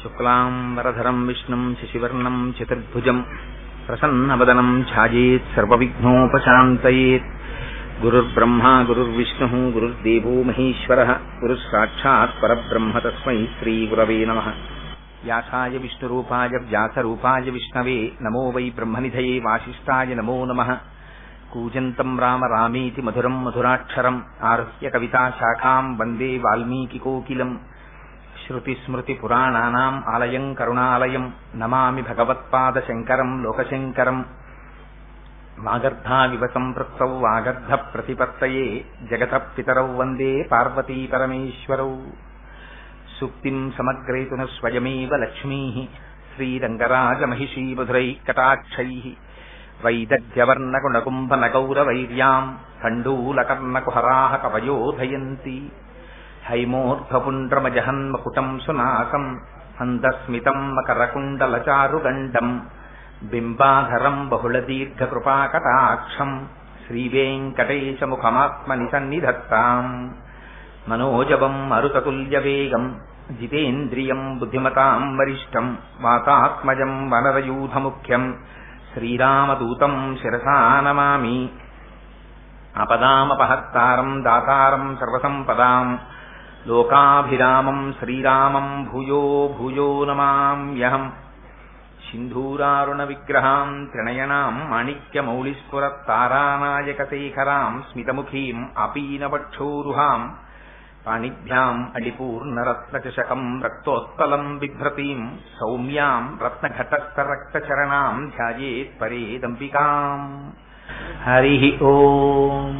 శుక్లాంబరధరం విష్ణుం శశివర్ణం చతుర్భుజం ప్రసన్నవదనం ఛాయేత్ సర్వవిఘ్నోపశాంతయేత్. గురుర్బ్రహ్మా గురుర్విష్ణుః గురుర్దేవో మహేశ్వరః గురుస్సాక్షాత్ పరబ్రహ్మ తస్మై శ్రీగురవే నమః. వ్యాసాయ విష్ణురూపాయ వ్యాసరూపాయ విష్ణవే నమో వై బ్రహ్మనిధయే వాసిష్ఠాయ నమో నమః. కూజంతం రామ రామేతి మధురం మధురాక్షరం ఆరుహ్య కవితాశాఖాం వందే వాల్మీకికోకిలం. శ్రుతిస్మృతిపురాణానాం ఆలయం కరుణాలయం నమామి భగవత్పాదశంకరం లోకశంకరం. వాగర్ధావివ సంపృక్తౌ వాగర్ధ ప్రతిపత్తయే జగతః పితరౌ వందే పార్వతీ పరమేశ్వరౌ. సూక్తిం సమగ్రేతున స్వయమేవ లక్ష్మీః శ్రీరంగరాజమహిషీ మధురైఃకటాక్షైః. వైదగ్ధ్యవర్ణగుణకుంభనగౌరవైర్యాం కండూలకర్ణకుహరాः కవయోధయంతి. హైమోర్ధ్వపుండ్రమజహన్మకుటం సునాకం మందస్మితం మకరకుండలచారుగండం బింబాధరం బహుళదీర్ఘకృపాకటాక్షం శ్రీవేంకటేశముఖమాత్మని సన్నిధత్తాం. మనోజవం మరుతతుల్యవేగం జితేంద్రియం బుద్ధిమతాం వరిష్టం వాతాత్మజం వనరయూధముఖ్యం శ్రీరామదూతం శిరసా నమామి. ఆపదామపహర్తారం దాతారం సర్వసంపదాం లోకాభిరామం శ్రీరామం భూయో భూయో నమామ్యహం. సింధూరారుణ విగ్రహాం త్రినయనాం మాణిక్యమౌళిస్ఫురత్తారానాయకశేఖరాం స్మితముఖీం ఆపీనవక్షోరుహాం పాణిభ్యాం అడిపూర్ణరత్నచషకం రక్తోత్పలం బిభ్రతీం సౌమ్యాం రత్నఘటస్థరక్తచరణాం ధ్యాయేత్ పరేదంబికాం. హరి ఓం.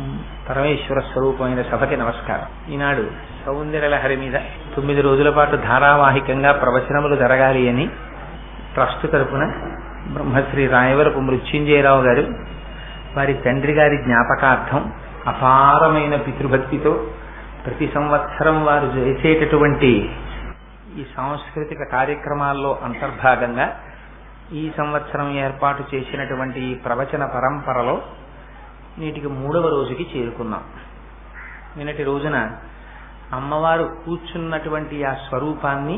పరమేశ్వర స్వరూపమైన సభకి నమస్కారం. ఈనాడు సౌందర్యలహరి మీద 9 రోజుల పాటు ధారావాహికంగా ప్రవచనములు జరగాలి అని ట్రస్ట్ తరపున బ్రహ్మశ్రీ రాయవరపు మృత్యుంజయరావు గారు వారి తండ్రి గారి జ్ఞాపకార్థం అపారమైన పితృభక్తితో ప్రతి సంవత్సరం వారు చేసేటటువంటి ఈ సాంస్కృతిక కార్యక్రమాల్లో అంతర్భాగంగా ఈ సంవత్సరం ఏర్పాటు చేసినటువంటి ఈ ప్రవచన పరంపరలో నేటికి 3వ రోజుకి చేరుకున్నాం. నిన్నటి రోజున అమ్మవారు కూర్చున్నటువంటి ఆ స్వరూపాన్ని,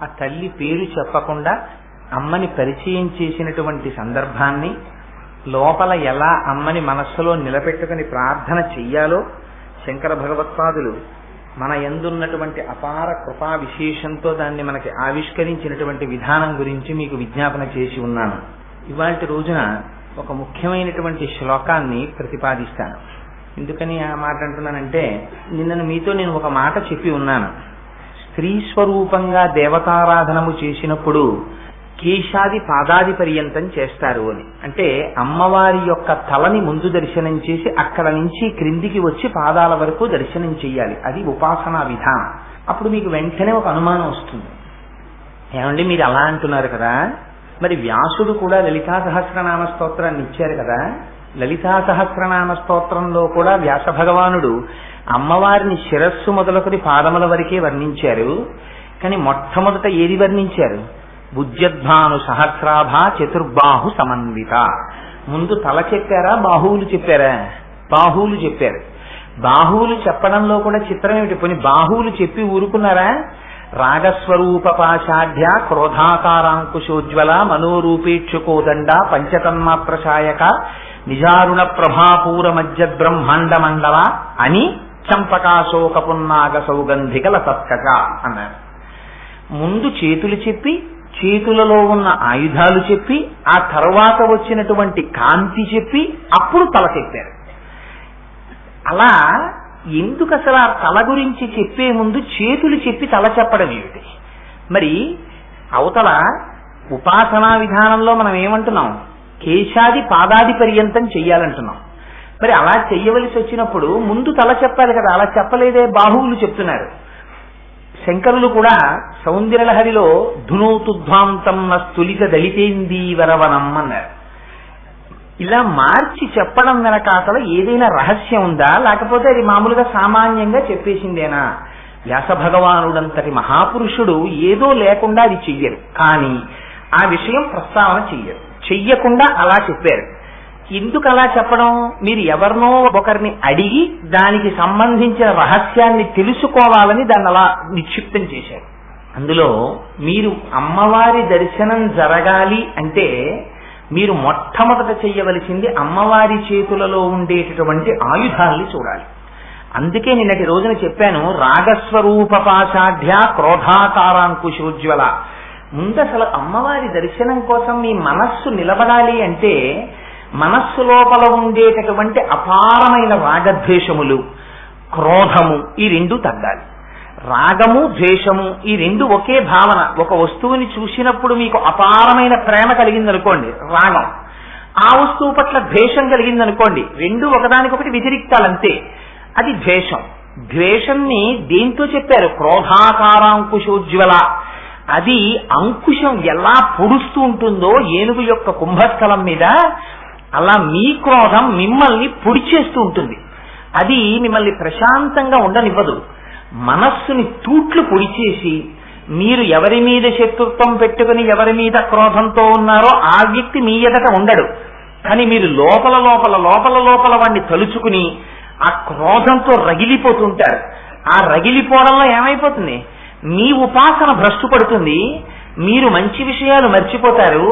ఆ తల్లి పేరు చెప్పకుండా అమ్మని పరిచయం చేసినటువంటి సందర్భాన్ని, లోపల ఎలా అమ్మని మనస్సులో నిలబెట్టుకుని ప్రార్థన చెయ్యాలో శంకర భగవత్పాదులు మన యందున్నటువంటి అపార కృపా విశేషంతో దాన్ని మనకి ఆవిష్కరించినటువంటి విధానం గురించి మీకు విజ్ఞాపన చేసి ఉన్నాను. ఇవాల్టి రోజున ఒక ముఖ్యమైనటువంటి శ్లోకాన్ని ప్రతిపాదిస్తాను. ఎందుకని ఆ మాట అంటున్నానంటే, నిన్న మీతో నేను ఒక మాట చెప్పి ఉన్నాను. స్త్రీ స్వరూపంగా దేవతారాధనము చేసినప్పుడు కేశాది పాదాది పర్యంతం చేస్తారు అని. అంటే అమ్మవారి యొక్క తలని ముందు దర్శనం చేసి అక్కడ నుంచి క్రిందికి వచ్చి పాదాల వరకు దర్శనం చెయ్యాలి. అది ఉపాసనా విధానం. అప్పుడు మీకు వెంటనే ఒక అనుమానం వస్తుంది. ఏమండి మీరు అలా అంటున్నారు కదా, మరి వ్యాసుడు కూడా లలితా సహస్రనామ స్తోత్రాన్ని ఇచ్చారు కదా. లలితా సహస్రనామ స్తోత్రంలో కూడా వ్యాస భగవానుడు అమ్మవారిని శిరస్సు మొదలుకొని పాదముల వరకే వర్ణించారు. కానీ మొట్టమొదట ఏది వర్ణించారు? బుజ్జద్భాను సహస్రాభా చతుర్బాహు సమన్విత. ముందు తల చెప్పారా, బాహువులు చెప్పారా? బాహువులు చెప్పారు. బాహువులు చెప్పడంలో కూడా చిత్రం ఏమిటి? పోనీ బాహువులు చెప్పి ఊరుకున్నారా? రాగస్వరూప పాషాఢ్య క్రోధాకారాంకుశోజ్వల మనోరూపేక్షుకోదండ పంచతన్మాత్రశాయక నిజారుణ ప్రభాపూర మధ్యబ్రహ్మాండ మండల అని చంపకాశోక పున్నాగ సౌగంధిక లసత్కచ అన్నారు. ముందు చేతులు చెప్పి, చేతులలో ఉన్న ఆయుధాలు చెప్పి, ఆ తర్వాత వచ్చినటువంటి కాంతి చెప్పి, అప్పుడు తల చెప్పారు. అలా ఎందుకు అసలు ఆ తల గురించి చెప్పే ముందు చేతులు చెప్పి తల చెప్పడం ఏమిటి? మరి అవతల ఉపాసనా విధానంలో మనం ఏమంటున్నాం? కేశాది పాదాది పర్యంతం చెయ్యాలంటున్నాం. మరి అలా చెయ్యవలసి వచ్చినప్పుడు ముందు తల చెప్పాలి కదా. అలా చెప్పలేదే, బాహువులు చెప్తున్నారు. శంకరులు కూడా సౌందర్యలహరిలో ధునోతుధ్వాంతం నస్తులిత దళితేందీవరవనం అన్నారు. ఇలా మార్చి చెప్పడం వెనక అసలు ఏదైనా రహస్యం ఉందా, లేకపోతే అది మామూలుగా సామాన్యంగా చెప్పేసిందేనా? వ్యాస భగవానుడంతటి మహాపురుషుడు ఏదో లేకుండా అది చెయ్యరు, కానీ ఆ విషయం ప్రస్తావన చెయ్యకుండా అలా చెప్పారు. ఎందుకు అలా చెప్పడం? మీరు ఎవరినో ఒకరిని అడిగి దానికి సంబంధించిన రహస్యాన్ని తెలుసుకోవాలని దాన్ని అలా నిక్షిప్తం చేశారు. అందులో మీరు అమ్మవారి దర్శనం జరగాలి అంటే మీరు మొట్టమొదట చెయ్యవలసింది అమ్మవారి చేతులలో ఉండేటటువంటి ఆయుధాల్ని చూడాలి. అందుకే నిన్నటి రోజున చెప్పాను, రాగస్వరూప పాషాఢ్య క్రోధాకారాంకుశోజ్వల. ముందు అసలు అమ్మవారి దర్శనం కోసం మీ మనస్సు నిలబడాలి అంటే మనస్సు లోపల ఉండేటటువంటి అపారమైన రాగద్వేషములు, క్రోధము ఈ రెండు తగ్గాలి. రాగము ద్వేషము ఈ రెండు ఒకే భావన. ఒక వస్తువుని చూసినప్పుడు మీకు అపారమైన ప్రేమ కలిగిందనుకోండి రాగం, ఆ వస్తువు పట్ల ద్వేషం కలిగిందనుకోండి, రెండు ఒకదానికొకటి వ్యతిరిక్తాలంతే, అది ద్వేషం. ద్వేషాన్ని దేంతో చెప్పారు? క్రోధాకారాంకుశోజ్వల. అది అంకుశం ఎలా పొడుస్తూ ఉంటుందో ఏనుగు యొక్క కుంభస్థలం మీద, అలా మీ క్రోధం మిమ్మల్ని పొడిచేస్తూ ఉంటుంది. అది మిమ్మల్ని ప్రశాంతంగా ఉండనివ్వదు. మనస్సుని తూట్లు పొడిచేసి మీరు ఎవరి మీద శత్రుత్వం పెట్టుకుని ఎవరి మీద క్రోధంతో ఉన్నారో ఆ వ్యక్తి మీ ఎదట ఉండడు. కానీ మీరు లోపల లోపల లోపల లోపల వాడిని తలుచుకుని ఆ క్రోధంతో రగిలిపోతుంటారు. ఆ రగిలిపోవడంలో ఏమైపోతుంది? మీ ఉపాసన భ్రష్టు పడుతుంది, మీరు మంచి విషయాలు మర్చిపోతారు,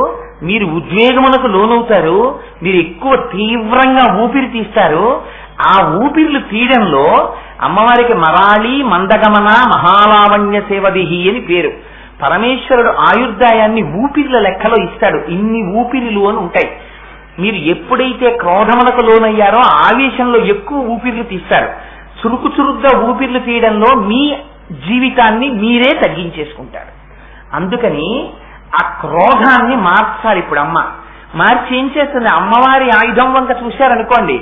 మీరు ఉద్వేగమునకు లోనవుతారు, మీరు ఎక్కువ తీవ్రంగా ఊపిరి తీస్తారు. ఆ ఊపిరిలు తీయడంలో అమ్మవారికి మరాళి మందగమన మహాలావణ్య సేవదిహి అని పేరు. పరమేశ్వరుడు ఆయుర్దాయాన్ని ఊపిరిల లెక్కలో ఇస్తాడు. ఇన్ని ఊపిరిలు అని ఉంటాయి. మీరు ఎప్పుడైతే క్రోధములకు లోనయ్యారో ఆవేశంలో ఎక్కువ ఊపిర్లు తీస్తారు. చురుకు చురుగ్గా ఊపిర్లు తీయడంలో మీ జీవితాన్ని మీరే తగ్గించేసుకుంటారు. అందుకని ఆ క్రోధాన్ని మార్చాలి. ఇప్పుడు అమ్మ మార్చి ఏం చేస్తుంది? అమ్మవారి ఆయుధం వంక చూశారనుకోండి,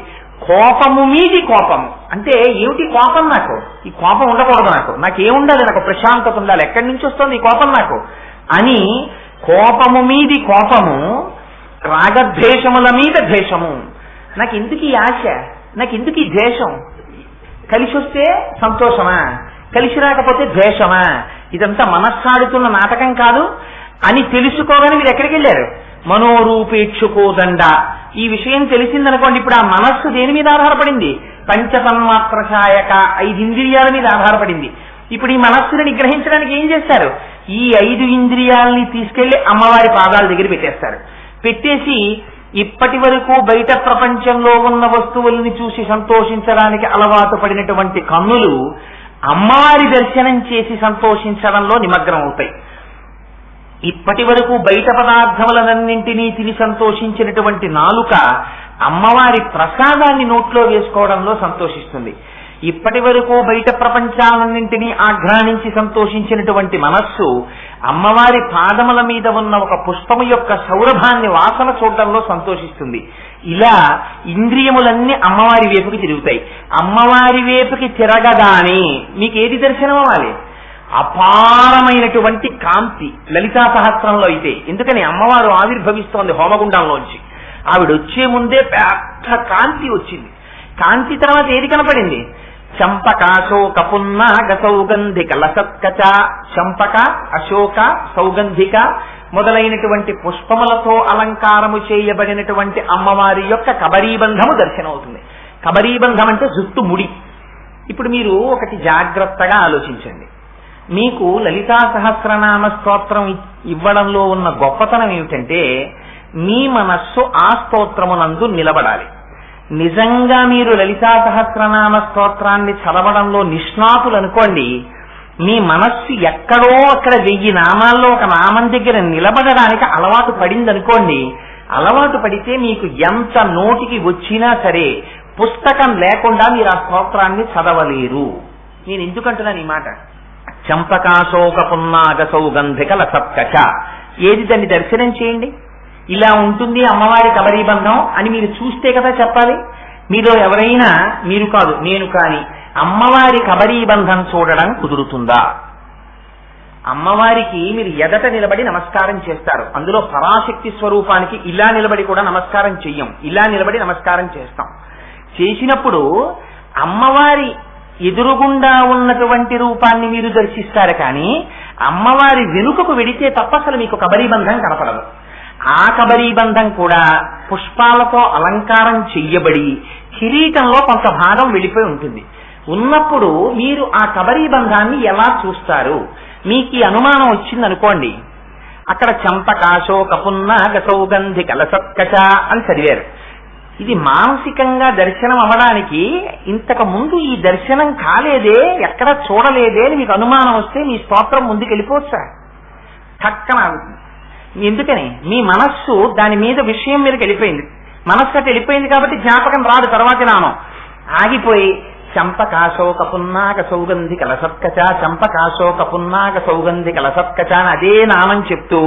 కోపము మీది కోపము. అంటే ఏమిటి కోపం? నాకు ఈ కోపం ఉండకూడదు, నాకేముండాలి, నాకు ప్రశాంతత ఉండాలి, ఎక్కడి నుంచి వస్తుంది ఈ కోపం నాకు అని కోపము మీది కోపము, రాగద్వేషముల మీద ద్వేషము. నాకు ఎందుకు ఈ ఆశ, నాకు ఎందుకు ఈ ద్వేషం? కలిసి వస్తే సంతోషమా, కలిసి రాకపోతే ద్వేషమా? ఇదంతా మనస్సాడుతున్న నాటకం కాదు అని తెలుసుకోగానే మీరు ఎక్కడికి వెళ్ళారు? మనోరూపేక్షుకోదండ. ఈ విషయం తెలిసిందనుకోండి, ఇప్పుడు ఆ మనస్సు దేని మీద ఆధారపడింది? పంచతన్మాత్రశాయక 5 ఇంద్రియాల మీద ఆధారపడింది. ఇప్పుడు ఈ మనస్సుని నిగ్రహించడానికి ఏం చేస్తారు? ఈ 5 ఇంద్రియాలని తీసుకెళ్లి అమ్మవారి పాదాల దగ్గర పెట్టేస్తారు. పెట్టేసి ఇప్పటి వరకు బయట ప్రపంచంలో ఉన్న వస్తువుల్ని చూసి సంతోషించడానికి అలవాటు పడినటువంటి కన్నులు అమ్మవారి దర్శనం చేసి సంతోషించడంలో నిమగ్నం అవుతాయి. ఇప్పటి వరకు బయట పదార్థములన్నింటినీ తిని సంతోషించినటువంటి నాలుక అమ్మవారి ప్రసాదాన్ని నోట్లో వేసుకోవడంలో సంతోషిస్తుంది. ఇప్పటి వరకు బయట ప్రపంచాలన్నింటినీ ఆఘ్రానించి సంతోషించినటువంటి మనస్సు అమ్మవారి పాదముల మీద ఉన్న ఒక పుష్పము యొక్క సౌరభాన్ని వాసన చూడడంలో సంతోషిస్తుంది. ఇలా ఇంద్రియములన్నీ అమ్మవారి వైపుకి తిరుగుతాయి. అమ్మవారి వైపుకి తిరగగానే మీకు ఏది దర్శనం అవ్వాలి? అపారమైనటువంటి కాంతి. లలితా సహస్రంలో అయితే ఎందుకని అమ్మవారు ఆవిర్భవిస్తోంది హోమగుండంలోంచి, ఆవిడ వచ్చే ముందే పెద్ద కాంతి వచ్చింది. కాంతి తర్వాత ఏది కనపడింది? చంపక అశోక పున్నాగ సౌగంధిక లసత్కచ. చంపక అశోక సౌగంధిక మొదలైనటువంటి పుష్పములతో అలంకారము చేయబడినటువంటి అమ్మవారి యొక్క కబరీబంధము దర్శనమవుతుంది. కబరీబంధం అంటే జుట్టు ముడి. ఇప్పుడు మీరు ఒకటి జాగ్రత్తగా ఆలోచించండి. మీకు లలితా సహస్రనామ స్తోత్రం ఇవ్వడంలో ఉన్న గొప్పతనం ఏమిటంటే మీ మనస్సు ఆ స్తోత్రమునందు నిలబడాలి. నిజంగా మీరు లలితా సహస్రనామ స్తోత్రాన్ని చదవడంలో నిష్ణాతులు అనుకోండి, మీ మనస్సు ఎక్కడో అక్కడ 1000 నామాల్లో ఒక నామం దగ్గర నిలబడడానికి అలవాటు పడిందనుకోండి. అలవాటు పడితే మీకు ఎంత నోటికి వచ్చినా సరే పుస్తకం లేకుండా మీరు ఆ స్తోత్రాన్ని చదవలేరు. నేను ఎందుకంటున్నాను ఈ మాట? చంపకాశోక పున్నాగ సౌగంధిక లసత్కచ. ఏది దాన్ని దర్శనం చేయండి. ఇలా ఉంటుంది అమ్మవారి కబరీబంధం అని మీరు చూస్తే కదా చెప్పాలి. మీలో ఎవరైనా, మీరు కాదు నేను కానీ, అమ్మవారి కబరీబంధం చూడడం కుదురుతుందా? అమ్మవారికి మీరు ఎదట నిలబడి నమస్కారం చేస్తారు. అందులో పరాశక్తి స్వరూపానికి ఇలా నిలబడి కూడా నమస్కారం చెయ్యం, ఇలా నిలబడి నమస్కారం చేస్తాం. చేసినప్పుడు అమ్మవారి ఎదురుగుండా ఉన్నటువంటి రూపాన్ని మీరు దర్శిస్తారు. కానీ అమ్మవారి వెనుకకు వెడితే తప్ప అసలు మీకు కబరీబంధం కనపడదు. ఆ కబరీబంధం కూడా పుష్పాలతో అలంకారం చెయ్యబడి కిరీటంలో కొంత భాగం వెళ్ళిపోయి ఉంటుంది. ఉన్నప్పుడు మీరు ఆ కబరీబంధాన్ని ఎలా చూస్తారు? మీకు ఈ అనుమానం వచ్చింది అనుకోండి, అక్కడ చంపకాశోక పున్నాగ సౌగంధి కలసత్కచ అని చదివారు. ఇది మానసికంగా దర్శనం అవ్వడానికి ఇంతకు ముందు ఈ దర్శనం కాలేదే, ఎక్కడ చూడలేదే అని మీకు అనుమానం వస్తే మీ స్తోత్రం ముందుకు వెళ్ళిపోవచ్చా? చక్కన ఎందుకని మీ మనస్సు దాని మీద విషయం మీదకి వెళ్ళిపోయింది. మనస్సు అటు వెళ్ళిపోయింది కాబట్టి జ్ఞాపకం రాదు. తర్వాత నామం ఆగిపోయి చంపకాశోక పున్నాగ సౌగంధి కలసత్కచ, చంపకాశోక పున్నాగ సౌగంధి కలసత్కచ అని అదే నామం చెప్తూ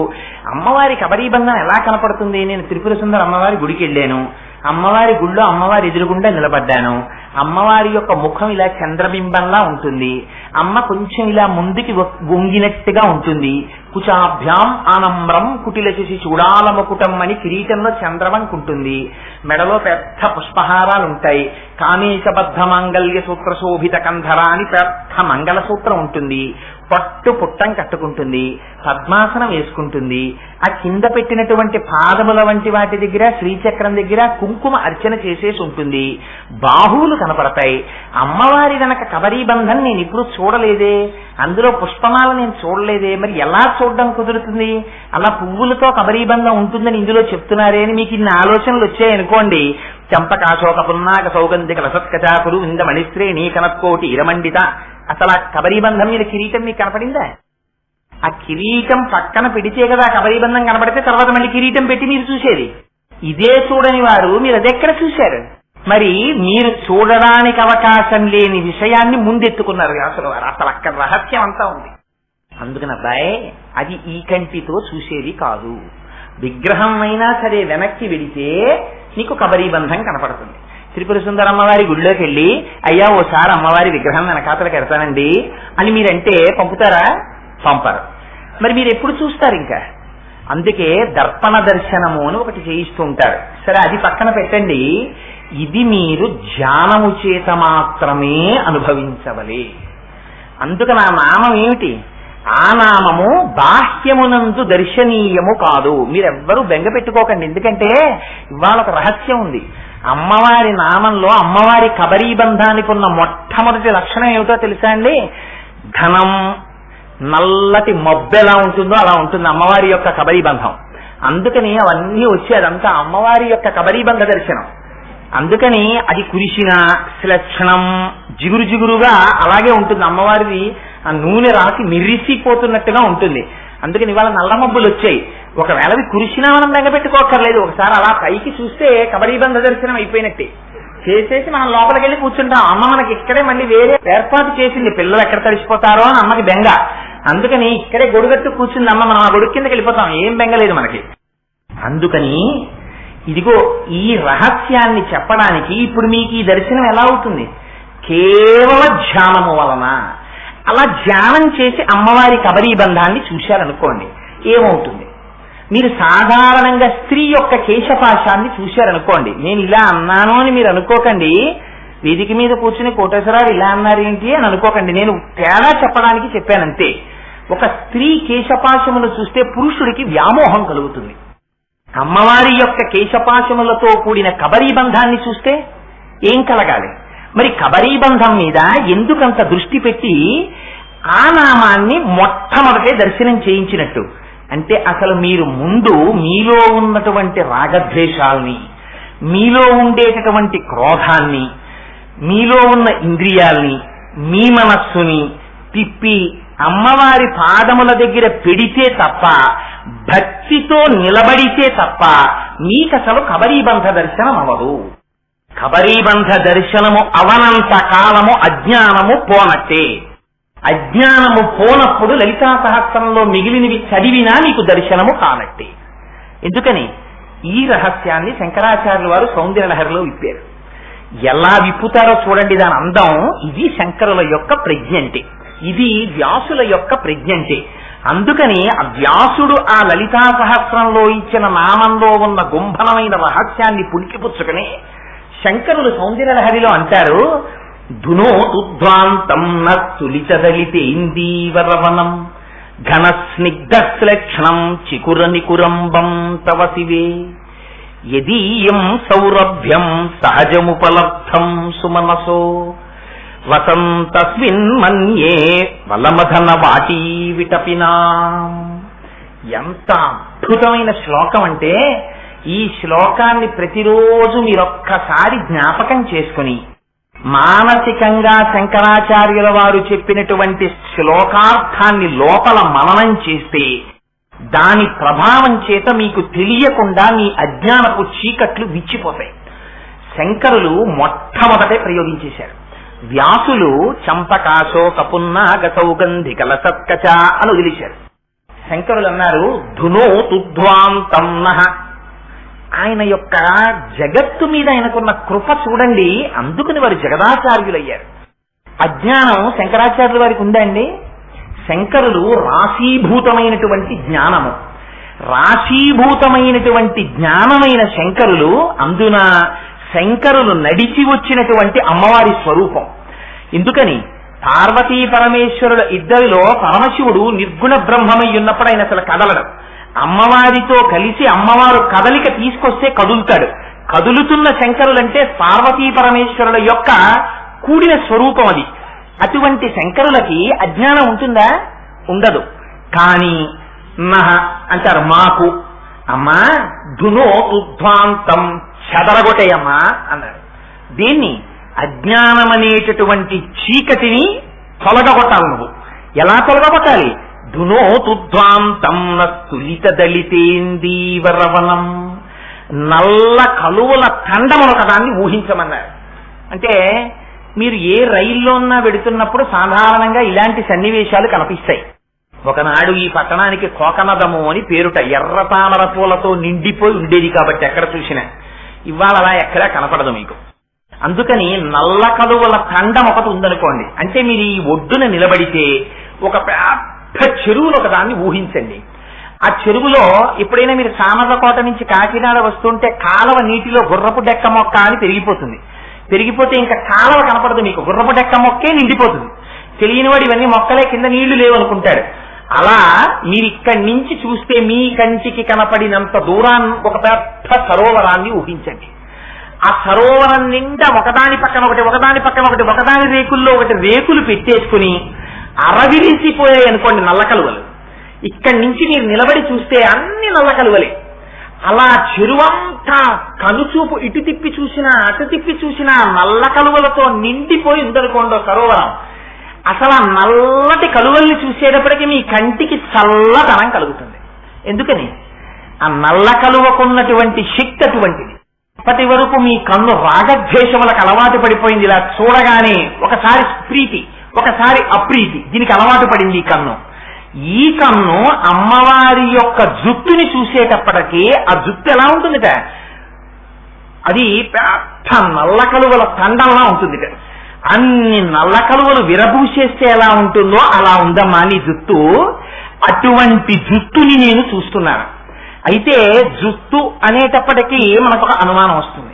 అమ్మవారి కబరీబంధం ఎలా కనపడుతుంది? నేను త్రిపుర సుందర అమ్మవారి గుడికి వెళ్ళాను, అమ్మవారి గుళ్ళో అమ్మవారి ఎదురుగుండా నిలబడ్డాను, అమ్మవారి యొక్క ముఖం ఇలా చంద్రబింబంలా ఉంటుంది, అమ్మ కొంచెం ఇలా ముందుకి వంగినట్టుగా ఉంటుంది, కుచాభ్యాం ఆనంబ్రం కుటిలశశి చూడాలముకుటం అని కిరీటంలో చంద్రవంక ఉంటుంది, మెడలో పెద్ద పుష్పహారాలు ఉంటాయి, కామేశబద్ధ మాంగళ్య సూత్ర శోభిత కంధర అని పెద్ద మంగళ సూత్రం ఉంటుంది, పట్టు పుట్టం కట్టుకుంటుంది, పద్మాసనం వేసుకుంటుంది, ఆ కింద పెట్టినటువంటి పాదముల వంటి వాటి దగ్గర శ్రీచక్రం దగ్గర కుంకుమ అర్చన చేసేసి ఉంటుంది, బాహువులు కనపడతాయి. అమ్మవారి గనక కబరీబంధం నేను ఇప్పుడు చూడలేదే, అందులో పుష్పమాల నేను చూడలేదే, మరి ఎలా చూడడం కుదురుతుంది? అలా పువ్వులతో కబరీబంధం ఉంటుందని ఇందులో చెప్తున్నారే అని మీకు ఇన్ని ఆలోచనలు వచ్చాయనుకోండి, చంపకాశోక పున్నాగ సౌగంధిక రసత్కచాకులు ఇంద మణిశ్రేణి కనత్కోటి ఇరమండిత, అసలు ఆ కబరీబంధం మీద కిరీటం మీకు కనపడిందా? ఆ కిరీటం పక్కన పెడితే కదా కబరీబంధం కనపడితే తర్వాత మళ్ళీ కిరీటం పెట్టి మీరు చూసేది. ఇదే చూడని వారు మీరు అదెక్కడ చూశారు? మరి మీరు చూడడానికి అవకాశం లేని విషయాన్ని ముందెత్తుకున్నారు వ్యాసుల వారు. అసలు అక్కడ రహస్యం అంతా ఉంది. అందుకని అబ్బాయి, అది ఈ కంటితో చూసేది కాదు. విగ్రహం అయినా సరే వెనక్కి వెడితే నీకు కబరీబంధం కనపడుతుంది. త్రిపుర సుందర అమ్మవారి గుడిలోకి వెళ్ళి అయ్యా ఓసారి అమ్మవారి విగ్రహం వెనకాతలకు ఎడతానండి అని మీరంటే పంపుతారా? పంపరు. మరి మీరు ఎప్పుడు చూస్తారు? ఇంకా అందుకే దర్పణ దర్శనము అని ఒకటి చేయిస్తూ ఉంటారు. సరే, అది పక్కన పెట్టండి. ఇది మీరు ధ్యానము చేత మాత్రమే అనుభవించవలే. అందుకని ఆ నామం ఏమిటి? ఆ నామము బాహ్యమునందు దర్శనీయము కాదు. మీరెవ్వరూ బెంగ పెట్టుకోకండి. ఎందుకంటే ఇవాళ ఒక రహస్యం ఉంది. అమ్మవారి నామంలో అమ్మవారి కబరీబంధానికి ఉన్న మొట్టమొదటి లక్షణం ఏమిటో తెలుసా అండి? ఘనం, నల్లటి మబ్బు ఎలా ఉంటుందో అలా ఉంటుంది అమ్మవారి యొక్క కబరీబంధం. అందుకని అవన్నీ వచ్చి అదంతా అమ్మవారి యొక్క కబరీబంధ దర్శనం. అందుకని అది కురిసిన శ్లక్షణం జిగురు జిగురుగా అలాగే ఉంటుంది. అమ్మవారిది ఆ నూనె రాసి మిరిసిపోతున్నట్టుగా ఉంటుంది. అందుకని ఇవాళ నల్ల మబ్బులు వచ్చాయి. ఒకవేళ అవి కురిసినా మనం బెంగపెట్టుకోకర్లేదు. ఒకసారి అలా పైకి చూస్తే కబరీబంధ దర్శనం అయిపోయినట్టే. చేసేసి మనం లోపలికి వెళ్ళి కూర్చుంటాం. అమ్మ మనకి ఇక్కడే మళ్ళీ వేరే ఏర్పాటు చేసింది. పిల్లలు ఎక్కడ తడిసిపోతారో అని అమ్మకి బెంగ. అందుకని ఇక్కడే గొడుగట్టు కూర్చుంది అమ్మ. మనం ఆ గొడుగు కిందకి వెళ్ళిపోతాం. ఏం బెంగలేదు మనకి. అందుకని ఇదిగో ఈ రహస్యాన్ని చెప్పడానికి ఇప్పుడు మీకు ఈ దర్శనం ఎలా అవుతుంది? కేవల ధ్యానము వలన. అలా ధ్యానం చేసి అమ్మవారి కబరీబంధాన్ని చూశారనుకోండి, ఏమవుతుంది? మీరు సాధారణంగా స్త్రీ యొక్క కేశపాశాన్ని చూశారనుకోండి. నేను ఇలా అన్నాను అని మీరు అనుకోకండి. వేదిక మీద కూర్చుని కోటేశ్వరరావు ఇలా అన్నారేంటి అని అనుకోకండి. నేను తేడా చెప్పడానికి చెప్పానంతే. ఒక స్త్రీ కేశపాశమును చూస్తే పురుషుడికి వ్యామోహం కలుగుతుంది. అమ్మవారి యొక్క కేశపాశములతో కూడిన కబరీబంధాన్ని చూస్తే ఏం కలగాలి? మరి కబరీబంధం మీద ఎందుకంత దృష్టి పెట్టి ఆ నామాన్ని మొట్టమొదటే దర్శనం చేయించినట్టు అంటే, అసలు మీరు ముందు మీలో ఉన్నటువంటి రాగద్వేషాల్ని, మీలో ఉండేటటువంటి క్రోధాన్ని, మీలో ఉన్న ఇంద్రియాల్ని, మీ మనస్సుని తిప్పి అమ్మవారి పాదముల దగ్గర పెడితే తప్ప, భక్తితో నిలబడితే తప్ప మీకసలు కబరీబంధ దర్శనం అవదు. కబరీబంధ దర్శనము అవనంత కాలము అజ్ఞానము పోనట్టే. అజ్ఞానము పోనప్పుడు లలితా సహస్రంలో మిగిలినవి చదివినా మీకు దర్శనము కానట్టే. ఎందుకని? ఈ రహస్యాన్ని శంకరాచార్యుల వారు సౌందర్యలహరిలో విప్పారు. ఎలా విప్పుతారో చూడండి దాని అందం. ఇది శంకరుల యొక్క ప్రజ్ఞంటే, ఇది వ్యాసుల యొక్క ప్రజ్ఞంటే. అందుకని ఆ వ్యాసుడు ఆ లలితా సహస్రంలో ఇచ్చిన నామంలో ఉన్న గుంభనమైన రహస్యాన్ని పుణికిపుచ్చుకుని శంకరులు సౌందర్యలహరిలో అంటారు, ధునోతుధ్వాంతం నస్తులితదలితేందీవరవనం ఘనస్నిగ్ధశ్లేక్షణం చికుర నికురంబం తవ శివే యదీయం సౌరభ్యం సహజముపలబ్ధం సుమనసో వసంతస్మిన్ మన్యే వలమధన వాటీ విటపినా. ఎంత అద్భుతమైన శ్లోకం అంటే, ఈ శ్లోకాన్ని ప్రతిరోజు మీరొక్కసారి జ్ఞాపకం చేసుకుని మానసికంగా శంకరాచార్యుల వారు చెప్పినటువంటి శ్లోకార్థాన్ని లోపల మననం చేస్తే దాని ప్రభావం చేత మీకు తెలియకుండా మీ అజ్ఞానపు చీకట్లు విచ్చిపోతాయి. శంకరులు మొట్టమొదటే ప్రయోగించేశారు. వ్యాసులు చంపకాశోక పున్నాగ సౌగంధిక లసత్కచ అని వదిలేశారు. శంకరులు అన్నారు ధునో తుధ్వాంతం నః. ఆయన యొక్క జగత్తు మీద ఆయనకున్న కృప చూడండి, అందుకని వారు జగదాచార్యులయ్యారు. అజ్ఞానం శంకరాచార్యుల వారికి ఉందా అండి? శంకరులు రాశీభూతమైనటువంటి జ్ఞానము, రాశీభూతమైనటువంటి జ్ఞానమైన శంకరులు, అందున శంకరులు నడిచి వచ్చినటువంటి అమ్మవారి స్వరూపం. ఎందుకని పార్వతీ పరమేశ్వరుల ఇద్దరిలో పరమశివుడు నిర్గుణ బ్రహ్మమై ఉన్నప్పుడు ఆయన అసలు కదలడం, అమ్మవారితో కలిసి అమ్మవారు కదలిక తీసుకొస్తే కదులుతాడు. కదులుతున్న శంకరులంటే పార్వతీ పరమేశ్వరుల యొక్క కూడిన స్వరూపం అది. అటువంటి శంకరులకి అజ్ఞానం ఉంటుందా? ఉండదు. కానీ నహ అంటారు మాకు, అమ్మా ధునో తుధ్వాంతం, చెదరగొట్టేయమ్మా అన్నారు. దీన్ని అజ్ఞానం అనేటటువంటి చీకటిని తొలగొట్టాలి. నువ్వు ఎలా తొలగొట్టాలి? ధునో తుధ్వాంతం స్తులిత దళితేందీవరవనం. నల్ల కలువల తండమును ఒకదాన్ని ఊహించమన్నారు. అంటే మీరు ఏ రైల్లో ఉన్నా వెడుతున్నప్పుడు సాధారణంగా ఇలాంటి సన్నివేశాలు కనిపిస్తాయి. ఒకనాడు ఈ పట్టణానికి కోకనదము అని పేరుట, ఎర్ర తామర పూలతో నిండిపోయి ఉండేది కాబట్టి ఎక్కడ చూసినా. ఇవాళ అలా ఎక్కడా కనపడదు మీకు. అందుకని నల్ల కలువల తండం ఒకటి ఉందనుకోండి, అంటే మీరు ఈ ఒడ్డున నిలబడితే ఒక పెద్ద చెరువులో ఒకదాన్ని ఊహించండి. ఆ చెరువులో ఎప్పుడైనా మీరు సామర్లకోట నుంచి కాకినాడ వస్తుంటే కాలవ నీటిలో గుర్రపు డెక్క మొక్క అని పెరిగిపోతుంది. పెరిగిపోతే ఇంకా కాలవ కనపడదు మీకు, గుర్రపు డెక్క మొక్కే నిండిపోతుంది. తెలియని వాడు ఇవన్నీ మొక్కలే, కింద నీళ్లు లేవు అనుకుంటాడు. అలా మీరు ఇక్కడి నుంచి చూస్తే మీ కంటికి కనపడినంత దూరాన్ని ఒక పెద్ద సరోవరాన్ని ఊహించండి. ఆ సరోవరం నిండా ఒకదాని పక్కన ఒకటి, ఒకదాని పక్కన ఒకటి, ఒకదాని రేకుల్లో ఒకటి రేకులు పెట్టేసుకుని అరవిరిసిపోయాయి అనుకోండి నల్ల కలువలు. ఇక్కడి నుంచి మీరు నిలబడి చూస్తే అన్ని నల్ల కలువలే. అలా చెరువంతా కనుచూపు ఇటు తిప్పి చూసినా అటు తిప్పి చూసినా నల్ల కలువలతో నిండిపోయి ఉందనుకోండి సరోవరం. అసలు ఆ నల్లటి కలువల్ని చూసేటప్పటికీ మీ కంటికి చల్లదనం కలుగుతుంది. ఎందుకని? ఆ నల్ల కలువకున్నటువంటి శక్తి అటువంటిది. ఇప్పటి వరకు మీ కన్ను రాగద్వేషములకు అలవాటు పడిపోయింది. ఇలా చూడగానే ఒకసారి ప్రీతి, ఒకసారి అప్రీతి, దీనికి అలవాటు పడింది ఈ కన్ను. ఈ కన్ను అమ్మవారి యొక్క జుట్టుని చూసేటప్పటికీ ఆ జుట్టు ఎలా ఉంటుందిట, అది పెద్ద నల్ల కలువల తండంలా ఉంటుందిట. అన్ని నల్ల కలువలు విరబూసేస్తే ఎలా ఉంటుందో అలా ఉందమ్మా నీ జుట్టు. అటువంటి జుట్టుని నేను చూస్తున్నాను. అయితే జుట్టు అనేటప్పటికీ మనకు ఒక అనుమానం వస్తుంది.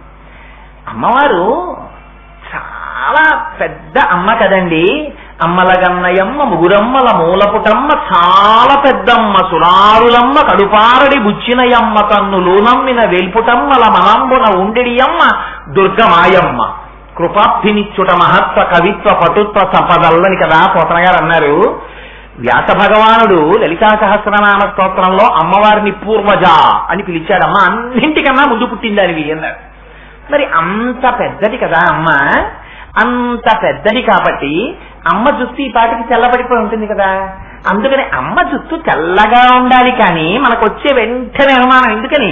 అమ్మవారు చాలా పెద్ద అమ్మ కదండి. అమ్మలగన్నయమ్మ, ముగురమ్మల మూలపుటమ్మ, చాలా పెద్దమ్మ, సురారులమ్మ, కడుపారడి బుచ్చినయమ్మ, తన్నులు నమ్మిన వేల్పుటమ్మల మనంబున ఉండెడియమ్మ, దుర్గమాయమ్మ, కృపాబ్ధినిచ్చుట మహత్వ కవిత్వ పటుత్వ సంపదల్లని కదా పోతన గారు అన్నారు. వ్యాస భగవానుడు లలితా సహస్రనామ స్తోత్రంలో అమ్మవారిని పూర్వజ అని పిలిచాడమ్మ, అన్నింటికన్నా ముందు పుట్టిందానివి అన్నారు. మరి అంత పెద్దది కదా అమ్మ, అంత పెద్దది కాబట్టి అమ్మ జుట్టు ఈ పాటికి తెల్లబడిపోయి ఉంటుంది కదా. అందుకని అమ్మ జుట్టు తెల్లగా ఉండాలి. కానీ మనకు వచ్చే వెంటనే అనుమానం ఎందుకని?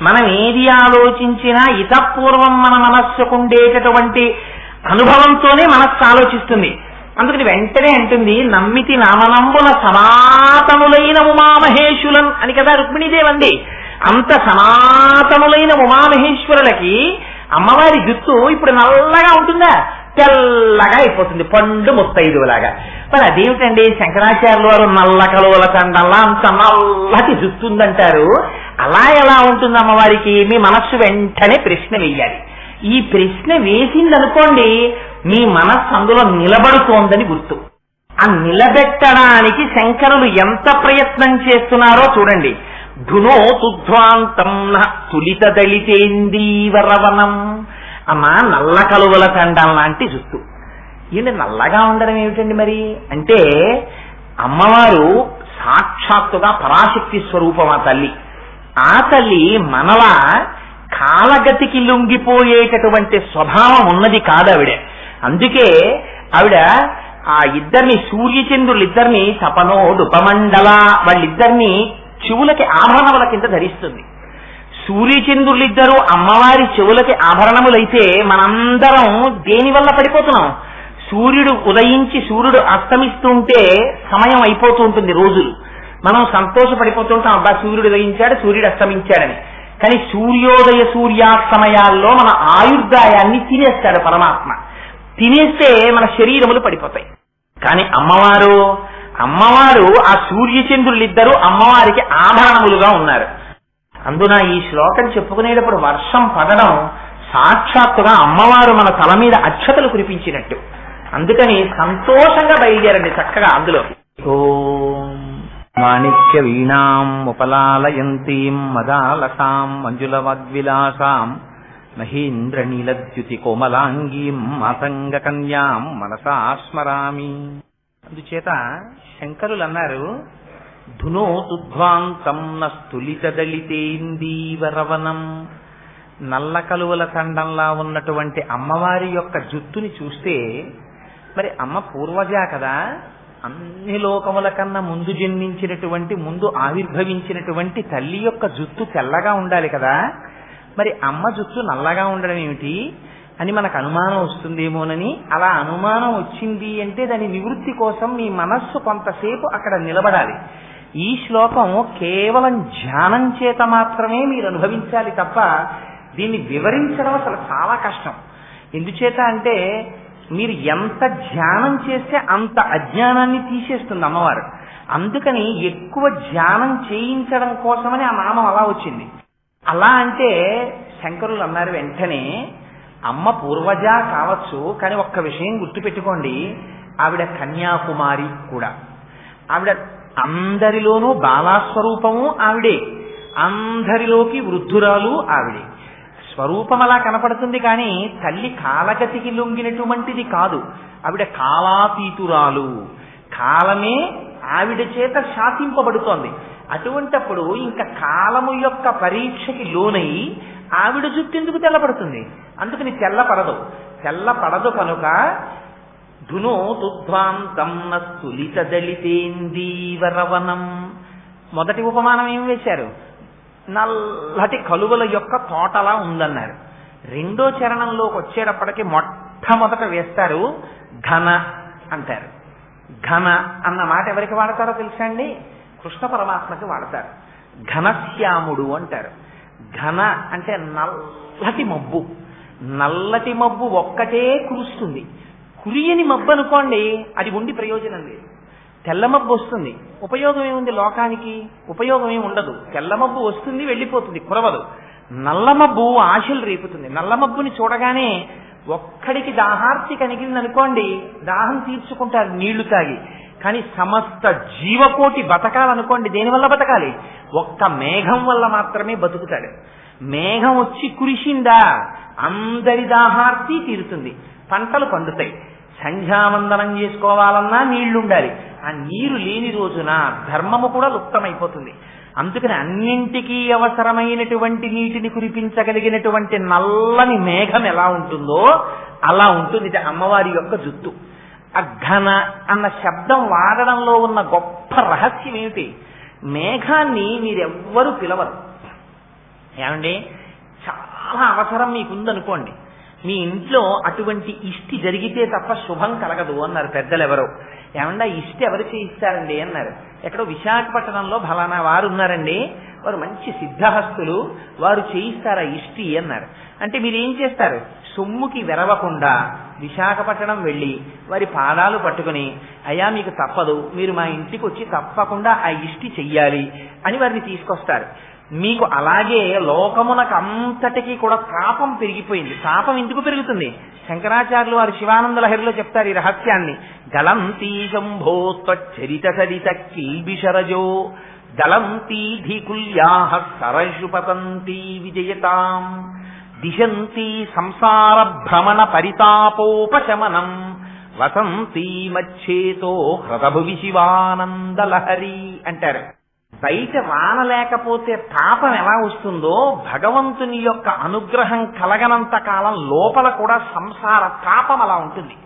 మనం ఏది ఆలోచించినా ఇతపూర్వం మన మనస్సుకు ఉండేటటువంటి అనుభవంతోనే మనస్సు ఆలోచిస్తుంది. అందుకని వెంటనే అంటుంది నమ్మితి నామనంబుల సనాతనులైన ఉమామహేశ్వరులన్ అని కదా రుక్మిణీదేవి అంది. అంత సనాతనులైన ఉమామహేశ్వరులకి అమ్మవారి జుట్టు ఇప్పుడు నల్లగా ఉంటుందా? తెల్లగా అయిపోతుంది, పండు ముత్తైదులాగా. మరి అదేమిటండి శంకరాచార్యుల వారు నల్ల కలువల తండల్లా అంత నల్లటి జుట్టు ఉందంటారు. అలా ఎలా ఉంటుంది అమ్మవారికి? మీ మనస్సు వెంటనే ప్రశ్న వేయాలి. ఈ ప్రశ్న వేసిందనుకోండి మీ మనస్సు అందులో నిలబడుతోందని గుర్తు. ఆ నిలబెట్టడానికి శంకరులు ఎంత ప్రయత్నం చేస్తున్నారో చూడండి. ధునో తుధ్వాంతం తులిత దళితేందీవరవనం. అమ్మా నల్ల కలువల తండం లాంటి జుట్టు, ఈయన నల్లగా ఉండడం ఏమిటండి మరి అంటే అమ్మవారు సాక్షాత్తుగా పరాశక్తి స్వరూపం ఆ తల్లి మనలా కాలగతికి లొంగిపోయేటటువంటి స్వభావం ఉన్నది కాదావిడ. అందుకే ఆవిడ ఆ ఇద్దరిని సూర్యచంద్రులిద్దరిని తపనోడుపమండల వాళ్ళిద్దరిని చెవులకి ఆభరణముల కింద ధరిస్తుంది. సూర్యచంద్రులిద్దరూ అమ్మవారి చెవులకి ఆభరణములైతే మనందరం దేని వల్ల పడిపోతున్నాం? సూర్యుడు ఉదయించి సూర్యుడు అస్తమిస్తుంటే సమయం అయిపోతూ ఉంటుంది, రోజులు మనం సంతోషపడిపోతుంటాం, అబ్బా సూర్యుడు ఉదయించాడు సూర్యుడు అస్తమించాడని. కానీ సూర్యోదయ సూర్యాస్తమయాల్లో మన ఆయుర్దాయాన్ని తినేస్తాడు పరమాత్మ. తినేస్తే మన శరీరములు పడిపోతాయి. కానీ అమ్మవారు ఆ సూర్యచంద్రులిద్దరూ అమ్మవారికి ఆభరణములుగా ఉన్నారు. అందున ఈ శ్లోకం చెప్పుకునేటప్పుడు వర్షం పడడం సాక్షాత్తుగా అమ్మవారు మన తల మీద అక్షతలు కురిపించినట్టు. అందుకని సంతోషంగా బయలుదేరండి చక్కగా అందులో. ఓం మాణిక్య వీణాం ఉపలాలయంతీం మదాలసాం మంజుల వాగ్విలాసాం మహేంద్ర నీలద్యుతి కోమలాంగీం మాతంగ కన్యాం మనసా స్మరామి. అందుచేత శంకరులు అన్నారు, ధునోతుధ్వాంతం నస్తులిత దళితేందీవరవనం. నల్ల కలువల తండంలా ఉన్నటువంటి అమ్మవారి యొక్క జుత్తుని చూస్తే, మరి అమ్మ పూర్వజా కదా, అన్ని లోకముల కన్నా ముందు జన్మించినటువంటి ముందు ఆవిర్భవించినటువంటి తల్లి యొక్క జుత్తు తెల్లగా ఉండాలి కదా, మరి అమ్మ జుత్తు నల్లగా ఉండడం ఏమిటి అని మనకు అనుమానం వస్తుందేమోనని. అలా అనుమానం వచ్చింది అంటే దాని నివృత్తి కోసం మీ మనస్సు కొంతసేపు అక్కడ నిలబడాలి. ఈ శ్లోకం కేవలం ధ్యానం చేత మాత్రమే మీరు అనుభవించాలి తప్ప దీన్ని వివరించడం అసలు చాలా కష్టం. ఎందుచేత అంటే మీరు ఎంత ధ్యానం చేస్తే అంత అజ్ఞానాన్ని తీసేస్తుంది అమ్మవారు. అందుకని ఎక్కువ ధ్యానం చేయించడం కోసమని ఆ నామం అలా వచ్చింది. అలా అంటే శంకరులు అన్నారు వెంటనే, అమ్మ పూర్వజ కావచ్చు, కానీ ఒక్క విషయం గుర్తుపెట్టుకోండి, ఆవిడ కన్యాకుమారి కూడా. ఆవిడ అందరిలోనూ బాలాస్వరూపము ఆవిడే, అందరిలోకి వృద్ధురాలు ఆవిడే. స్వరూపం అలా కనపడుతుంది కానీ తల్లి కాలగతికి లొంగినటువంటిది కాదు. ఆవిడ కాలాతీతురాలు, కాలమే ఆవిడ చేత శాసింపబడుతోంది. అటువంటప్పుడు ఇంకా కాలము యొక్క పరీక్షకి లోనై ఆవిడ జుట్టు ఎందుకు తెల్లపడుతుంది? అందుకని తెల్లపడదు కనుక ధునోతుధ్వాంతం నస్తులిత దళితేందీవరవనం. మొదటి ఉపమానం ఏం వేశారు? నల్లటి కలువల యొక్క తోటలా ఉందన్నారు. రెండో చరణంలోకి వచ్చేటప్పటికి మొట్టమొదట వేస్తారు ఘన అంటారు. ఘన అన్న మాట ఎవరికి వాడతారో తెలుసా అండి? కృష్ణ పరమాత్మకి వాడతారు. ఘనశ్యాముడు అంటారు. ఘన అంటే నల్లటి మబ్బు. నల్లటి మబ్బు ఒక్కటే కురుస్తుంది. కురియని మబ్బు అనుకోండి, అది ఉండి ప్రయోజనం లేదు. తెల్ల మబ్బు వస్తుంది, ఉపయోగం ఏముంది? లోకానికి ఉపయోగం ఏమి ఉండదు. తెల్ల మబ్బు వస్తుంది, వెళ్ళిపోతుంది, కురవదు. నల్ల మబ్బు ఆశలు రేపుతుంది. నల్ల మబ్బుని చూడగానే ఒక్కడికి దాహార్తి కలిగింది అనుకోండి, దాహం తీర్చుకుంటారు నీళ్లు తాగి. కానీ సమస్త జీవకోటి బతకాలనుకోండి, దేనివల్ల బతకాలి? ఒక్క మేఘం వల్ల మాత్రమే బతుకుతాడు. మేఘం వచ్చి కురిసిందా అందరి దాహార్తి తీరుతుంది, పంటలు పండుతాయి. సంధ్యావందనం చేసుకోవాలన్నా నీళ్లుండాలి. ఆ నీరు లేని రోజున ధర్మము కూడా లుప్తమైపోతుంది. అందుకని అన్నింటికీ అవసరమైనటువంటి నీటిని కురిపించగలిగినటువంటి నల్లని మేఘం ఎలా ఉంటుందో అలా ఉంటుంది అమ్మవారి యొక్క జుత్తు. అఘన అన్న శబ్దం వాడడంలో ఉన్న గొప్ప రహస్యం ఏమిటి? మేఘాన్ని మీరెవ్వరూ పిలవరు. ఏమండి, చాలా అవసరం మీకుందనుకోండి, మీ ఇంట్లో అటువంటి ఇష్టి జరిగితే తప్ప శుభం కలగదు అన్నారు పెద్దలు. ఎవరో ఏమన్నా ఇష్టి ఎవరు చేయిస్తారండి అన్నారు. ఎక్కడో విశాఖపట్నంలో ఫలానా వారు ఉన్నారండి, వారు మంచి సిద్ధహస్తులు, వారు చేయిస్తారా ఇష్టి అన్నారు. అంటే మీరు ఏం చేస్తారు? సొమ్ముకి వెరవకుండా విశాఖపట్నం వెళ్ళి వారి పాదాలు పట్టుకుని, అయ్యా మీకు తప్పదు, మీరు మా ఇంటికి వచ్చి తప్పకుండా ఆ ఇష్టి చెయ్యాలి అని వారిని తీసుకొస్తారు. మీకు అలాగే లోకమునకు అంతటికీ కూడా తాపం పెరిగిపోయింది. తాపం ఎందుకు పెరుగుతుంది? శంకరాచార్యులు వారు శివానంద లహరిలో చెప్తారు ఈ రహస్యాన్ని. గలంతీ శంభో త్వచ్చరిత సరిత కీల్బిషరజో గలంతీ ధీకుల్యాః సరశుపతంతి విజయతాం దిశంతి సంసార భ్రమణ పరితాపోపశమనం వసంతీమచ్చేతో హృదభువి శివానందలహరి అంటారు. బయట వాన లేకపోతే తాపం ఎలా వస్తుందో భగవంతుని యొక్క అనుగ్రహం కలగనంత కాలం లోపల కూడా సంసార తాపం అలా ఉంటుంది.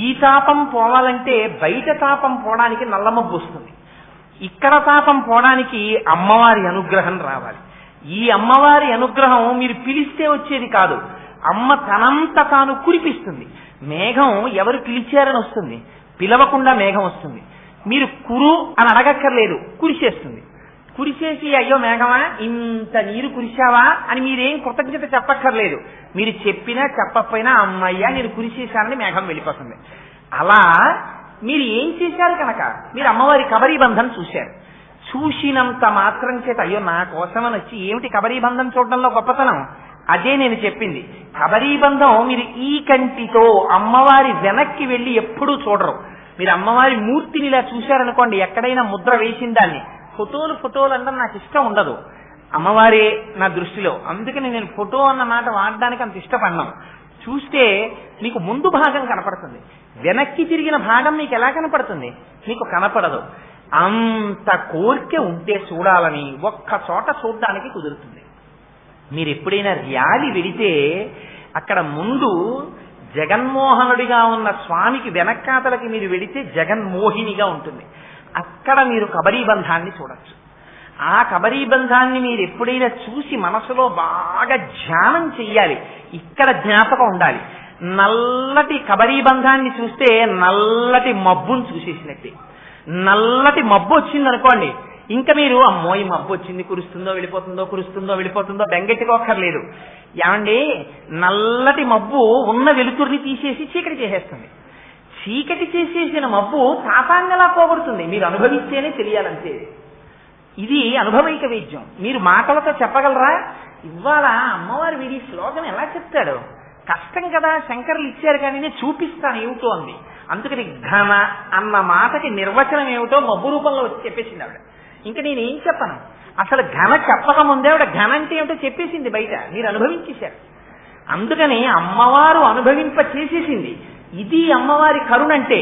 ఈ తాపం పోవాలంటే బయట తాపం పోవడానికి నల్లమబ్బు వస్తుంది, ఇక్కడ తాపం పోవడానికి అమ్మవారి అనుగ్రహం రావాలి. ఈ అమ్మవారి అనుగ్రహం మీరు పిలిస్తే వచ్చేది కాదు, అమ్మ తనంత తాను కురిపిస్తుంది. మేఘం ఎవరు పిలిచారని వస్తుంది, పిలవకుండా మేఘం వస్తుంది. మీరు కురు అని అడగక్కర్లేదు, కురిసేస్తుంది. కురిసేసి అయ్యో మేఘమా ఇంత నీరు కురిశావా అని మీరేం కృతజ్ఞత చెప్పక్కర్లేదు. మీరు చెప్పినా చెప్పకపోయినా అమ్మయ్యా నేను కురిసేశానని మేఘం వెళ్ళిపోతుంది. అలా మీరు ఏం చేశారు కనుక మీరు అమ్మవారి కబరీ బంధం చూశారు. చూసినంత మాత్రం చేత అయ్యో నా కోసమని వచ్చి ఏమిటి కబరీ బంధం చూడడంలో గొప్పతనం, అదే నేను చెప్పింది. కబరీ బంధం మీరు ఈ కంటితో అమ్మవారి వెనక్కి వెళ్ళి ఎప్పుడూ చూడరు. మీరు అమ్మవారి మూర్తిని ఇలా చూశారనుకోండి, ఎక్కడైనా ముద్ర వేసిన దాన్ని ఫోటోలు అంటే నాకు ఇష్టం ఉండదు, అమ్మవారే నా దృష్టిలో. అందుకని నేను ఫోటో అన్న మాట వాడడానికి అంత ఇష్టపడ్డాం. చూస్తే మీకు ముందు భాగం కనపడుతుంది, వెనక్కి తిరిగిన భాగం మీకు ఎలా కనపడుతుంది, మీకు కనపడదు. అంత కోరిక ఉంటే చూడాలని ఒక్క చోట చూడడానికి కుదురుతుంది. మీరు ఎప్పుడైనా ర్యాలీ వెడితే అక్కడ ముందు జగన్మోహనుడిగా ఉన్న స్వామికి వెనక్కాతలకి మీరు వెడితే జగన్మోహినిగా ఉంటుంది. అక్కడ మీరు కబరీ బంధాన్ని చూడొచ్చు. ఆ కబరీ బంధాన్ని మీరు ఎప్పుడైనా చూసి మనసులో బాగా ధ్యానం చెయ్యాలి. ఇక్కడ జ్ఞాపకం ఉండాలి. నల్లటి కబరీ బంధాన్ని చూస్తే నల్లటి మబ్బును చూసేసినట్టే. నల్లటి మబ్బు వచ్చిందనుకోండి, ఇంకా మీరు అమ్మో ఈ మబ్బు వచ్చింది, కురుస్తుందో వెళ్ళిపోతుందో బెంగెట్టుకోక్కర్లేదు. ఏమండి నల్లటి మబ్బు ఉన్న వెలుతురిని తీసేసి చీకటి చేసేస్తుంది. చీకటి చేసేసిన మబ్బు తాపాన్ని ఎలా పోగొడుతుంది, మీరు అనుభవిస్తేనే తెలియాలంతే. ఇది అనుభవైక వైద్యం. మీరు మాటలతో చెప్పగలరా? ఇవాళ అమ్మవారి వీడి శ్లోకం ఎలా చెప్తాడు, కష్టం కదా, శంకరులు ఇచ్చారు కానీ నేను చూపిస్తాను ఏమిటో అంది. అందుకని ఘన అన్న మాటకి నిర్వచనం ఏమిటో మబ్బు రూపంలో వచ్చి చెప్పేసింది ఆవిడ. ఇంకా నేనేం చెప్పను, అసలు ఘన చెప్పకముందే ఆవిడ ఘన అంటే ఏమిటో చెప్పేసింది, బయట మీరు అనుభవించేశారు. అందుకని అమ్మవారు అనుభవింప చేసేసింది. ఇది అమ్మవారి కరుణంటే.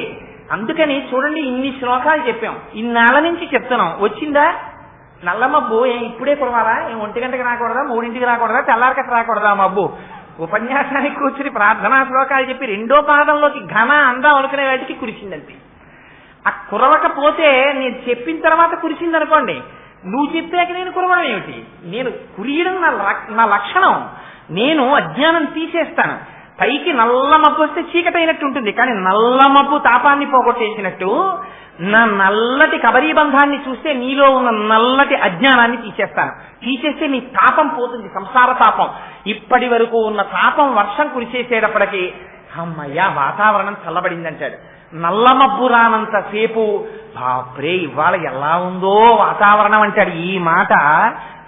అందుకని చూడండి ఇన్ని శ్లోకాలు చెప్పాం, ఇన్నాళ్ళ నుంచి చెప్తున్నాం. వచ్చిందా నల్ల మబ్బు? ఇప్పుడే కురవాలా? 1 గంటకి రాకూడదా, 3 రాకూడదా, తెల్లారికట్ట రాకూడదా మబ్బు? ఉపన్యాసానికి కూర్చుని ప్రార్థనా శ్లోకాలు చెప్పి 2వ పాదంలోకి ఘన అందాం అనుకునే వాటికి కురిసిందంతే. ఆ కురవకపోతే నేను చెప్పిన తర్వాత కురిసిందనుకోండి, నువ్వు చెప్పాక నేను కురవడం ఏమిటి? నేను కురియడం నా లక్షణం. నేను అజ్ఞానం తీసేస్తాను. పైకి నల్ల మబ్బు వస్తే చీకటైనట్టు ఉంటుంది, కానీ నల్ల మబ్బు తాపాన్ని పోగొట్టేసినట్టు నా నల్లటి కబరీ బంధాన్ని చూస్తే నీలో ఉన్న నల్లటి అజ్ఞానాన్ని తీసేస్తాను. తీసేస్తే నీ తాపం పోతుంది, సంసార తాపం. ఇప్పటి వరకు ఉన్న తాపం వర్షం కురిసేసేటప్పటికి అమ్మయ్యా వాతావరణం చల్లబడిందంటాడు. నల్ల మబ్బు రానంతసేపు బాప్రే ఇవాళ ఎలా ఉందో వాతావరణం అంటాడు. ఈ మాట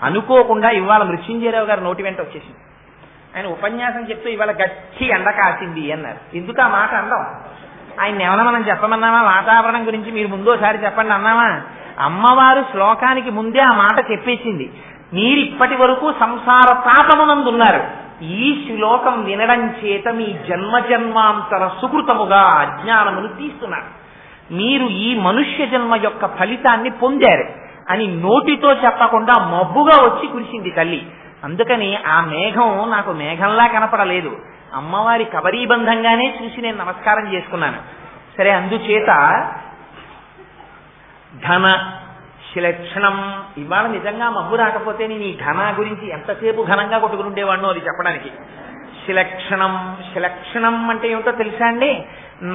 అనుకోకుండా ఇవాళ మృత్యుంజయరావు గారు నోటి వెంట వచ్చేసింది. ఆయన ఉపన్యాసం చెప్తూ ఇవాళ గట్టి ఎండ కాసింది అన్నారు. ఎందుకు ఆ మాట అందాం? ఆయన ఏమన్నా మనం చెప్పమన్నామా వాతావరణం గురించి? మీరు ముందోసారి చెప్పండి అన్నామా? అమ్మవారు శ్లోకానికి ముందే ఆ మాట చెప్పేసింది. మీరు ఇప్పటి వరకు సంసార తాపమునందున్నారు. ఈ శ్లోకం వినడం చేత మీ జన్మాంతర సుకృతముగా అజ్ఞానమును తీస్తున్నారు. మీరు ఈ మనుష్య జన్మ యొక్క ఫలితాన్ని పొందారు అని నోటితో చెప్పకుండా మబ్బుగా వచ్చి కురిసింది తల్లి. అందుకని ఆ మేఘం నాకు మేఘంలా కనపడలేదు, అమ్మవారి కబరీబంధంగానే చూసి నేను నమస్కారం చేసుకున్నాను. సరే, అందుచేత ఘన శిలక్షణం. ఇవాళ నిజంగా మబ్బు రాకపోతే నేను ఈ ఘన గురించి ఎంతసేపు ఘనంగా కొట్టుకుండేవాడినో అది చెప్పడానికి. శిలక్షణం అంటే ఏమిటో తెలుసా అండి?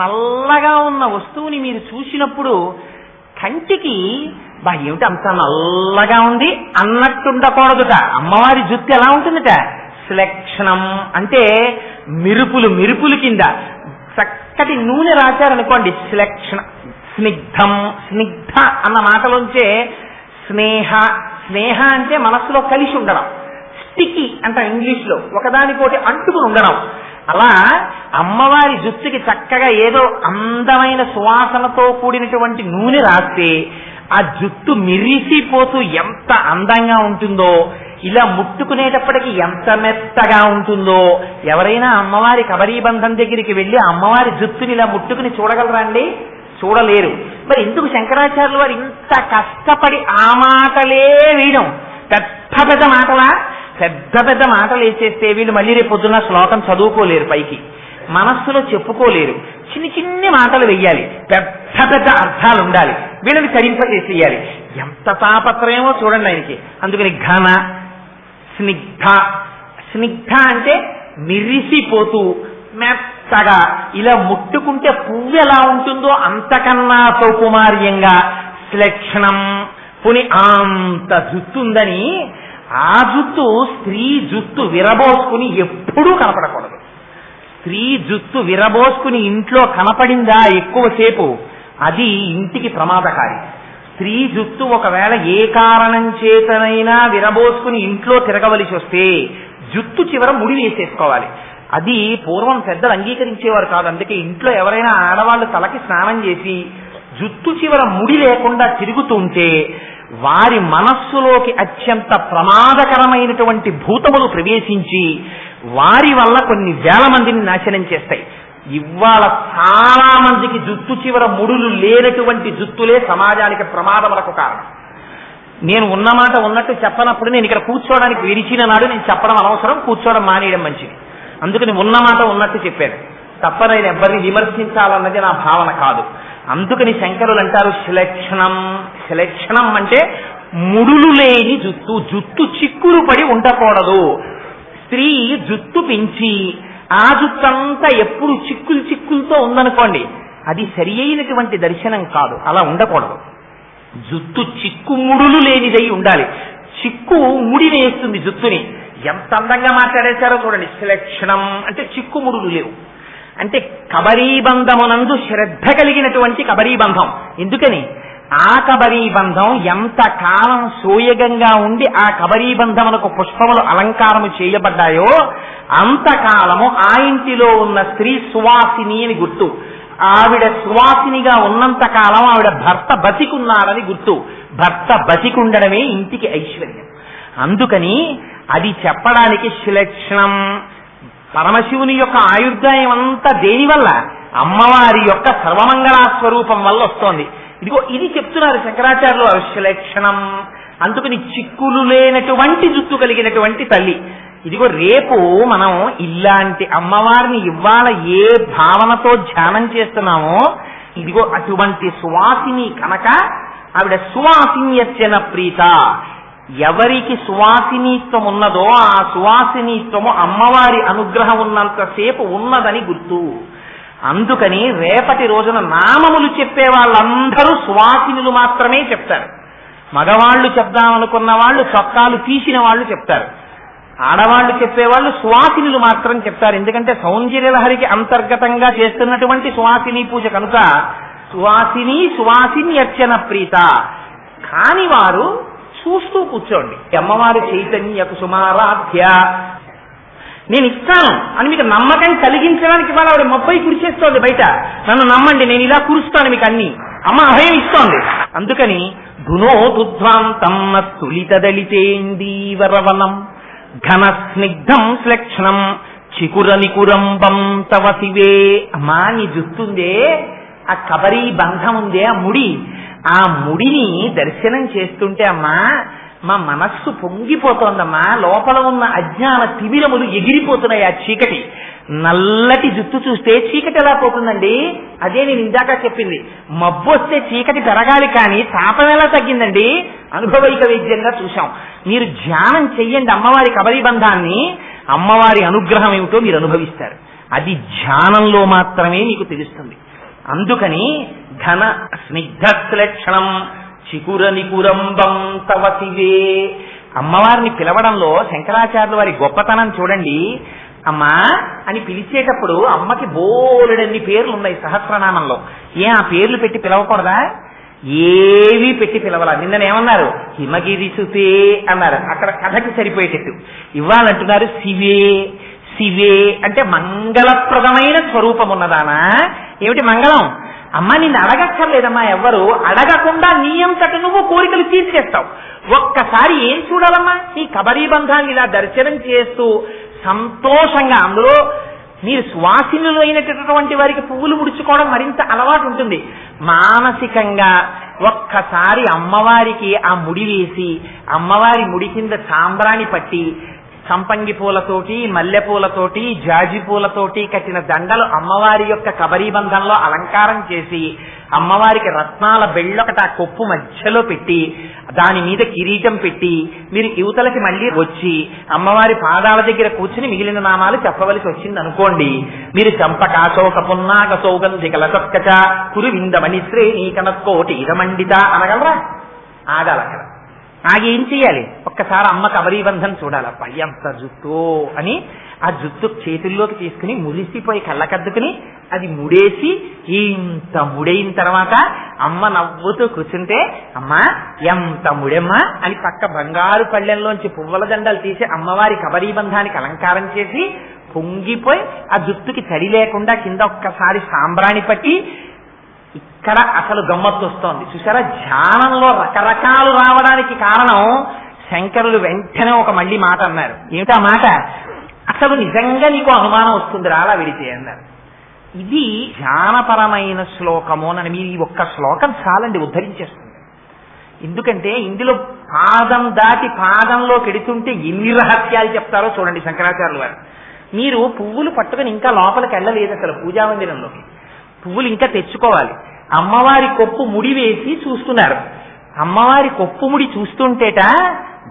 నల్లగా ఉన్న వస్తువుని మీరు చూసినప్పుడు కంటికి బా ఏమిటి అంత నల్లగా ఉంది అన్నట్టుండకూడదుట. అమ్మవారి జుత్తు ఎలా ఉంటుందిట? శిలక్షణం అంటే మెరుపులు కింద చక్కటి నూనె రాశారనుకోండి, శిలక్షణ. స్నిగ్ధ అన్న మాటలోంచే స్నేహ అంటే మనస్సులో కలిసి ఉండడం. స్టికి అంట ఇంగ్లీష్ లో, ఒకదానికోటి అంటుకుని ఉండడం. అలా అమ్మవారి జుత్తుకి చక్కగా ఏదో అందమైన సువాసనతో కూడినటువంటి నూనె రాస్తే ఆ జుట్టు మిరిసిపోతూ ఎంత అందంగా ఉంటుందో, ఇలా ముట్టుకునేటప్పటికి ఎంత మెత్తగా ఉంటుందో. ఎవరైనా అమ్మవారి కబరీబంధం దగ్గరికి వెళ్ళి అమ్మవారి జుత్తుని ఇలా ముట్టుకుని చూడగలరా అండి? చూడలేరు. మరి ఎందుకు శంకరాచార్యులు వారు ఇంత కష్టపడి ఆ మాటలే వేయడం? పెద్ద పెద్ద మాటలా? పెద్ద పెద్ద మాటలు వేసేస్తే వీళ్ళు మళ్ళీ రేపు పొద్దున్న శ్లోకం చదువుకోలేరు, పైకి మనస్సులో చెప్పుకోలేరు. చిన్ని చిన్ని మాటలు వెయ్యాలి, పెద్ద పెద్ద అర్థాలు ఉండాలి, వీళ్ళని తరింపజేసేయాలి. ఎంత తాపత్రయమో చూడండి ఆయనకి. అందుకని ఘన, స్నిగ్ధ. స్నిగ్ధ అంటే మిరిసిపోతూ మెత్తగా, ఇలా ముట్టుకుంటే పువ్వు ఎలా ఉంటుందో అంతకన్నా సౌకుమార్యంగా శ్లక్షణం. పుని అంత జుత్తుందని, ఆ జుత్తు స్త్రీ జుత్తు విరబోసుకుని ఎప్పుడూ కనపడకూడదు. స్త్రీ జుత్తు విరబోసుకుని ఇంట్లో కనపడిందా ఎక్కువసేపు, అది ఇంటికి ప్రమాదకారి. స్త్రీ జుత్తు ఒకవేళ ఏ కారణం చేతనైనా విరబోసుకుని ఇంట్లో తిరగవలసి వస్తే జుత్తు చివర ముడి వేసేసుకోవాలి. అది పూర్వం పెద్దలు అంగీకరించేవారు కాదు. అందుకే ఇంట్లో ఎవరైనా ఆడవాళ్ళు తలకి స్నానం చేసి జుత్తు చివర ముడి లేకుండా తిరుగుతుంటే వారి మనస్సులోకి అత్యంత ప్రమాదకరమైనటువంటి భూతములు ప్రవేశించి వారి వల్ల కొన్ని వేల మందిని నాశనం చేస్తాయి. ఇవాళ చాలా మందికి జుత్తు చివర ముడులు లేనటువంటి జుత్తులే సమాజానికి ప్రమాదములకు కారణం. నేను ఉన్నమాట ఉన్నట్టు చెప్పనప్పుడు నేను ఇక్కడ కూర్చోవడానికి విరిచిన నాడు నేను చెప్పడం అనవసరం, కూర్చోవడం మానేయడం మంచిది. అందుకని ఉన్నమాట ఉన్నట్టు చెప్పాను తప్ప నేను ఎవరిని విమర్శించాలన్నది నా భావన కాదు. అందుకని శంకరులు అంటారు శ్లక్షణం. శ్లక్షణం అంటే ముడులు లేని జుత్తు, జుత్తు చిక్కులు పడి ఉండకూడదు. స్త్రీ జుత్తు పెంచి ఆ జుత్తంతా ఎప్పుడు చిక్కులు చిక్కులతో ఉందనుకోండి, అది సరి అయినటువంటి దర్శనం కాదు. అలా ఉండకూడదు. జుత్తు చిక్కు ముడులు లేనిదై ఉండాలి. చిక్కు ముడి వేస్తుంది జుత్తుని. ఎంత అందంగా మాట్లాడేశారో చూడండి. శ్లక్షణం అంటే చిక్కుముడులు లేవు. అంటే కబరీబంధమునందు శ్రద్ధ కలిగినటువంటి కబరీబంధం. ఎందుకని? ఆ కబరీబంధం ఎంత కాలం సోయగంగా ఉండి ఆ కబరీబంధమునకు పుష్పములు అలంకారము చేయబడ్డాయో అంతకాలము ఆ ఇంటిలో ఉన్న స్త్రీ సువాసిని అని గుర్తు. ఆవిడ సువాసినిగా ఉన్నంత కాలం ఆవిడ భర్త బతికున్నాడని గుర్తు. భర్త బతికుండడమే ఇంటికి ఐశ్వర్యం. అందుకని అది చెప్పడానికి శ్లక్షణం. పరమశివుని యొక్క ఆయుర్దాయం అంతా దేనివల్ల? అమ్మవారి యొక్క సర్వమంగళా స్వరూపం వల్ల వస్తోంది. ఇదిగో ఇది చెప్తున్నారు శంకరాచార్యులు శ్లక్షణం. అందుకని చిక్కులు లేనటువంటి జుత్తు కలిగినటువంటి తల్లి. ఇదిగో రేపు మనం ఇలాంటి అమ్మవారిని ఇవాళ ఏ భావనతో ధ్యానం చేస్తున్నామో ఇదిగో అటువంటి సువాసిని కనుక ఆవిడ సువాసిన్యర్చన ప్రీత. ఎవరికి సువాసినీత్వం ఉన్నదో ఆ సువాసినీత్వము అమ్మవారి అనుగ్రహం ఉన్నంతసేపు ఉన్నదని గుర్తు. అందుకని రేపటి రోజున నామములు చెప్పే వాళ్ళందరూ సువాసినులు మాత్రమే చెప్తారు. మగవాళ్లు చెప్దామనుకున్న వాళ్ళు చొక్కాలు తీసిన వాళ్ళు చెప్తారు. ఆడవాళ్లు చెప్పేవాళ్ళు సువాసినులు మాత్రం చెప్తారు. ఎందుకంటే సౌందర్యలహరికి అంతర్గతంగా చేస్తున్నటువంటి సువాసిని పూజ కనుక సువాసిని సువాసిన్యర్చన ప్రీత. కాని వారు చూస్తూ కూర్చోండి. అమ్మవారి చైతన్య కుసుమారాధ్య నేను ఇస్తాను అని మీకు నమ్మకం కలిగించడానికి వాళ్ళ ఆవిడ మొబ్బై కురిచేస్తోంది బయట. నన్ను నమ్మండి, నేను ఇలా కురుస్తాను మీకు అన్ని. అమ్మ అభయం ఇస్తోంది. అందుకని ధునోదుధ్వాంతం తులితదళితేందీవరవనం ఘన స్నిగ్ధం శ్లక్షణం చికురనికురంబం తవ శివే. అమ్మా నీ జుత్తుందే, ఆ కబరీ బంధం ఉందే, ఆ ముడి, ఆ ముడిని దర్శనం చేస్తుంటే అమ్మా మా మనస్సు పొంగిపోతోందమ్మా. లోపల ఉన్న అజ్ఞాన తిమిరములు ఎగిరిపోతున్నాయి. ఆ చీకటి, నల్లటి జుత్తు చూస్తే చీకటి ఎలా పోతుందండి? అదే నేను ఇందాక చెప్పింది. మబ్బు వస్తే చీకటి పెరగాలి కానీ తాపం ఎలా తగ్గిందండి? అనుభవైక వైద్యంగా చూశాం. మీరు ధ్యానం చెయ్యండి అమ్మవారి కబరీబంధాన్ని, అమ్మవారి అనుగ్రహం ఏమిటో మీరు అనుభవిస్తారు. అది ధ్యానంలో మాత్రమే మీకు తెలుస్తుంది. అందుకని ఘన స్నిగ్ధ శ్లక్షణం చికురనికురంబం తవ శివే. అమ్మవారిని పిలవడంలో శంకరాచార్యుల వారి గొప్పతనం చూడండి. అమ్మా అని పిలిచేటప్పుడు అమ్మకి బోలెడన్ని పేర్లు ఉన్నాయి సహస్రనామంలో. ఆ పేర్లు పెట్టి పిలవకూడదా? ఏవి పెట్టి పిలవాల. నిన్ననేమన్నారు? హిమగిరి సుతే అన్నారు. అక్కడ కథకి సరిపోయేటట్టు. ఇవ్వాలంటున్నారు శివే. శివే అంటే మంగళప్రదమైన స్వరూపం ఉన్నదానా? ఏమిటి మంగళం? అమ్మ నిన్ను అడగక్కర్లేదమ్మా, ఎవ్వరు అడగకుండా నీ అంతటి నువ్వు కోరికలు తీర్చేస్తావు. ఒక్కసారి ఏం చూడాలమ్మా, నీ కబరీ బంధాన్ని ఇలా దర్శనం చేస్తూ సంతోషంగా, అందులో మీరు సువాసినులు అయినటువంటి వారికి పువ్వులు ముడుచుకోవడం మరింత అలవాటు ఉంటుంది. మానసికంగా ఒక్కసారి అమ్మవారికి ఆ ముడి వేసి, అమ్మవారి ముడి కింద సాంబ్రాణి పట్టి, సంపంగి పూలతోటి, మల్లె పూలతోటి, జాజి పూలతోటి కట్టిన దండలు అమ్మవారి యొక్క కబరీ బంధంలో అలంకారం చేసి, అమ్మవారికి రత్నాల బెళ్ళొకట ఆ కొప్పు మధ్యలో పెట్టి, దాని మీద కిరీటం పెట్టి, మీరు యువతలకి మళ్ళీ వచ్చి అమ్మవారి పాదాల దగ్గర కూర్చుని మిగిలిన నామాలు చెప్పవలసి వచ్చింది అనుకోండి, మీరు చంపకాశోక పున్నాక సౌగంధిక లసత్కచ కురువిందమణి శ్రేణి కనకోటి ఇరమండిత అనగలరా? ఆగాలి. అక్కడ ఆగి ఏం చెయ్యాలి? ఒక్కసారి అమ్మ కబరీ బంధం చూడాలప్ప, ఎంత జుత్తు అని ఆ జుత్తు చేతుల్లోకి తీసుకుని మురిసిపోయి కళ్ళకద్దుకుని అది ముడేసి, ఇంత ముడైన తర్వాత అమ్మ నవ్వుతూ కూర్చుంటే, అమ్మా ఎంత ముడెమ్మా అని పక్క బంగారు పళ్ళెంలోంచి పువ్వుల దండలు తీసి అమ్మవారి కబరీ బంధానికి అలంకారం చేసి పొంగిపోయి ఆ జుత్తుకి తడి లేకుండా కింద ఒక్కసారి సాంబ్రాణి పట్టి, ఇక్కడ అసలు గమ్మత్తు వస్తోంది చూసారా. ధ్యానంలో రకరకాలు రావడానికి కారణం శంకరులు వెంటనే ఒక మళ్ళీ మాట అన్నారు. ఏమిటా మాట? అసలు నిజంగా నీకు అనుమానం వస్తుంది రాలా విడితే అన్నారు. ఇది ధ్యానపరమైన శ్లోకము అని మీరు ఈ ఒక్క శ్లోకం చాలండి ఉద్ధరించేస్తుంది. ఎందుకంటే ఇందులో పాదం దాటి పాదంలో కెడుతుంటే ఎన్ని రహస్యాలు చెప్తారో చూడండి శంకరాచార్యులు వారు. మీరు పువ్వులు పట్టుకుని ఇంకా లోపలికి వెళ్ళలేదు అసలు పూజా మందిరంలోకి. పువ్వులు ఇంకా తెచ్చుకోవాలి. అమ్మవారి కొప్పు ముడి వేసి చూస్తున్నారు. అమ్మవారి కొప్పు ముడి చూస్తుంటేట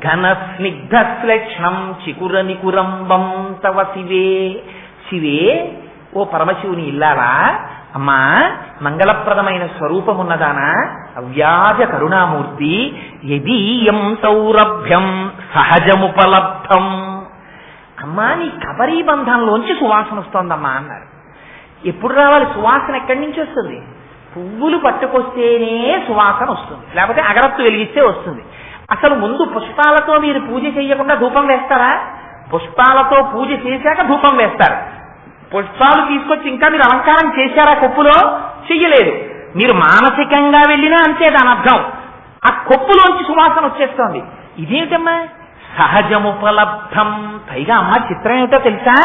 ఘన స్నిగ్ధ శ్లేక్షణం చికుర నికురంబం తవ శివే. శివే, ఓ పరమశివుని ఇల్లాలా, అమ్మా మంగళప్రదమైన స్వరూపమున్నదానా, అవ్యాజ కరుణామూర్తి, యదీయం సౌరభ్యం సహజముపలబ్ధం. అమ్మా నీ కబరీ బంధంలోంచి సువాసన వస్తోందమ్మా అన్నారు. ఎప్పుడు రావాలి సువాసన? ఎక్కడి నుంచి వస్తుంది? పువ్వులు పట్టుకొస్తేనే సువాసన వస్తుంది, లేకపోతే అగరత్తు వెలిగిస్తే వస్తుంది. అసలు ముందు పుష్పాలతో మీరు పూజ చేయకుండా ధూపం వేస్తారా? పుష్పాలతో పూజ చేశాక ధూపం వేస్తారు. పుష్పాలు తీసుకొచ్చి ఇంకా మీరు అలంకారం చేశారా కొప్పులో? చెయ్యలేదు. మీరు మానసికంగా వెళ్ళినా అంతే దాని అర్థం. ఆ కొప్పులోంచి సువాసన వచ్చేస్తోంది. ఇదేమిటమ్మా? సహజముపలబ్ధం. పైగా అమ్మ చిత్రం ఏమిటో తెలుసా?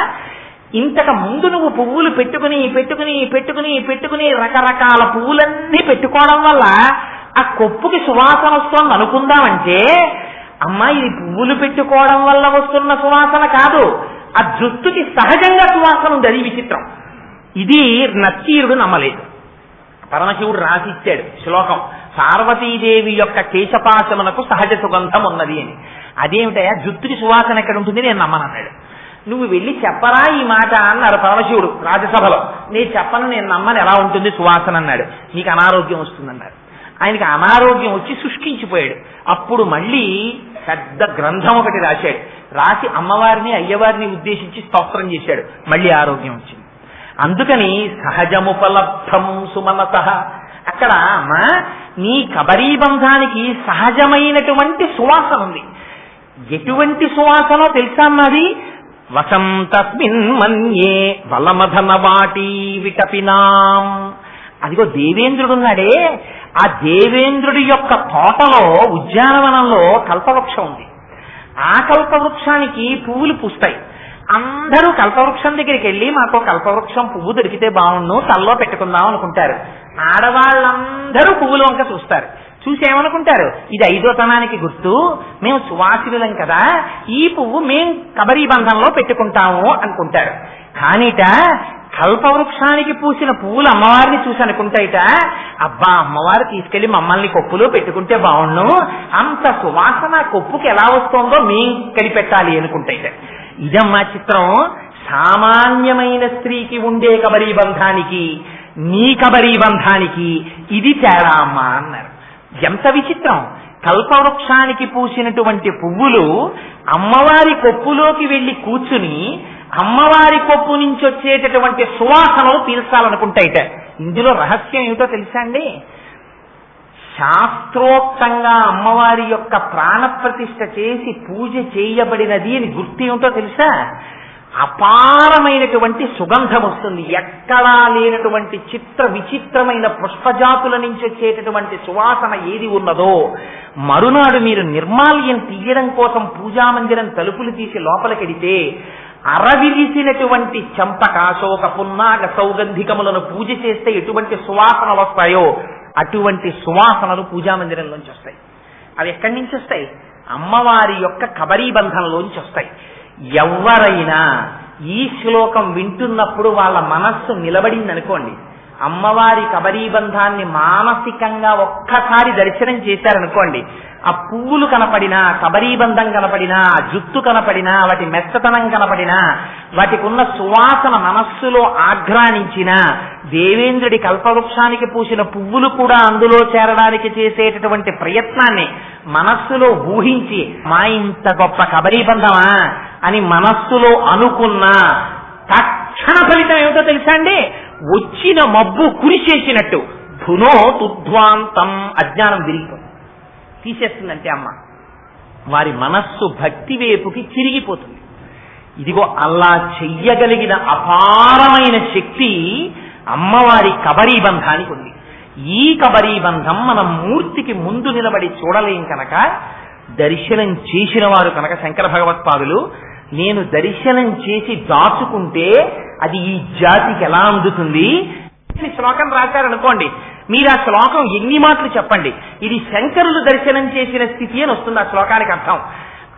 ఇంతకు ముందు నువ్వు పువ్వులు పెట్టుకుని పెట్టుకుని పెట్టుకుని పెట్టుకుని రకరకాల పువ్వులన్నీ పెట్టుకోవడం వల్ల ఆ కొప్పుకి సువాసన వస్తోంది అనుకుందామంటే, అమ్మా ఇది పువ్వులు పెట్టుకోవడం వల్ల వస్తున్న సువాసన కాదు, ఆ జుట్టుకి సహజంగా సువాసన ఉంది. అది విచిత్రం. ఇది నచ్చీరుడు నమ్మలేదు. పరమశివుడు రాసిచ్చాడు శ్లోకం, పార్వతీదేవి యొక్క కేశపాశమునకు సహజ సుగంధం ఉన్నది అని. అదేమిటయా జుట్టుకి సువాసన ఎక్కడ ఉంటుంది? నేను నమ్మనన్నాడు. నువ్వు వెళ్ళి చెప్పరా ఈ మాట అన్నారు పరమశివుడు రాజ్యసభలో. నేను చెప్పను, నేను నమ్మను, ఎలా ఉంటుంది సువాసన అన్నాడు. నీకు అనారోగ్యం వస్తుందన్నారు. ఆయనకి అనారోగ్యం వచ్చి శుష్కించిపోయాడు. అప్పుడు మళ్ళీ పెద్ద గ్రంథం ఒకటి రాశాడు. రాసి అమ్మవారిని అయ్యవారిని ఉద్దేశించి స్తోత్రం చేశాడు. మళ్ళీ ఆరోగ్యం వచ్చింది. అందుకని సహజముపలబ్ధం సుమనత. అక్కడ అమ్మ నీ కబరీ బంధానికి సహజమైనటువంటి సువాసన ఉంది. ఎటువంటి సువాసనో తెలుసా అన్నది? వసంతస్మిన్ మన్యే వలమధన వాటి విటపినాం. అదిగో దేవేంద్రుడున్నాడే, ఆ దేవేంద్రుడి యొక్క తోటలో ఉద్యానవనంలో కల్పవృక్షం ఉంది. ఆ కల్పవృక్షానికి పువ్వులు పూస్తాయి. అందరూ కల్పవృక్షం దగ్గరికి వెళ్ళి మాకు కల్పవృక్షం పువ్వు దొరికితే బాగుండు తల్లో పెట్టుకుందాం అనుకుంటారు. ఆడవాళ్ళందరూ పువ్వులు వంక చూస్తారు. చూసి ఏమనుకుంటారు? ఇది ఐదోతనానికి గుర్తు, మేము సువాసినులం కదా, ఈ పువ్వు మేం కబరీ బంధంలో పెట్టుకుంటాము అనుకుంటారు. కానీట కల్పవృక్షానికి పూసిన పువ్వులు అమ్మవారిని చూసి అనుకుంటాయిట, అబ్బా అమ్మవారు తీసుకెళ్లి మమ్మల్ని కొప్పులో పెట్టుకుంటే బాగుండు, అంత సువాసన కొప్పుకి ఎలా వస్తుందో మేం కనిపెట్టాలి అనుకుంటాయిట. ఇదమ్మా చిత్రం. సామాన్యమైన స్త్రీకి ఉండే కబరీ బంధానికి నీ కబరీ బంధానికి ఇది తేడా అమ్మా అన్నారు. ఎంత విచిత్రం! కల్పవృక్షానికి పూసినటువంటి పువ్వులు అమ్మవారి కొప్పులోకి వెళ్లి కూర్చుని అమ్మవారి కొప్పు నుంచి వచ్చేటటువంటి సువాసనలు పీల్చాలనుకుంటాయిట. ఇందులో రహస్యం ఏమిటో తెలుసా అండి? శాస్త్రోక్తంగా అమ్మవారి యొక్క ప్రాణప్రతిష్ఠ చేసి పూజ చేయబడినది అని గుర్తు ఏమిటో తెలుసా? అపారమైనటువంటి సుగంధం వస్తుంది. ఎక్కడా లేనటువంటి చిత్ర విచిత్రమైన పుష్పజాతుల నుంచి వచ్చేటటువంటి సువాసన ఏది ఉన్నదో, మరునాడు మీరు నిర్మాల్యం తీయడం కోసం పూజామందిరం తలుపులు తీసి లోపలికెడితే అరవిరిసినటువంటి చంపక, అశోక, పున్నాగ, సౌగంధికములను పూజ చేస్తే ఎటువంటి సువాసనలు వస్తాయో అటువంటి సువాసనలు పూజామందిరంలోంచి వస్తాయి. అవి ఎక్కడి నుంచి వస్తాయి? అమ్మవారి యొక్క కబరీబంధంలోంచి వస్తాయి. ఎవరైనా ఈ శ్లోకం వింటున్నప్పుడు వాళ్ళ మనస్సు నిలబడిందనుకోండి, అమ్మవారి కబరీబంధాన్ని మానసికంగా ఒక్కసారి దర్శనం చేశారనుకోండి, ఆ పువ్వులు కనపడినా, కబరీబంధం కనపడినా, ఆ జుత్తు కనపడినా, వాటి మెత్తతనం కనపడినా, వాటికి ఉన్న సువాసన మనస్సులో ఆఘ్రానించినా, దేవేంద్రుడి కల్పవృక్షానికి పూసిన పువ్వులు కూడా అందులో చేరడానికి చేసేటటువంటి ప్రయత్నాన్ని మనస్సులో ఊహించి, మా ఇంత గొప్ప కబరీబంధమా అని మనస్సులో అనుకున్నా తక్షణ ఫలితం ఏమిటో తెలుసా అండి? వచ్చిన మబ్బు కురిసేసినట్టు ధునో తుధ్వాంతం, అజ్ఞానం విరిగిపోతుంది, తీసేస్తుందంటే అమ్మ వారి మనస్సు భక్తి వైపుకి తిరిగిపోతుంది. ఇదిగో అలా చెయ్యగలిగిన అపారమైన శక్తి అమ్మవారి కబరీబంధానికి ఉంది. ఈ కబరీబంధం మనం మూర్తికి ముందు నిలబడి చూడలేం కనుక, దర్శనం చేసిన వారు కనుక శంకర భగవత్పాదులు, నేను దర్శనం చేసి దాచుకుంటే అది ఈ జాతికి ఎలా అందుతుంది? శ్లోకం రాశారనుకోండి, మీరు ఆ శ్లోకం ఎన్ని మాటలు చెప్పండి, ఇది శంకరులు దర్శనం చేసిన స్థితి అని వస్తుంది ఆ శ్లోకానికి అర్థం.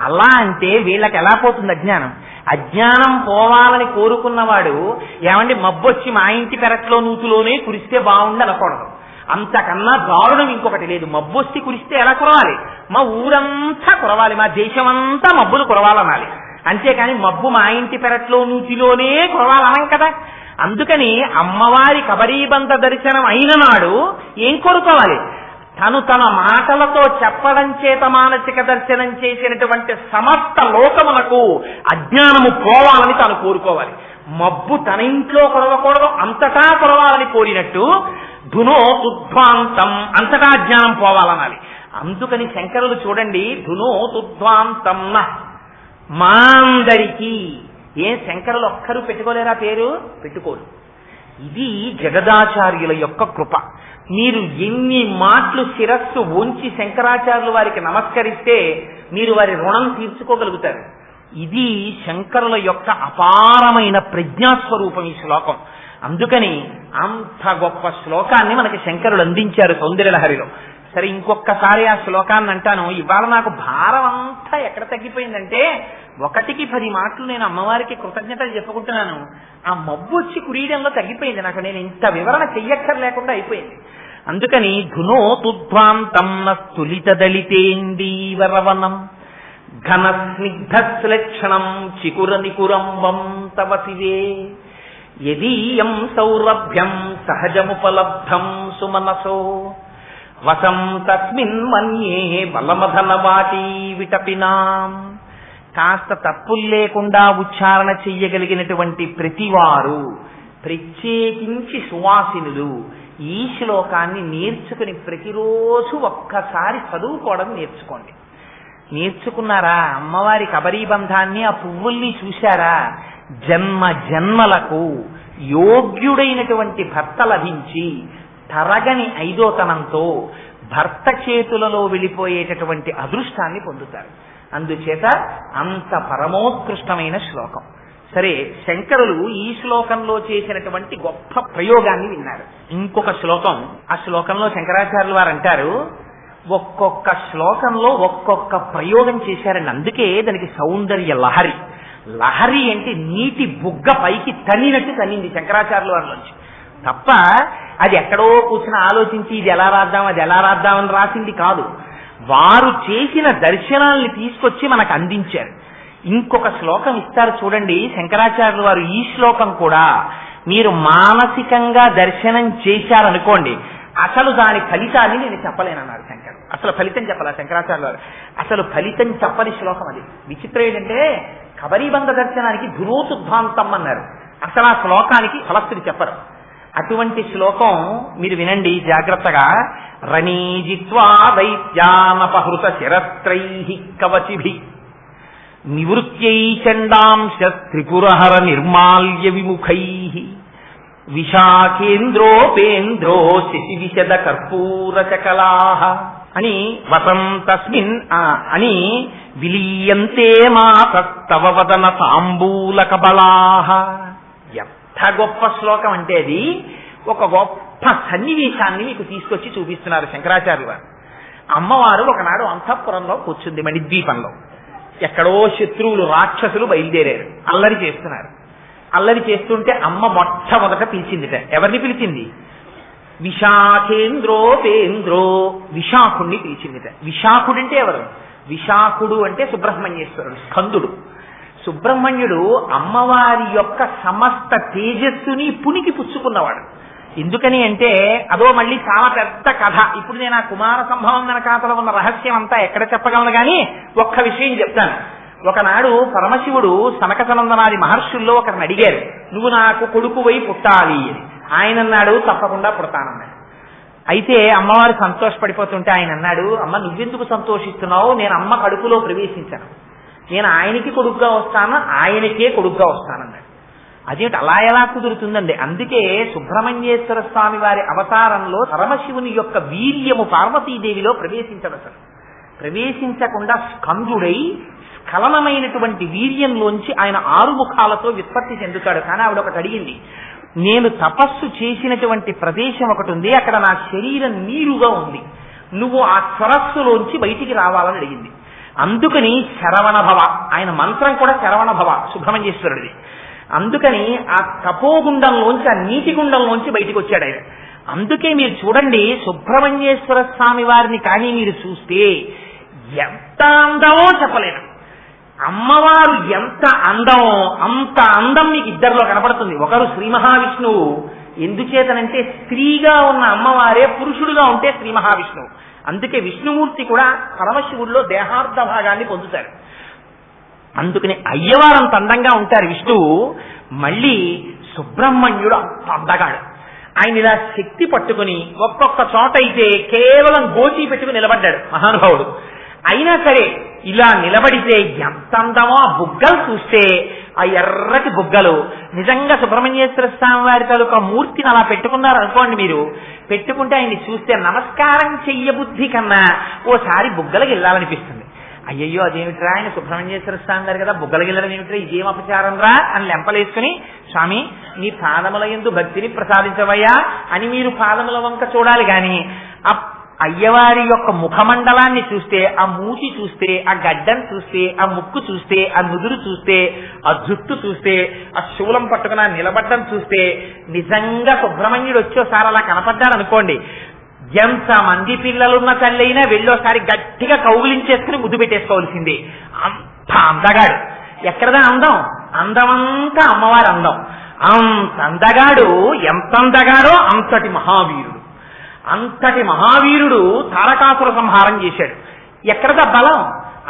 అలా అంటే వీళ్ళకి ఎలా పోతుంది అజ్ఞానం? అజ్ఞానం పోవాలని కోరుకున్నవాడు ఏమండి మబ్బొచ్చి మా ఇంటి పెరట్లో నూతులోనే కురిస్తే బాగుండి అనకూడదు. అంతకన్నా దారుణం ఇంకొకటి లేదు. మబ్బొచ్చి కురిస్తే ఎలా కురవాలి? మా ఊరంతా కురవాలి, మా దేశమంతా మబ్బులు కురవాలనాలి. అంతేకాని మబ్బు మా ఇంటి పెరట్లో నూతిలోనే కురవాలనం కదా. అందుకని అమ్మవారి కబరీబంధ దర్శనం అయిన నాడు ఏం కోరుకోవాలి? తను తన మాటలతో చెప్పడం చేత మానసిక దర్శనం చేసినటువంటి సమస్త లోకములకు అజ్ఞానము పోవాలని తాను కోరుకోవాలి. మబ్బు తన ఇంట్లో కురవకూడదు, అంతటా కురవాలని కోరినట్టు ధునో తుధ్వాంతం, అంతటా అజ్ఞానం పోవాలనాలి. అందుకని శంకరులు చూడండి, ధునో తుధ్వాంతం మా అందరికీ. శంకరులు ఒక్కరు పెట్టుకోలేరా పేరు? పెట్టుకోరు. ఇది జగదాచార్యుల యొక్క కృప. మీరు ఎన్ని మాటలు శిరస్సు ఉంచి శంకరాచార్యులు వారికి నమస్కరిస్తే మీరు వారి రుణం తీర్చుకోగలుగుతారు. ఇది శంకరుల యొక్క అపారమైన ప్రజ్ఞాస్వరూపం ఈ శ్లోకం. అందుకని అంత గొప్ప శ్లోకాన్ని మనకి శంకరులు అందించారు సౌందర్యలహరిలో. సరే, ఇంకొకసారి ఆ శ్లోకాన్ని అంటాను. ఇవాళ నాకు భారం అంతా ఎక్కడ తగ్గిపోయిందంటే, 1కి 10 మాటలు నేను అమ్మవారికి కృతజ్ఞతలు చెప్పుకుంటున్నాను. ఆ మబ్బు వచ్చి కురియడంలో తగ్గిపోయింది నాకు. నేను ఇంత వివరణ చెయ్యక్కర్లేకుండా అయిపోయింది. అందుకని ధునో తుధ్వాంతం స్తులిత దళితేందీవరవనం ఘన స్నిగ్ధశ్లక్షణం చికుర నికురంబం తవ శివే యదీయం సౌరభ్యం సహజముపలబ్ధం సుమనసో వసం తస్మిన్ మన్యే బలమధన వాటి విటపినాం. కాస్త తప్పులు లేకుండా ఉచ్చారణ చెయ్యగలిగినటువంటి ప్రతివారు, ప్రత్యేకించి సువాసినులు, ఈ శ్లోకాన్ని నేర్చుకుని ప్రతిరోజు ఒక్కసారి చదువుకోవడం నేర్చుకోండి. నేర్చుకున్నారా? అమ్మవారి కబరీబంధాన్ని, ఆ పువ్వుల్ని చూశారా? జన్మ జన్మలకు యోగ్యుడైనటువంటి భర్త లభించి తరగని ఐదోతనంతో భర్త చేతులలో వెళ్ళిపోయేటటువంటి అదృష్టాన్ని పొందుతారు. అందుచేత అంత పరమోత్కృష్టమైన శ్లోకం. సరే, శంకరులు ఈ శ్లోకంలో చేసినటువంటి గొప్ప ప్రయోగాన్ని విన్నారు. ఇంకొక శ్లోకం, ఆ శ్లోకంలో శంకరాచార్యులు వారు అంటారు, ఒక్కొక్క శ్లోకంలో ఒక్కొక్క ప్రయోగం చేశారండి. అందుకే దానికి సౌందర్య లహరి. లహరి అంటే నీటి బుగ్గ పైకి తన్నినట్టు తన్నింది శంకరాచార్యుల వారి నుంచి తప్ప అది ఎక్కడో కూర్చుని ఆలోచించి ఇది ఎలా రాద్దాం అది ఎలా రాద్దామని రాసింది కాదు. వారు చేసిన దర్శనాల్ని తీసుకొచ్చి మనకు అందించారు. ఇంకొక శ్లోకం ఇస్తారు చూడండి శంకరాచార్యులు వారు. ఈ శ్లోకం కూడా మీరు మానసికంగా దర్శనం చేశారనుకోండి, అసలు దాని ఫలితాన్ని నేను చెప్పలేనన్నారు శంకరు. అసలు ఫలితం చెప్పాల శంకరాచార్యులు వారు. అసలు ఫలితం చెప్పని శ్లోకం అది. విచిత్రం ఏంటంటే కబరీబంధ దర్శనానికి ధునోతుద్ధాంతం అన్నారు. అసలు ఆ శ్లోకానికి ఫలస్థుడు చెప్పరు. అటువంటి శ్లోకం మీరు వినండి జాగ్రత్తగా. రణీజిత్వా దైత్యానపహృత శిరస్త్రైః కవచిభిః నివృత్యై చండాంశ త్రిపురహర నిర్మాల్య విముఖై విశాఖేంద్రోపేంద్రో శశి విశద కర్పూర చకలాహ అని వసంతస్మిన్ అని విలీయంతే మాతస్తవ వదన తాంబూల కబలాహ. ఎంత గొప్ప శ్లోకం అంటే అది ఒక గొప్ప సన్నివేశాన్ని మీకు తీసుకొచ్చి చూపిస్తున్నారు శంకరాచార్యులు వారు. అమ్మవారు ఒకనాడు అంతఃపురంలో కూర్చుంది మణిద్వీపంలో. ఎక్కడో శత్రువులు రాక్షసులు బయలుదేరారు, అల్లరి చేస్తున్నారు. అల్లరి చేస్తుంటే అమ్మ మొట్టమొదట పిలిచిందిట. ఎవరిని పిలిచింది? విశాఖేంద్రోపేంద్రో, విశాఖుణ్ణి పిలిచిందిట. విశాఖుడు అంటే ఎవరు? విశాఖుడు అంటే సుబ్రహ్మణ్యేశ్వరుడు, స్కందుడు. సుబ్రహ్మణ్యుడు అమ్మవారి యొక్క సమస్త తేజస్సుని పునికి పుచ్చుకున్నవాడు. ఎందుకని అంటే అదో మళ్ళీ చాలా పెద్ద కథ. ఇప్పుడు నేను ఆ కుమార సంభవం వెనకాతలో ఉన్న రహస్యం అంతా ఎక్కడ చెప్పగలను కానీ ఒక్క విషయం చెప్తాను. ఒకనాడు పరమశివుడు సనక సనందనాది మహర్షుల్లో ఒకరిని అడిగారు, నువ్వు నాకు కొడుకువై పుట్టాలి అని. ఆయన అన్నాడు, తప్పకుండా పుడతానన్నాడు. అయితే అమ్మవారు సంతోషపడిపోతుంటే ఆయన అన్నాడు, అమ్మ నువ్వెందుకు సంతోషిస్తున్నావు? నేను అమ్మ కడుపులో ప్రవేశించాను, నేను ఆయనకి కొడుకుగా వస్తాను, ఆయనకే కొడుకుగా వస్తానన్నాడు. అదేంటి అలా ఎలా కుదురుతుందండి? అందుకే సుబ్రహ్మణ్యేశ్వర స్వామి వారి అవతారంలో పరమశివుని యొక్క వీర్యము పార్వతీదేవిలో ప్రవేశించదు. అసలు ప్రవేశించకుండా స్కందుడై స్ఖలనమైనటువంటి వీర్యంలోంచి ఆయన 6 ముఖాలతో వ్యుత్పత్తి చెందుతాడు. కానీ ఆవిడ ఒకటి అడిగింది, నేను తపస్సు చేసినటువంటి ప్రదేశం ఒకటి ఉంది, అక్కడ నా శరీరం నీరుగా ఉంది, నువ్వు ఆ సరస్సులోంచి బయటికి రావాలని అడిగింది. అందుకని శరవణ భవ, ఆయన మంత్రం కూడా శరవణ భవ సుబ్రహ్మణ్యేశ్వరుడిది. అందుకని ఆ తపోగుండంలోంచి, ఆ నీటి గుండంలోంచి బయటికి వచ్చాడు ఆయన. అందుకే మీరు చూడండి, సుబ్రహ్మణ్యేశ్వర స్వామి వారిని కానీ మీరు చూస్తే ఎంత అందమో చెప్పలేను. అమ్మవారు ఎంత అందమో అంత అందం మీకు ఇద్దరిలో కనపడుతుంది. ఒకరు శ్రీ మహావిష్ణువు, ఎందుచేతనంటే స్త్రీగా ఉన్న అమ్మవారే పురుషుడుగా ఉంటే శ్రీ మహావిష్ణువు. అందుకే విష్ణుమూర్తి కూడా పరమశివుల్లో దేహార్థ భాగాన్ని పొందుతారు. అందుకని అయ్యవారంత అందంగా ఉంటారు విష్ణువు. మళ్ళీ సుబ్రహ్మణ్యుడు అంత అందగాడు. ఆయన ఇలా శక్తి పట్టుకుని ఒక్కొక్క చోట అయితే కేవలం గోచి పెట్టుకుని నిలబడ్డాడు మహానుభావుడు. అయినా సరే ఇలా నిలబడితే ఎంత అందమో. ఆ బుగ్గలు చూస్తే ఆ ఎర్రటి బుగ్గలు నిజంగా సుబ్రహ్మణ్యేశ్వర స్వామి వారి తాలూకా మూర్తిని అలా పెట్టుకున్నారు అనుకోండి. మీరు పెట్టుకుంటే ఆయన్ని చూస్తే నమస్కారం చెయ్యబుద్ధి కన్నా ఓసారి బుగ్గలకి వెళ్ళాలనిపిస్తుంది. అయ్యయ్యో అదేమిట్రా, ఆయన సుబ్రహ్మణ్యేశ్వర స్వామి గారు కదా, బుగ్గలకి వెళ్ళడం ఏమిట్రా, ఇదేం అపచారం రా అని లెంపలేసుకుని, స్వామి నీ పాదముల యందు భక్తిని ప్రసాదించవయ్యా అని మీరు పాదముల వంక చూడాలి. కానీ ఆ అయ్యవారి యొక్క ముఖమండలాన్ని చూస్తే, ఆ మూతి చూస్తే, ఆ గడ్డం చూస్తే, ఆ ముక్కు చూస్తే, ఆ నుదురు చూస్తే, ఆ జుట్టు చూస్తే, ఆ శూలం పట్టుకుని నిలబడ్డం చూస్తే, నిజంగా సుబ్రహ్మణ్యుడు వచ్చేసారి అలా కనపడ్డారు అనుకోండి, ఎంత మంది పిల్లలున్న తల్లైనా వెళ్ళోసారి గట్టిగా కౌగులించేసుకుని ముద్దు పెట్టేసుకోవాల్సిందే. అంత అందగాడు. ఎక్కడదా అందం? అందమంతా అమ్మవారి అందం. అంత అందగాడు. ఎంత అందగాడో అంతటి మహావీరుడు. అంతటి మహావీరుడు తారకాసుర సంహారం చేశాడు. ఎక్కడదా బలం?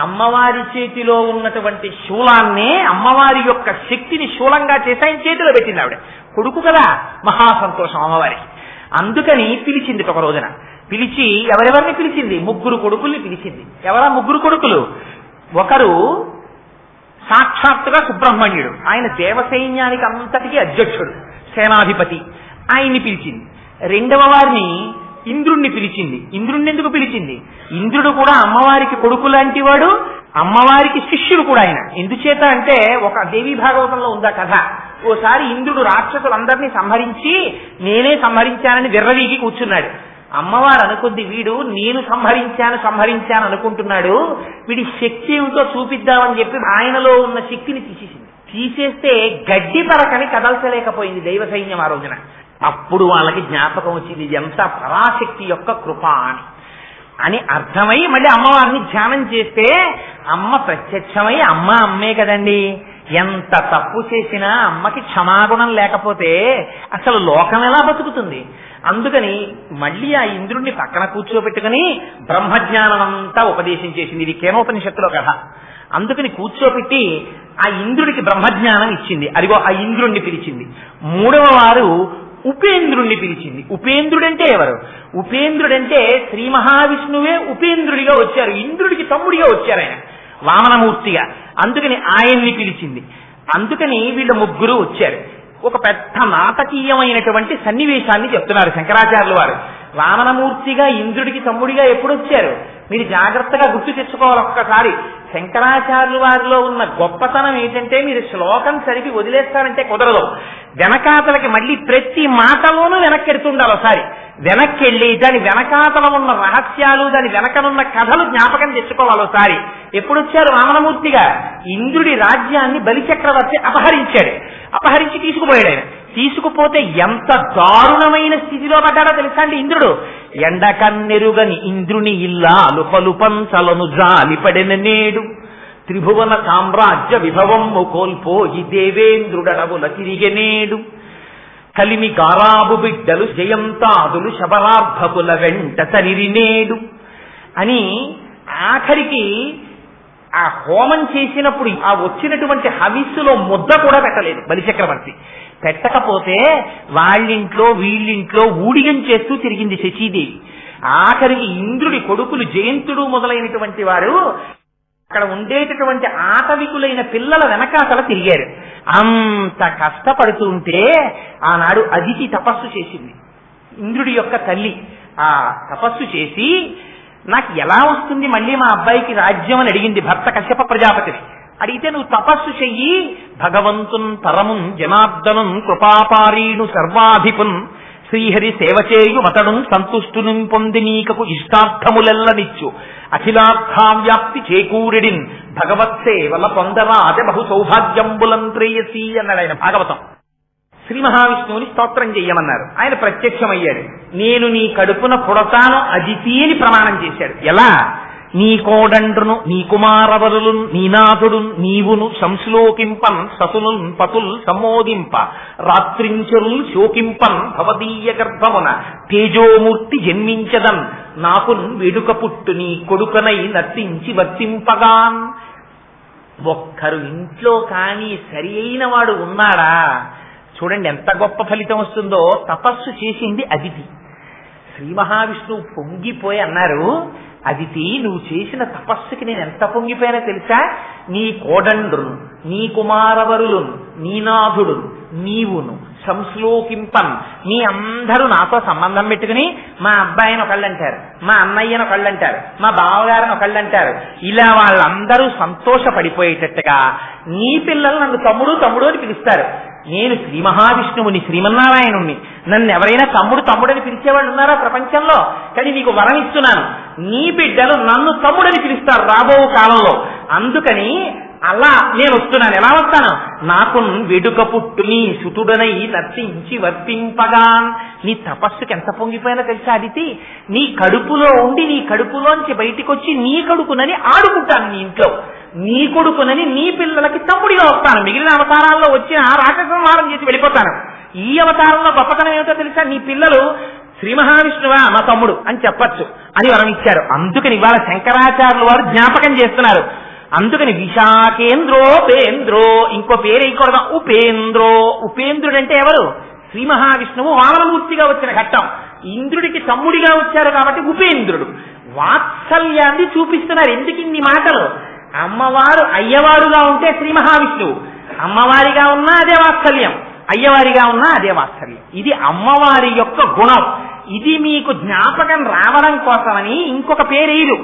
అమ్మవారి చేతిలో ఉన్నటువంటి శూలాన్నే, అమ్మవారి యొక్క శక్తిని శూలంగా చేసి ఆయన చేతిలో పెట్టింది ఆవిడ. కొడుకు కదా, మహా సంతోషం అమ్మవారికి. అందుకని పిలిచింది. ఒక రోజున పిలిచి ఎవరెవరిని పిలిచింది? 3 కొడుకుల్ని పిలిచింది. ఎవరా 3 కొడుకులు? ఒకరు సాక్షాత్తుగా సుబ్రహ్మణ్యుడు, ఆయన దేవసైన్యానికి అంతటికీ అధ్యక్షుడు, సేనాధిపతి, ఆయన్ని పిలిచింది. రెండవ వారిని ఇంద్రుణ్ణి పిలిచింది. ఇంద్రుణ్ణి ఎందుకు పిలిచింది? ఇంద్రుడు కూడా అమ్మవారికి కొడుకు లాంటి వాడు, అమ్మవారికి శిష్యుడు కూడా ఆయన. ఎందుచేత అంటే ఒక దేవీ భాగవతంలో ఉందా కథ. ఓసారి ఇంద్రుడు రాక్షసులందరినీ సంహరించి నేనే సంహరించానని విర్రవీగి కూర్చున్నాడు. అమ్మవారు అనుకుంది, వీడు నేను సంహరించాను అనుకుంటున్నాడు, వీడి శక్తి ఏమిటో చూపిద్దామని చెప్పి ఆయనలో ఉన్న శక్తిని తీసేసింది. తీసేస్తే గడ్డి పరకని కదల్చలేకపోయింది దైవ సైన్యం ఆ రోజున. అప్పుడు వాళ్ళకి జ్ఞాపకం వచ్చింది, ఎంత పరాశక్తి యొక్క కృప అని అర్థమై మళ్ళీ అమ్మవారిని ధ్యానం చేస్తే అమ్మ ప్రత్యక్షమై, అమ్మే కదండి, ఎంత తప్పు చేసినా అమ్మకి క్షమాగుణం లేకపోతే అసలు లోకం ఎలా బతుకుతుంది? అందుకని మళ్ళీ ఆ ఇంద్రుడిని పక్కన కూర్చోబెట్టుకుని బ్రహ్మజ్ఞానం అంతా ఉపదేశం చేసింది. ఇది కేనోపనిషత్తులో కథ. అందుకని కూర్చోబెట్టి ఆ ఇంద్రుడికి బ్రహ్మజ్ఞానం ఇచ్చింది. అదిగో ఆ ఇంద్రుణ్ణి పిలిచింది. 3వ వారు ఉపేంద్రుణ్ణి పిలిచింది. ఉపేంద్రుడంటే ఎవరు? ఉపేంద్రుడంటే శ్రీ మహావిష్ణువే ఉపేంద్రుడిగా వచ్చారు, ఇంద్రుడికి తమ్ముడిగా వచ్చారు ఆయన. వామనమూర్తిగా. అందుకని ఆయన్ని పిలిచింది. అందుకని వీళ్ళు ముగ్గురు వచ్చారు. ఒక పెద్ద నాటకీయమైనటువంటి సన్నివేశాన్ని చెప్తున్నారు శంకరాచార్యులు వారు. వామనమూర్తిగా ఇంద్రుడికి తమ్ముడిగా ఎప్పుడు వచ్చారు మీరు జాగ్రత్తగా గుర్తు తెచ్చుకోవాలి. ఒక్కసారి శంకరాచార్యుల వారిలో ఉన్న గొప్పతనం ఏంటంటే మీరు శ్లోకం చదివి వదిలేస్తారంటే కుదరదు. వెనకాతలకి మళ్ళీ ప్రతి మాటలోనూ వెనక్కి ఎడుతుండాలి. ఒకసారి వెనక్కి వెళ్ళి దాని వెనకాతల ఉన్న రహస్యాలు, దాని వెనకనున్న కథలు జ్ఞాపకం తెచ్చుకోవాలి. ఒకసారి ఎప్పుడు వచ్చారు వామనమూర్తిగా? ఇంద్రుడి రాజ్యాన్ని బలిచక్రవర్తి అపహరించాడు. అపహరించి తీసుకుపోయాడు. ఆయన తీసుకుపోతే ఎంత దారుణమైన స్థితిలో పడ్డాడో తెలుసా అండి ఇంద్రుడు. ఎండకన్నెరుగని ఇంద్రుని ఇల్లాలు పలుపంచలను జాలిపడిన నేడు త్రిభువన సామ్రాజ్య విభవము కోల్పోయి దేవేంద్రుడడవుల తిరిగెనేడు కలిమి గారాబు బిడ్డలు జయంతాదులు శబరార్ధకుల వెంట తరిరినేడు అని ఆఖరికి ఆ హోమం చేసినప్పుడు ఆ వచ్చినటువంటి హవిస్సులో ముద్ద కూడా పెట్టలేదు బలిచక్రవర్తి. పెట్టకపోతే వాళ్ళింట్లో వీళ్ళింట్లో ఊడిగం చేస్తూ తిరిగింది శచీదేవి. ఆఖరికి ఇంద్రుడి కొడుకులు జయంతుడు మొదలైనటువంటి వారు అక్కడ ఉండేటటువంటి ఆటవికులైన పిల్లల వెనకాతల తిరిగారు. అంత కష్టపడుతుంటే ఆనాడు అదితి తపస్సు చేసింది. ఇంద్రుడి యొక్క తల్లి ఆ తపస్సు చేసి నాకు ఎలా వస్తుంది మళ్ళీ మా అబ్బాయికి రాజ్యం అని అడిగింది భర్త కశ్యప ప్రజాపతిని. అడిగితే నువ్వు తపస్సు చెయ్యి, భగవంతున్ పరమున్ జనార్దనున్ కృపాపారీణు సర్వాధిపున్ శ్రీహరి సేవచేయు మతడున్ సంతుష్టును పొంది నీకకు ఇష్టార్థములెల్లనిచ్చు అఖిలార్థావ్యాప్తి చేకూరిడిన్ భగవత్సేవల పొందరాజ బహు సౌభాగ్యంబులంత్రేయసి అన్నాడు ఆయన భాగవతం. శ్రీ మహావిష్ణువుని స్తోత్రం చెయ్యమన్నారు. ఆయన ప్రత్యక్షమయ్యాడు. నేను నీ కడుపున పుడతాను అదితి అని ప్రమాణం చేశాడు. ఎలా? నీ కోడండ్రును నీ కుమారవరులు నీనాథుడు నీవును సంశ్లోకింపన్ సతులున్ పతుల్ సమ్మోదింప రాత్రించరుల్ శోకింపన్ భవదీయ గర్భమున తేజోమూర్తి జన్మించదన్ నాకున్ వెడుక పుట్టు నీ కొడుకనై నర్తించి వర్తింపగాన్. ఒక్కరు ఇంట్లో కానీ సరి అయిన వాడు ఉన్నాడా? చూడండి ఎంత గొప్ప ఫలితం వస్తుందో. తపస్సు చేసింది అదితి. శ్రీ మహావిష్ణువు పొంగిపోయి అన్నారు, అదితి నువ్వు చేసిన తపస్సుకి నేను ఎంత పొంగిపోయానో తెలుసా? నీ కోడండ్రును నీ కుమారవరులు నీనాథుడు నీవును సంశ్లోకింపన్ మీ అందరూ నాతో సంబంధం పెట్టుకుని మా అబ్బాయిని ఒకళ్ళంటారు, మా అన్నయ్యను ఒకళ్ళంటారు, మా బావగారిని ఒకళ్ళంటారు. ఇలా వాళ్ళందరూ సంతోషపడిపోయేటట్టుగా నీ పిల్లలు నన్ను తమ్ముడు తమ్ముడు అని పిలుస్తారు. నేను శ్రీ మహావిష్ణువుని శ్రీమన్నారాయణుణ్ణి. నన్ను ఎవరైనా తమ్ముడు తమ్ముడని పిలిచేవాళ్ళు ఉన్నారా ప్రపంచంలో? కానీ నీకు వరం ఇస్తున్నాను, నీ బిడ్డలు నన్ను తమ్ముడని పిలుస్తారు రాబో కాలంలో. అందుకని అలా నేను వస్తున్నాను. ఎలా వస్తాను? నాకు వెడుక పుట్టు నీ సుతుడనై నర్తించి వర్తింపగాన్. నీ తపస్సుకి ఎంత పొంగిపోయినా తెలుసా అదితి? నీ కడుపులో ఉండి నీ కడుపులోంచి బయటికి వచ్చి నీ కడుపునని ఆడుకుంటాను నీ ఇంట్లో. నీ కొడుకునని నీ పిల్లలకి తమ్ముడిగా వస్తాను. మిగిలిన అవతారాల్లో వచ్చిన రాక్షస సంహారం చేసి వెళ్ళిపోతాను. ఈ అవతారంలో గొప్పతనం ఏమిటో తెలుసా? నీ పిల్లలు శ్రీ మహావిష్ణువా మా తమ్ముడు అని చెప్పచ్చు అని వరం ఇచ్చారు. అందుకని ఇవాళ శంకరాచార్యులు వారు జ్ఞాపకం చేస్తున్నారు. అందుకని విశాఖేంద్రోపేంద్రో ఇంకో పేరు వేయకూడదు, ఉపేంద్రో. ఉపేంద్రుడు అంటే ఎవరు? శ్రీ మహావిష్ణువు వామనమూర్తిగా వచ్చిన ఘట్టం. ఇంద్రుడికి తమ్ముడిగా వచ్చారు కాబట్టి ఉపేంద్రుడు. వాత్సల్యాన్ని చూపిస్తున్నారు. ఎందుకు ఇన్ని మాటలు? అమ్మవారు అయ్యవారుగా ఉంటే శ్రీ మహావిష్ణువు, అమ్మవారిగా ఉన్నా అదే వాత్సల్యం, అయ్యవారిగా ఉన్నా అదే వాత్సల్యం. ఇది అమ్మవారి యొక్క గుణం. ఇది మీకు జ్ఞాపకం రావడం కోసమని ఇంకొక పేరు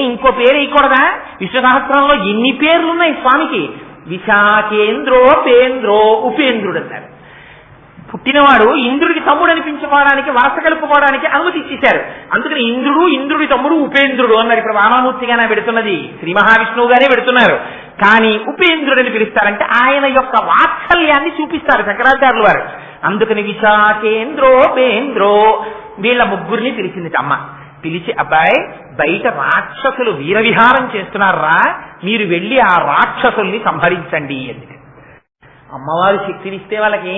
ఇంకో పేరు వేయకూడదా? విష్ణు సహస్రంలో ఎన్ని పేర్లున్నాయి స్వామికి? విశాఖేంద్రోపేంద్రో ఉపేంద్రుడు అన్నారు. పుట్టినవాడు ఇంద్రుడికి తమ్ముడు అనిపించుకోవడానికి వరస కలుపుకోవడానికి అనుమతి ఇచ్చేశారు. అందుకని ఇంద్రుడు ఇంద్రుడి తమ్ముడు ఉపేంద్రుడు అన్నారు. ఇప్పుడు వామనమూర్తిగానే పెడుతున్నది, శ్రీ మహావిష్ణువుగానే పెడుతున్నారు. కానీ ఉపేంద్రుడని పిలుస్తారంటే ఆయన యొక్క వాత్సల్యాన్ని చూపిస్తారు శంకరాచార్యులు వారు. అందుకని విశాఖేంద్రోపేంద్రో వీళ్ళ ముగ్గురిని పిలిచింది అమ్మ. పిలిచి అబ్బాయి బయట రాక్షసులు వీరవిహారం చేస్తున్నారా, మీరు వెళ్ళి ఆ రాక్షసుల్ని సంహరించండి అని. అమ్మవారు శక్తినిస్తే వాళ్ళకి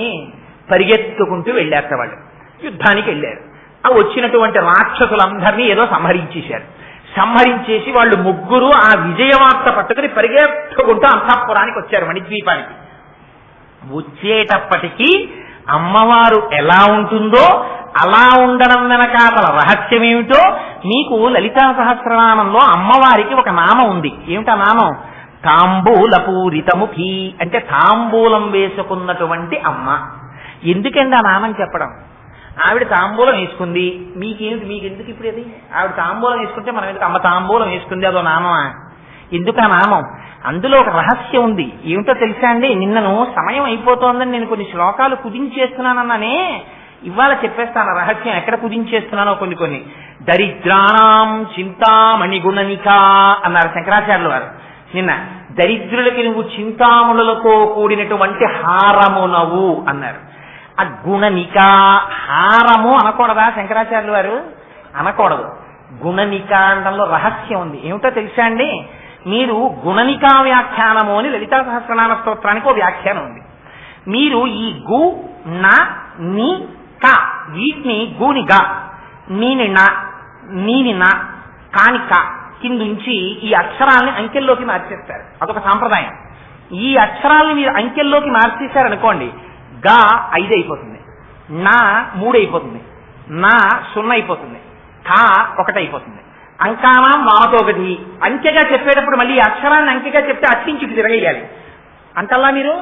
పరిగెత్తుకుంటూ వెళ్ళారు. వాళ్ళు యుద్ధానికి వెళ్ళారు. ఆ వచ్చినటువంటి రాక్షసులందరినీ ఏదో సంహరించేశారు. సంహరించేసి వాళ్ళు ముగ్గురు ఆ విజయవార్త పట్టుకుని పరిగెత్తుకుంటూ అంతఃపురానికి వచ్చారు, మణిద్వీపానికి. వచ్చేటప్పటికీ అమ్మవారు ఎలా ఉంటుందో అలా ఉండడం వెనకాతల రహస్యం ఏమిటో మీకు లలితా సహస్రనామంలో అమ్మవారికి ఒక నామం ఉంది. ఏమిటా నామం? తాంబూల పూరితముఖి, అంటే తాంబూలం వేసుకున్నటువంటి అమ్మ. ఎందుకండి ఆ నామం చెప్పడం? ఆవిడ తాంబూలం వేసుకుంది, మీకెందుకు ఇప్పుడు అది? ఆవిడ తాంబూలం వేసుకుంటే మనం ఎందుకు? అమ్మ తాంబూలం వేసుకుంది, అదో నామమా? ఎందుకు ఆ నామం? అందులో ఒక రహస్యం ఉంది. ఏమిటో తెలుసా అండి? నిన్నను సమయం అయిపోతోందని నేను కొన్ని శ్లోకాలు కుదించేస్తున్నానన్నానే, ఇవాళ చెప్పేస్తాను రహస్యం ఎక్కడ కుదించేస్తున్నానో. కొన్ని దరిద్రాణం చింతామణి గుణనిక అన్నారు శంకరాచార్యుల వారు నిన్న. దరిద్రులకి నువ్వు చింతామణులతో కూడినటువంటి హారమునవు అన్నారు. ఆ గుణనిక, హారము అనకూడదా శంకరాచార్యుల వారు? అనకూడదు. గుణనిక అనడంలో రహస్యం ఉంది. ఏమిటో తెలుసా అండి? మీరు గుణనికా వ్యాఖ్యానము అని లలితా సహస్రనామ స్తోత్రానికి ఒక వ్యాఖ్యానం ఉంది. మీరు ఈ గు న ని క వీటిని గూని గా, నీని నా, నీని నా, కాని క కిందుంచి ఈ అక్షరాలని అంకెల్లోకి మార్చేస్తారు. అదొక సాంప్రదాయం. ఈ అక్షరాలని మీరు అంకెల్లోకి మార్చేశారనుకోండి, గా 5 అయిపోతుంది, నా 3 అయిపోతుంది, నా 0 అయిపోతుంది, కా 1 అయిపోతుంది. అంకానం వామతో ఒకటి. అంకెగా చెప్పేటప్పుడు మళ్ళీ అక్షరాన్ని అంకెగా చెప్తే అట్టించుకు తిరగేయాలి అంటల్లా మీరు.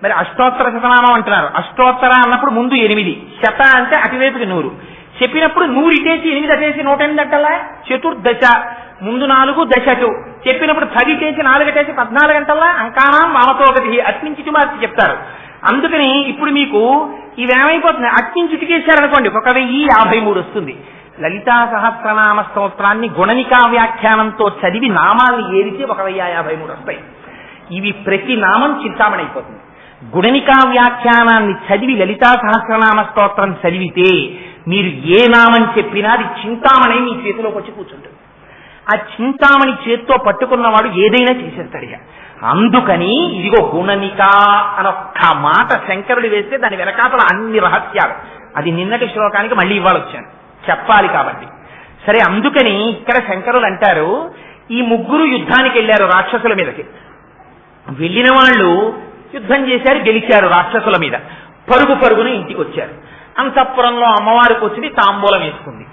మరి అష్టోత్తర శతనామం అంటున్నారు. అష్టోత్తర అన్నప్పుడు ముందు 8, శత అంటే అటువైపుకి 100. చెప్పినప్పుడు 100 ఇటేసి 8 అటేసి 108 అంటల్లా. చతుర్దశ ముందు 4, దశ 2. చెప్పినప్పుడు 10 ఇటేసి 4 అటేసి 14 అంటల్లా. అంకానం వామతో ఒకటి అట్నుంచి మార్చి చెప్తారు. అందుకని ఇప్పుడు మీకు ఇవేమైపోతుంది? అట్నుంచి ఇటుకేశారనుకోండి 1053 వస్తుంది. లలితా సహస్రనామ స్తోత్రాన్ని గుణనికా వ్యాఖ్యానంతో చదివి నామాల్ని ఏరిచి 1053 వస్తాయి. ఇవి ప్రతి నామం చింతామణి అయిపోతుంది. గుణనికా వ్యాఖ్యానాన్ని చదివి లలితా సహస్రనామ స్తోత్రం చదివితే మీరు ఏ నామం చెప్పినా అది చింతామణి మీ చేతిలోకి వచ్చి కూర్చుంటుంది. ఆ చింతామణి చేత్తో పట్టుకున్నవాడు ఏదైనా చేసేస్తాడు. అందుకని ఇదిగో గుణనిక అనొక్క మాట శంకరుడు వేస్తే దాని వెనకాతల అన్ని రహస్యాలు. అది నిన్నటి శ్లోకానికి మళ్ళీ ఇవాళ వచ్చాను, చెప్పాలి కాబట్టి. సరే, అందుకని ఇక్కడ శంకరులు అంటారు, ఈ ముగ్గురు యుద్ధానికి వెళ్ళారు రాక్షసుల మీదకి. వెళ్ళిన వాళ్ళు యుద్ధం చేశారు, గెలిచారు రాక్షసుల మీద. పరుగున ఇంటికి వచ్చారు. అంతఃపురంలో అమ్మవారి కూర్చుని తాంబూలం వేసుకుంది.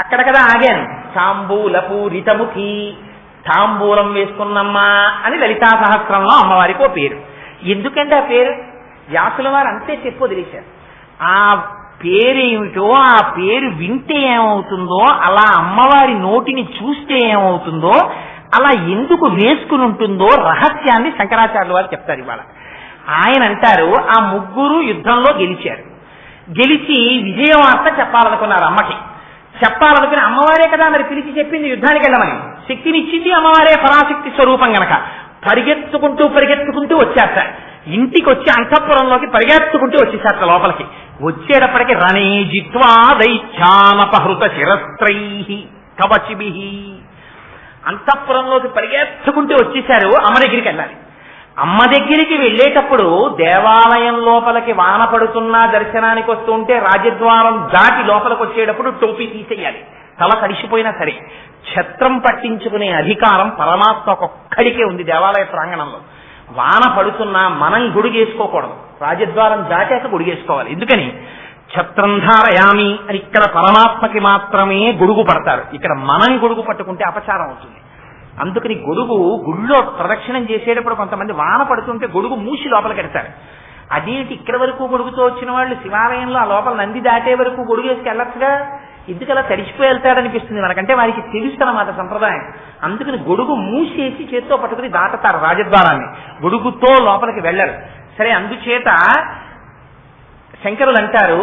అక్కడ కదా ఆగాను. తాంబూల పూరితముఖి, తాంబూలం వేసుకున్నమ్మా అని లలితా సహస్రంలో అమ్మవారికి ఓ పేరు. ఎందుకంటే ఆ పేరు వ్యాసుల వారు అంతే చెప్పు వదిలేశారు. ఆ పేరేమిటో, ఆ పేరు వింటే ఏమవుతుందో, అలా అమ్మవారి నోటిని చూస్తే ఏమవుతుందో, అలా ఎందుకు వేసుకుని ఉంటుందో రహస్యాన్ని శంకరాచార్యుల వారు చెప్తారు ఇవాళ. ఆయన అంటారు, ఆ ముగ్గురు యుద్ధంలో గెలిచారు. గెలిచి విజయవార్త చెప్పాలనుకున్నారు అమ్మకి. చెప్పాలనుకుని అమ్మవారే కదా మరి పిలిచి చెప్పింది యుద్ధానికి వెళ్ళమని. శక్తినిచ్చింది అమ్మవారే, పరాశక్తి స్వరూపం గనక. పరిగెత్తుకుంటూ వచ్చారట. ఇంటికి వచ్చి అంతఃపురంలోకి పరిగెత్తుకుంటూ వచ్చేసారట లోపలికి. వచ్చేటప్పటికి రణే జిత్వా దైత్యానపహృత శిరస్త్రై కవచిభి. అంతఃపురంలోకి పరిగెత్తుకుంటూ వచ్చేశారు. అమ్మ దగ్గరికి వెళ్ళాలి. అమ్మ దగ్గరికి వెళ్ళేటప్పుడు దేవాలయం లోపలికి వాన పడుతున్నా దర్శనానికి వస్తుంటే రాజద్వారం దాటి లోపలికి వచ్చేటప్పుడు టోపీ తీసేయాలి. తల తడిసిపోయినా సరే. ఛత్రం పట్టించుకునే అధికారం పరమాత్మకొక్కడికే ఉంది దేవాలయ ప్రాంగణంలో. వాన పడుతున్నా మనం గుడిగేసుకోకూడదు, రాజద్వారం దాటాక గుడిగేసుకోవాలి. ఎందుకని? ఛత్రం ధారయామి అని ఇక్కడ పరమాత్మకి మాత్రమే గొడుగు పడతారు. ఇక్కడ మనం గొడుగు పట్టుకుంటే అపచారం అవుతుంది. అందుకని గొడుగు గుళ్ళో ప్రదక్షిణం చేసేటప్పుడు కొంతమంది వాన పడుతుంటే గొడుగు మూసి లోపలికి ఎడతారు. అదేంటి ఇక్కడ వరకు గొడుగుతో వచ్చిన వాళ్ళు శివాలయంలో ఆ లోపల నంది దాటే వరకు గొడుగు వేసుకు వెళ్ళొచ్చుగా, ఎందుకు అలా తడిసిపోయి వెళ్తాడనిపిస్తుంది మనకంటే. వారికి తెలుస్తన్నమాట సంప్రదాయం. అందుకని గొడుగు మూసేసి చేత్తో పట్టుకుని దాటతారు రాజద్వారాన్ని, గొడుగుతో లోపలికి వెళ్ళరు. సరే, అందుచేత శంకరులు అంటారు,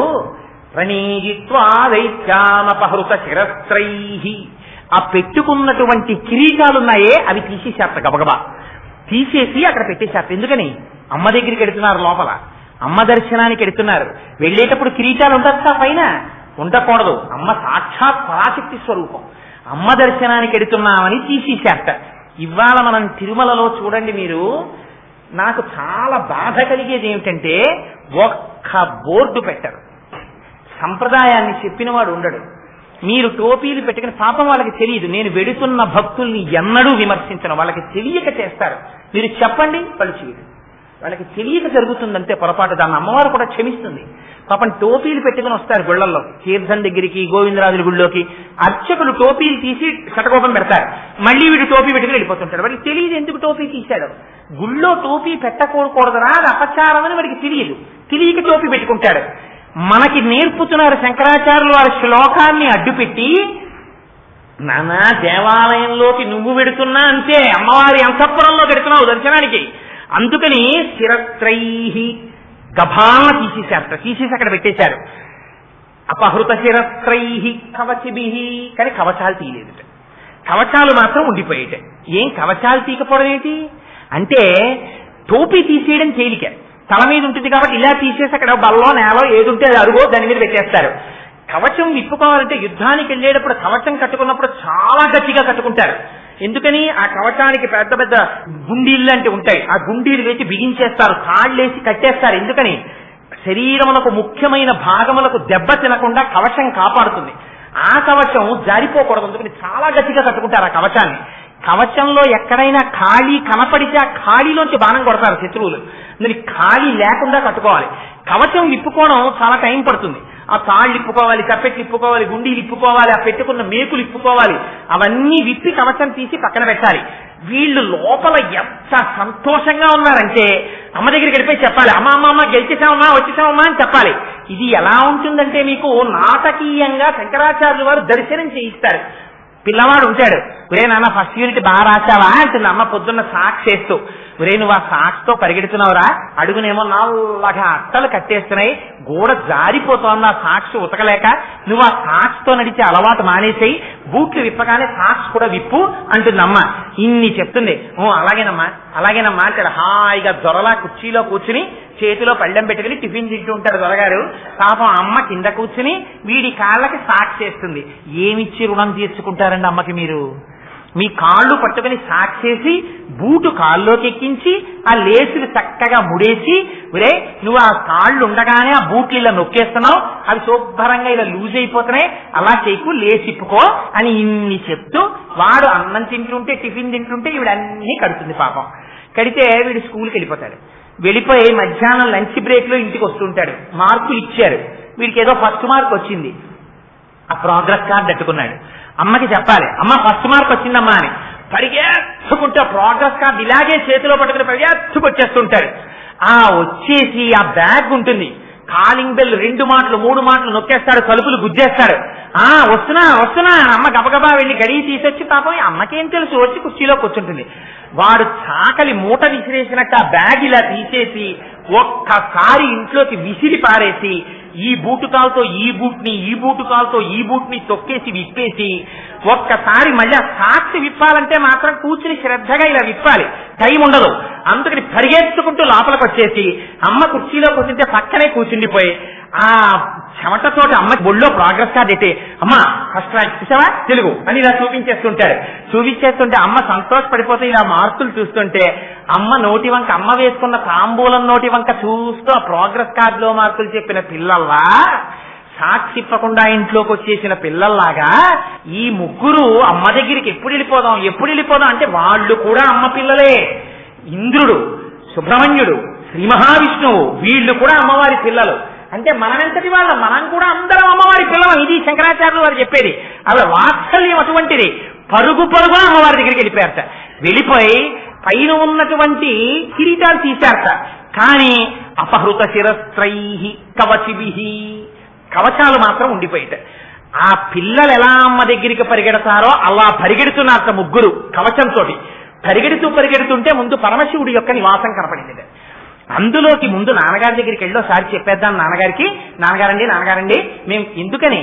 రణీజిత్వా దైత్యానపహృత శిరస్త్రై. ఆ పెట్టుకున్నటువంటి కిరీటాలున్నాయే అవి తీసేశారట, గబగబా తీసేసి అక్కడ పెట్టేశారట. ఎందుకని? అమ్మ దగ్గరికి ఎడుతున్నారు, లోపల అమ్మ దర్శనానికి ఎడుతున్నారు. వెళ్ళేటప్పుడు కిరీటాలు ఉండొచ్చా పైన? ఉండకూడదు. అమ్మ సాక్షాత్ పరాశక్తి స్వరూపం. అమ్మ దర్శనానికి ఎడుతున్నామని తీసేశారట. ఇవాళ మనం తిరుమలలో చూడండి మీరు, నాకు చాలా బాధ కలిగేది ఏమిటంటే ఒక్క బోర్డు పెట్టరు, సంప్రదాయాన్ని చెప్పినవాడు ఉండడు. మీరు టోపీలు పెట్టుకుని, పాపం వాళ్ళకి తెలియదు. నేను వెడుతున్న భక్తుల్ని ఎన్నడూ విమర్శించను, వాళ్ళకి తెలియక చేస్తారు. మీరు చెప్పండి, వాళ్ళు చేయరు. వాళ్ళకి తెలియక జరుగుతుందంటే పొరపాటు, దాన్ని అమ్మవారు కూడా క్షమిస్తుంది. పాపం టోపీలు పెట్టుకుని వస్తారు గుళ్ళల్లో, తీర్థం దగ్గరికి, గోవిందరాజుల గుళ్ళోకి. అర్చకులు టోపీలు తీసి శటకోపం పెడతారు, మళ్ళీ వీడు టోపీ పెట్టుకుని వెళ్ళిపోతుంటాడు. వాడికి తెలియదు ఎందుకు టోపీ తీశాడు. గుళ్ళో టోపీ పెట్టకూడదురా, అది అపచారం అని వాడికి తెలియదు, తెలియక టోపీ పెట్టుకుంటాడు. మనకి నేర్పుతున్నారు శంకరాచార్యులు వారి శ్లోకాన్ని అడ్డుపెట్టి, నానా దేవాలయంలోకి నువ్వు పెడుతున్నా అంతే, అమ్మవారి అంతఃపురంలో పెడుతున్నావు దర్శనానికి, అందుకని శిరస్త్రైహి గభాన తీసేసి అక్కడ పెట్టేశారు. అపహృత శిరస్త్రైహి కవచిభిహి, కానీ కవచాలు తీయలేదు, కవచాలు మాత్రం ఉండిపోయేట. ఏం కవచాలు తీయకపోవడం ఏంటి అంటే, టోపీ తీసేయడం తేలిక, తల మీద ఉంటుంది కాబట్టి ఇలా తీసేసి అక్కడ బల్లో నేలో ఏది ఉంటే అది అరుగో దాని మీద పెట్టేస్తారు. కవచం విప్పుకోవాలంటే యుద్ధానికి వెళ్ళేటప్పుడు కవచం కట్టుకున్నప్పుడు చాలా గట్టిగా కట్టుకుంటారు. ఎందుకని, ఆ కవచానికి పెద్ద పెద్ద గుండీళ్ళు అంటే ఉంటాయి, ఆ గుండీలు వేసి బిగించేస్తారు, కాళ్ళేసి కట్టేస్తారు. ఎందుకని, శరీరములకు ముఖ్యమైన భాగములకు దెబ్బ తినకుండా కవచం కాపాడుతుంది. ఆ కవచం జారిపోకూడదు, అందుకని చాలా గట్టిగా కట్టుకుంటారు ఆ కవచాన్ని. కవచంలో ఎక్కడైనా ఖాళీ కనపడితే ఆ ఖాళీలోంచి బాణం కొడతారు శత్రువులు, అందుకని ఖాళీ లేకుండా కట్టుకోవాలి. కవచం విప్పుకోవడం చాలా టైం పడుతుంది. ఆ తాళ్ళు ఇప్పుకోవాలి, కప్పెట్లు ఇప్పుకోవాలి, గుండీలు ఇప్పుకోవాలి, ఆ పెట్టుకున్న మేకులు ఇప్పుకోవాలి, అవన్నీ విప్పి కవచం తీసి పక్కన పెట్టాలి. వీళ్ళు లోపల ఎంత సంతోషంగా ఉన్నారంటే అమ్మ దగ్గరికి వెళ్ళిపోయి చెప్పాలి, అమ్మ అమ్మ అమ్మ గెలిచేసామమ్మా వచ్చేసామమ్మా అని చెప్పాలి. ఇది ఎలా ఉంటుందంటే, మీకు నాటకీయంగా శంకరాచార్యులు వారు దర్శనం చేయిస్తారు. పిల్లవాడు ఉంటాడు, ఒరే నాన్న ఫస్ట్ యూనిట్ బాగా రాశావా అంటుంది అమ్మ పొద్దున్న సాక్స్ వేస్తూ. ఒరే నువ్వు ఆ సాక్స్ తో పరిగెడుతున్నావురా, అడుగునేమో నల్లగా అట్టలు కట్టేస్తున్నాయి, గోడ జారిపోతోంది ఆ సాక్స్ ఉతకలేక, నువ్వు ఆ సాక్స్ తో నడిచే అలవాటు మానేసేయి, బూట్లు విప్పగానే సాక్స్ కూడా విప్పు అంటుంది అమ్మ. ఇన్ని చెప్తుంది. ఓ అలాగేనమ్మా అలాగేనమ్మా అంటాడు. హాయిగా దొరలా కుర్చీలో కూర్చుని చేతిలో పళ్ళెం పెట్టుకుని టిఫిన్ తింటూ ఉంటాడు దొరగారు. పాపం అమ్మ కింద కూర్చుని వీడి కాళ్ళకి సాక్స్ చేస్తుంది. ఏమిచ్చి రుణం తీర్చుకుంటారండి అమ్మకి మీరు? మీ కాళ్ళు పట్టుకుని సాక్సేసి బూటు కాళ్ళలోకి ఎక్కించి ఆ లేసులు చక్కగా ముడేసి, ఒరే నువ్వు ఆ కాళ్ళు ఉండగానే ఆ బూట్లు ఇలా నొక్కేస్తున్నావు, అవి శుభ్రంగా ఇలా లూజ్ అయిపోతున్నాయి, అలా చేయకు, లేచిప్పుకో అని ఇన్ని చెప్తూ వాడు అన్నం తింటుంటే టిఫిన్ తింటుంటే వీడన్నీ కడుతుంది. పాపం కడితే వీడు స్కూల్కి వెళ్ళిపోతాడు. వెళ్ళిపోయి మధ్యాహ్నం లంచ్ బ్రేక్ లో ఇంటికి వస్తుంటాడు. మార్కులు ఇచ్చారు, వీడికి ఏదో ఫస్ట్ మార్క్ వచ్చింది. ఆ ప్రోగ్రెస్ కార్డు అట్టుకున్నాడు. అమ్మకి చెప్పాలి, అమ్మ ఫస్ట్ మార్క్ వచ్చిందమ్మా అని. పరిగెత్తుకుంటే ప్రోగ్రెస్ కార్డు ఇలాగే చేతిలో పట్టుకుని పరిగెత్తుకొచ్చేస్తుంటాడు. ఆ వచ్చేసి ఆ బ్యాగ్ ఉంటుంది, కాలింగ్ బెల్ 2 మాటలు 3 మాటలు నొక్కేస్తాడు, తలుపులు గుద్దేస్తాడు. వస్తున్నా వస్తున్నా అమ్మ గబగబా వెళ్ళి గడియ తీసొచ్చి, పాపం అమ్మకేం తెలుసు, వచ్చి కుర్చీలో కూర్చుంటుంది. వాడు చాకలి మూట విసిరేసినట్టు ఆ బ్యాగ్ ఇలా తీసేసి ఒక్కసారి ఇంట్లోకి విసిరి పారేసి, ఈ బూటు కాలుతో ఈ బూట్ని, ఈ బూటు కాలుతో ఈ బూట్ని తొక్కేసి విప్పేసి, ఒక్కసారి మళ్ళీ ఆ సాక్షి విప్పాలంటే మాత్రం కూర్చుని శ్రద్ధగా ఇలా విప్పాలి, టైం ఉండదు. అందుకని పరిగెత్తుకుంటూ లోపలికి వచ్చేసి అమ్మ కుర్చీలో కూర్చుంటే పక్కనే కూర్చుండిపోయి ఆ చెమటతోటి అమ్మ ఒళ్ళో ప్రోగ్రెస్ కార్డు అయితే, అమ్మ ఫస్ట్ ర్యాంక్ చూసావా తెలుగు అని ఇలా చూపించేస్తుంటాడు. చూపించేస్తుంటే అమ్మ సంతోషపడిపోతే ఇలా మార్కులు చూస్తుంటే అమ్మ నోటి వంక, అమ్మ వేసుకున్న తాంబూలం నోటి వంక చూస్తూ ఆ ప్రోగ్రెస్ కార్డులో మార్కులు చెప్పిన పిల్లల్లా, సాక్షిప్పకుండా ఇంట్లోకి వచ్చేసిన పిల్లల్లాగా ఈ ముగ్గురు అమ్మ దగ్గరికి ఎప్పుడు వెళ్ళిపోదాం అంటే వాళ్ళు కూడా అమ్మ పిల్లలే. ఇంద్రుడు, సుబ్రహ్మణ్యుడు, శ్రీ మహావిష్ణువు వీళ్ళు కూడా అమ్మవారి పిల్లలు. అంటే మనమెంతటి వాళ్ళం, మనం కూడా అందరం అమ్మవారి పిల్లలం. ఇది శంకరాచార్యులు వారు చెప్పేది. ఆవిడ వాత్సల్యం అటువంటిది. పరుగు అమ్మవారి దగ్గరికి వెళ్ళిపోయారట. వెళ్ళిపోయి పైన ఉన్నటువంటి కిరీటాలు తీశారట. కానీ అపహృత శిరస్త్రైహి కవచిభిహి, కవచాలు మాత్రం ఉండిపోయేట. ఆ పిల్లలు ఎలా అమ్మ దగ్గరికి పరిగెడతారో అలా పరిగెడుతున్నారట ముగ్గురు కవచంతో. పరిగెడుతుంటే ముందు పరమశివుడి యొక్క నివాసం కనపడింది. అందులోకి ముందు నాన్నగారి దగ్గరికి వెళ్ళి ఒకసారి చెప్పేద్దాం నాన్నగారికి, నాన్నగారండి మేము ఎందుకని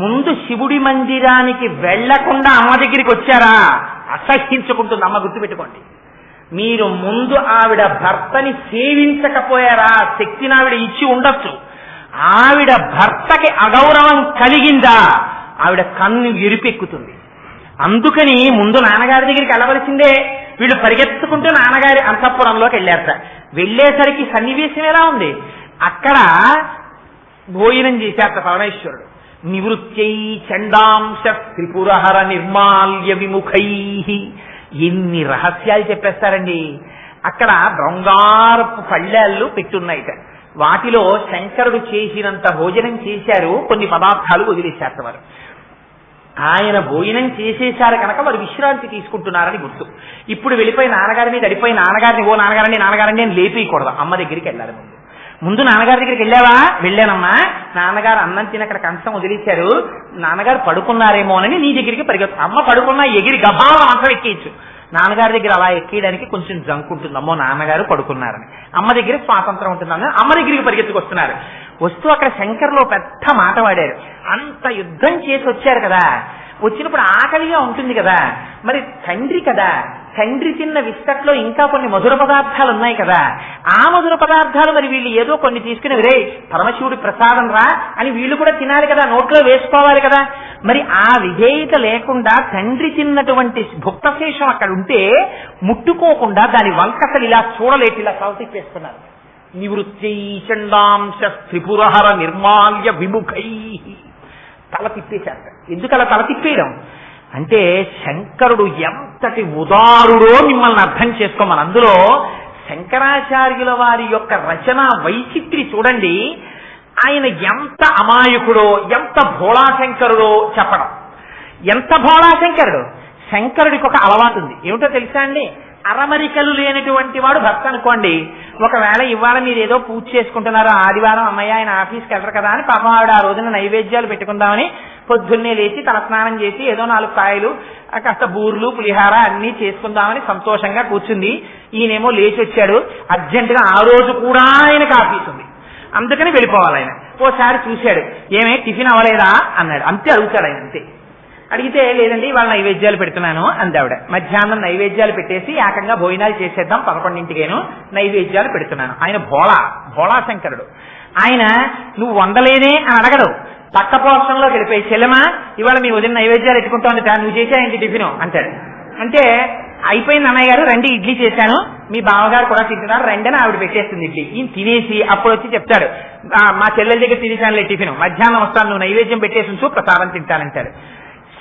ముందు శివుడి మందిరానికి వెళ్లకుండా అమ్మ దగ్గరికి వచ్చారా? అసహించుకుంటుంది అమ్మ, గుర్తుపెట్టుకోండి. మీరు ముందు ఆవిడ భర్తని సేవించకపోయారా? శక్తిని ఆవిడ ఇచ్చి ఉండొచ్చు, ఆవిడ భర్తకి అగౌరవం కలిగిందా ఆవిడ కన్ను ఎరిపెక్కుతుంది. అందుకని ముందు నాన్నగారి దగ్గరికి వెళ్ళవలసిందే. వీళ్ళు పరిగెత్తుకుంటూ నాన్నగారి అంతఃపురంలోకి వెళ్ళారట. వెళ్ళేసరికి సన్నివేశం ఎలా ఉంది, అక్కడ భోజనం చేశారట పరమేశ్వరుడు. నివృత్యై చండాంశ త్రిపురహర నిర్మాల్య విముఖై. ఎన్ని రహస్యాలు చెప్పేస్తారండి. అక్కడ బంగారపు పళ్ళాళ్ళు పెట్టున్నాయిట. వాటిలో శంకరుడు చేసినంత భోజనం చేశారు, కొన్ని పదార్థాలు వదిలేశారు వారు. ఆయన భోజనం చేసేశారు కనుక వారు విశ్రాంతి తీసుకుంటున్నారని గుర్తు. ఇప్పుడు వెళ్ళిపోయి నాన్నగారి మీద అడిపోయి నాన్నగారిని ఓ నాన్నగారండి అని లేపేయకూడదు. అమ్మ దగ్గరికి వెళ్ళాలి. ముందు నాన్నగారి దగ్గరికి వెళ్ళావా? వెళ్ళానమ్మా. నాన్నగారు అన్నం తిని అక్కడ కంచం వదిలేశారు, నాన్నగారు పడుకున్నారేమోనని నీ దగ్గరికి పరిగెత్తు. అమ్మ పడుకున్నా ఎగిరి గభాల మంచం ఎక్కేయచ్చు. నాన్నగారి దగ్గర అలా ఎక్కేయడానికి కొంచెం జంక్ ఉంటుంది. అమ్మో నాన్నగారు పడుకున్నారని. అమ్మ దగ్గర స్వాతంత్రం ఉంటుందని అమ్మ దగ్గరికి పరిగెత్తుకొస్తున్నారు. వస్తూ అక్కడ శంకర్లో పెద్ద మాట వాడారు. అంత యుద్ధం చేసి వచ్చారు కదా, వచ్చినప్పుడు ఆకలిగా ఉంటుంది కదా, మరి తండ్రి కదా, తండ్రి తిన్న విస్తట్లో ఇంకా కొన్ని మధుర పదార్థాలు ఉన్నాయి కదా, ఆ మధుర పదార్థాలు మరి వీళ్ళు ఏదో కొన్ని తీసుకుని రే పరమశివుడి ప్రసాదం రా అని వీళ్ళు కూడా తినాలి కదా, నోట్లో వేసుకోవాలి కదా. మరి ఆ విధేయత లేకుండా తండ్రి తిన్నటువంటి భుక్తశేషం అక్కడ ఉంటే ముట్టుకోకుండా దాని వంకసలు ఇలా చూడలేటి ఇలా కవతిప్పేస్తున్నారు. నివృత్తి చండాంశ త్రిపురహర నిర్మాల్య విముఖై తల తిప్పేశారు. ఎందుకు అలా తల తిప్పేయడం అంటే శంకరుడు ఎంతటి ఉదారుడో మిమ్మల్ని అర్థం చేసుకోమని. అందులో శంకరాచార్యుల వారి యొక్క రచన వైచిత్రి చూడండి. ఆయన ఎంత అమాయకుడో, ఎంత భోళాశంకరుడో చెప్పడం. ఎంత భోళాశంకరుడు! శంకరుడికి ఒక అలవాటు ఉంది. ఏమిటో తెలుసా అండి? అరమరికలు లేనటువంటి వాడు భక్త అనుకోండి. ఒకవేళ ఇవాళ మీరు ఏదో పూజ చేసుకుంటున్నారో, ఆదివారం అమ్మయ్య ఆయన ఆఫీస్కి వెళ్ళరు కదా అని పాపం ఆవిడ ఆ రోజున నైవేద్యాలు పెట్టుకుందామని పొద్దున్నే లేచి తలస్నానం చేసి ఏదో 4 కాయలు కాస్త బూర్లు పులిహార అన్ని చేసుకుందామని సంతోషంగా కూర్చుంది. ఈయనేమో లేచి వచ్చాడు. అర్జెంటుగా ఆ రోజు కూడా ఆయనకు ఆఫీస్ ఉంది, అందుకని వెళ్ళిపోవాలి ఆయన. ఓసారి చూశాడు, ఏమే టిఫిన్ అవ్వలేదా అన్నాడు. అంతే అడుగుతాడు ఆయన. అంతే అడిగితే లేదండి వాళ్ళ నైవేద్యాలు పెడుతున్నాను అందావిడ. మధ్యాహ్నం నైవేద్యాలు పెట్టేసి ఏకంగా భోజనాలు చేసేద్దాం 11ంటికేను నైవేద్యాలు పెడుతున్నాను. ఆయన భోళాశంకరుడు. ఆయన నువ్వు వండలేదే అని అడగడు. పక్క పోషణలోకి వెళ్ళిపోయి చెల్లెమా ఇవాళ మీ వదిన నైవేద్యాలు ఎట్టుకుంటా ఉంది, నువ్వు చేసాయంటి టిఫిన్ అంటాడు. అంటే అయిపోయింది అన్నయ్య గారు, రండి ఇడ్లీ చేశాను, మీ బావగారు కూడా తింటున్నారు రండి అని ఆవిడ పెట్టేస్తుంది ఇడ్లీ. ఈయన తినేసి అప్పుడు వచ్చి చెప్తాడు, మా చెల్లెల దగ్గర తినేసానులే టిఫిన్, మధ్యాహ్నం వస్తాను నువ్వు నైవేద్యం పెట్టేసి ఉంచు ప్రసాదం తింటానంటాడు.